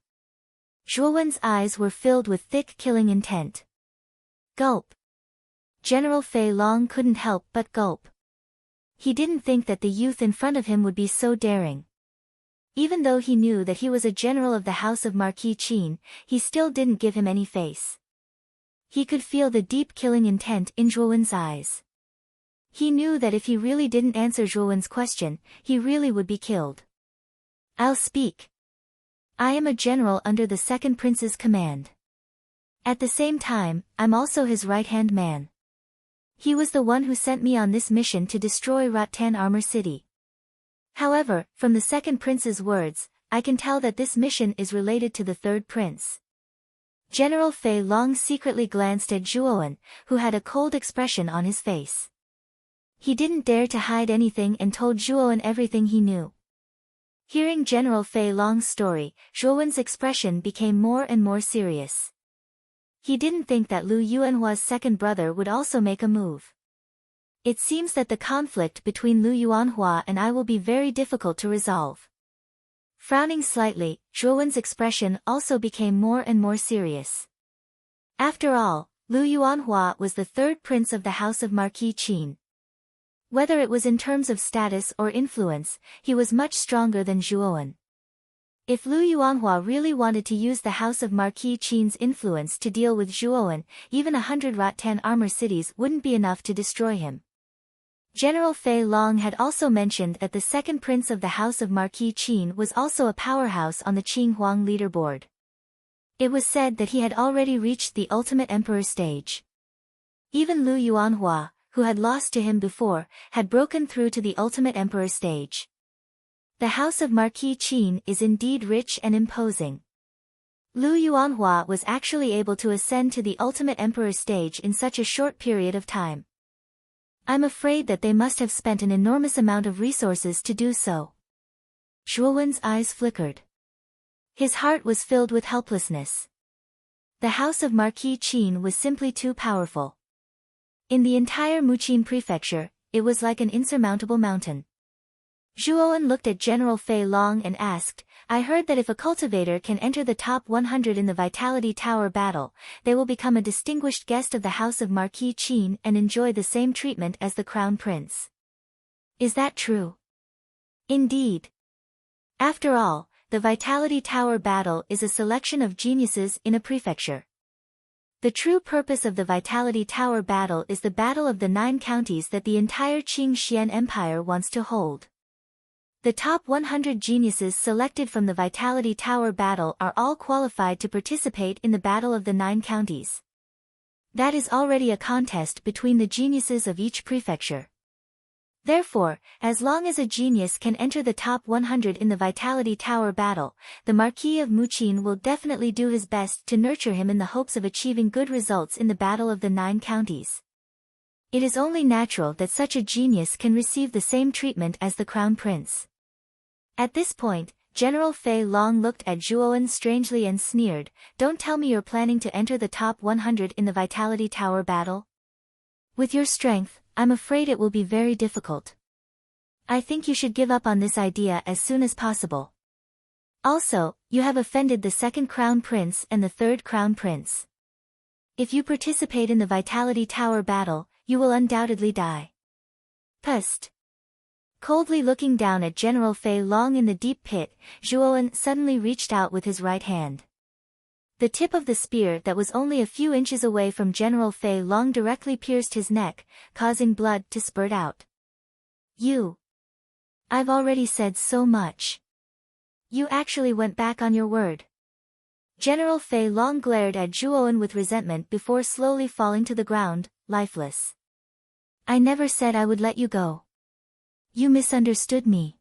Zhuowen's eyes were filled with thick killing intent. Gulp! General Fei Long couldn't help but gulp. He didn't think that the youth in front of him would be so daring. Even though he knew that he was a general of the house of Marquis Qin, he still didn't give him any face. He could feel the deep killing intent in Zhuowen's eyes. He knew that if he really didn't answer Zhuowen's question, he really would be killed. I'll speak. I am a general under the second prince's command. At the same time, I'm also his right-hand man. He was the one who sent me on this mission to destroy Rot 10 Armor City. However, from the second prince's words, I can tell that this mission is related to the third prince. General Fei Long secretly glanced at Zhuowen, who had a cold expression on his face. He didn't dare to hide anything and told Zhuowen everything he knew. Hearing General Fei Long's story, Zhuowen's expression became more and more serious. He didn't think that Lu Yuanhua's second brother would also make a move. It seems that the conflict between Lu Yuanhua and I will be very difficult to resolve. Frowning slightly, Zhuowen's expression also became more and more serious. After all, Lu Yuanhua was the third prince of the house of Marquis Qin. Whether it was in terms of status or influence, he was much stronger than Zhuowen. If Lu Yuanhua really wanted to use the house of Marquis Qin's influence to deal with Zhuowen, even 100 Rattan armor cities wouldn't be enough to destroy him. General Fei Long had also mentioned that the second prince of the house of Marquis Qin was also a powerhouse on the Qing Huang leaderboard. It was said that he had already reached the ultimate emperor stage. Even Lu Yuanhua, who had lost to him before, had broken through to the ultimate emperor stage. The house of Marquis Qin is indeed rich and imposing. Lu Yuanhua was actually able to ascend to the ultimate emperor stage in such a short period of time. I'm afraid that they must have spent an enormous amount of resources to do so. Zhuowen's eyes flickered. His heart was filled with helplessness. The house of Marquis Qin was simply too powerful. In the entire Muqin prefecture, it was like an insurmountable mountain. Zhuowen looked at General Fei Long and asked, I heard that if a cultivator can enter the top 100 in the Vitality Tower battle, they will become a distinguished guest of the house of Marquis Qin and enjoy the same treatment as the crown prince. Is that true? Indeed. After all, the Vitality Tower battle is a selection of geniuses in a prefecture. The true purpose of the Vitality Tower battle is the battle of the 9 counties that the entire Qing Xian Empire wants to hold. The top 100 geniuses selected from the Vitality Tower battle are all qualified to participate in the Battle of the 9 Counties. That is already a contest between the geniuses of each prefecture. Therefore, as long as a genius can enter the top 100 in the Vitality Tower battle, the Marquis of Muqin will definitely do his best to nurture him in the hopes of achieving good results in the Battle of the 9 Counties. It is only natural that such a genius can receive the same treatment as the Crown Prince. At this point, General Fei Long looked at Zhuowen strangely and sneered, Don't tell me you're planning to enter the top 100 in the Vitality Tower battle? With your strength, I'm afraid it will be very difficult. I think you should give up on this idea as soon as possible. Also, you have offended the second Crown Prince and the third Crown Prince. If you participate in the Vitality Tower battle, you will undoubtedly die. Pust. Coldly looking down at General Fei Long in the deep pit, Zhuowen suddenly reached out with his right hand. The tip of the spear that was only a few inches away from General Fei Long directly pierced his neck, causing blood to spurt out. I've already said so much. You actually went back on your word. General Fei Long glared at Zhuowen with resentment before slowly falling to the ground, lifeless. I never said I would let you go. You misunderstood me.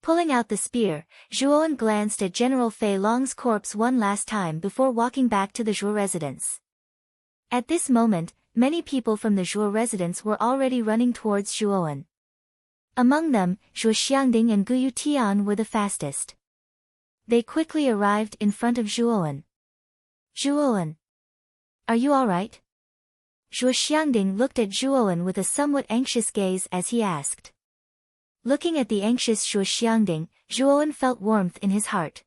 Pulling out the spear, Zhuowen glanced at General Fei Long's corpse one last time before walking back to the Zhuo residence. At this moment, many people from the Zhuo residence were already running towards Zhuowen. Among them, Zhuo Xiangding and Guyu Tian were the fastest. They quickly arrived in front of Zhuowen. Zhuowen. Are you alright? Zhuo Xiangding looked at Zhuowen with a somewhat anxious gaze as he asked. Looking at the anxious Zhuo Xiangding, Zhuowen felt warmth in his heart.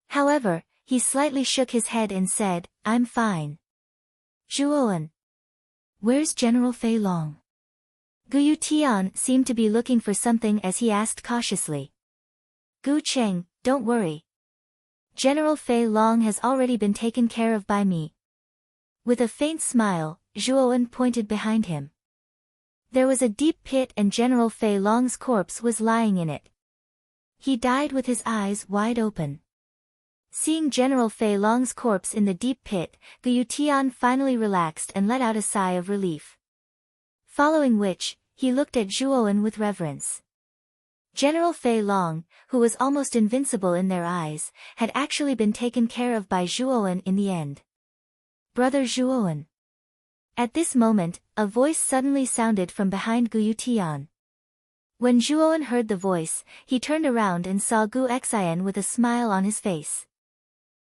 However, he slightly shook his head and said, I'm fine. Zhuowen. Where's General Fei Long? Guyu Tian seemed to be looking for something as he asked cautiously. Gu Cheng, don't worry. General Fei Long has already been taken care of by me. With a faint smile, Zhuowen pointed behind him. There was a deep pit and General Fei Long's corpse was lying in it. He died with his eyes wide open. Seeing General Fei Long's corpse in the deep pit, Guyu Tian finally relaxed and let out a sigh of relief. Following which, he looked at Zhuowen with reverence. General Fei Long, who was almost invincible in their eyes, had actually been taken care of by Zhuowen in the end. Brother Zhuowen. At this moment, a voice suddenly sounded from behind Guyu Tian. When Zhuowen heard the voice, he turned around and saw Gu Xian with a smile on his face.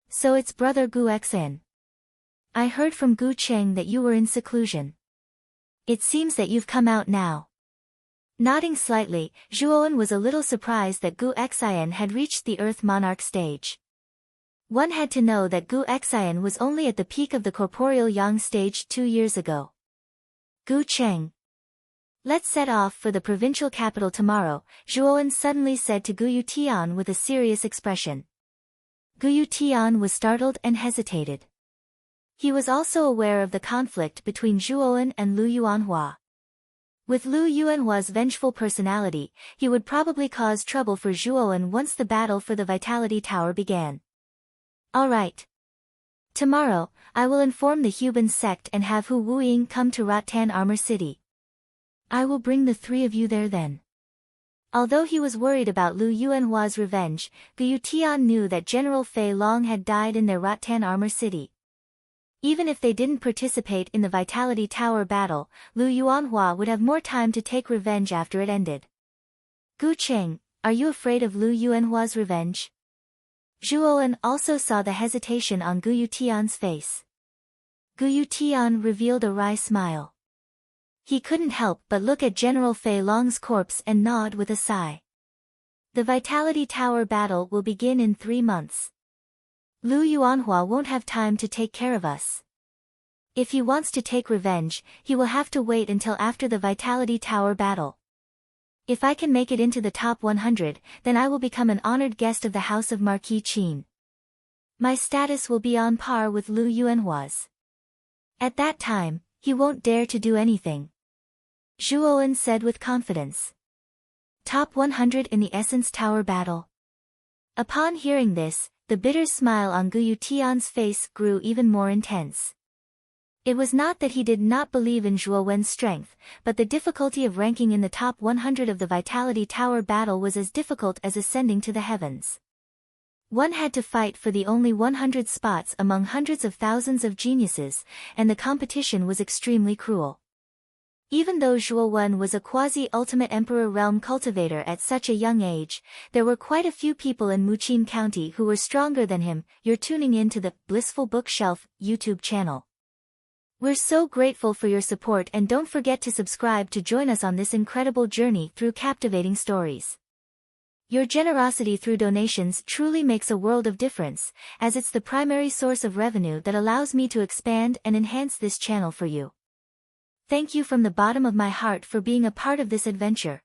So it's brother Gu Xian. I heard from Gu Cheng that you were in seclusion. It seems that you've come out now. Nodding slightly, Zhuowen was a little surprised that Gu Xian had reached the Earth Monarch stage. One had to know that Gu Xian was only at the peak of the corporeal yang stage 2 years ago. Gu Cheng. Let's set off for the provincial capital tomorrow, Zhuowen suddenly said to Gu Yutian with a serious expression. Gu Yutian was startled and hesitated. He was also aware of the conflict between Zhuowen and Lu Yuanhua. With Lu Yuanhua's vengeful personality, he would probably cause trouble for Zhuowen once the battle for the Vitality Tower began. All right. Tomorrow, I will inform the Huban sect and have Hu Wuying come to Rattan Armor City. I will bring the 3 of you there then. Although he was worried about Lu Yuanhua's revenge, Gu Yutian knew that General Fei Long had died in their Rattan Armor City. Even if they didn't participate in the Vitality Tower battle, Lu Yuanhua would have more time to take revenge after it ended. Gu Cheng, are you afraid of Lu Yuanhua's revenge? Zhuowen also saw the hesitation on Gu Yutian's face. Gu Yutian revealed a wry smile. He couldn't help but look at General Fei Long's corpse and nod with a sigh. The Vitality Tower battle will begin in 3 months. Lu Yuanhua won't have time to take care of us. If he wants to take revenge, he will have to wait until after the Vitality Tower battle. If I can make it into the top 100, then I will become an honored guest of the House of Marquis Qin. My status will be on par with Lu Yuanhua's. At that time, he won't dare to do anything. Zhuowen said with confidence. Top 100 in the Essence Tower battle. Upon hearing this, the bitter smile on Gu Yutian's face grew even more intense. It was not that he did not believe in Zhuowen's strength, but the difficulty of ranking in the top 100 of the Vitality Tower battle was as difficult as ascending to the heavens. One had to fight for the only 100 spots among hundreds of thousands of geniuses, and the competition was extremely cruel. Even though Zhuowen was a quasi-ultimate emperor realm cultivator at such a young age, there were quite a few people in Muqin County who were stronger than him. You're tuning in to the Blissful Bookshelf YouTube channel. We're so grateful for your support, and don't forget to subscribe to join us on this incredible journey through captivating stories. Your generosity through donations truly makes a world of difference, as it's the primary source of revenue that allows me to expand and enhance this channel for you. Thank you from the bottom of my heart for being a part of this adventure.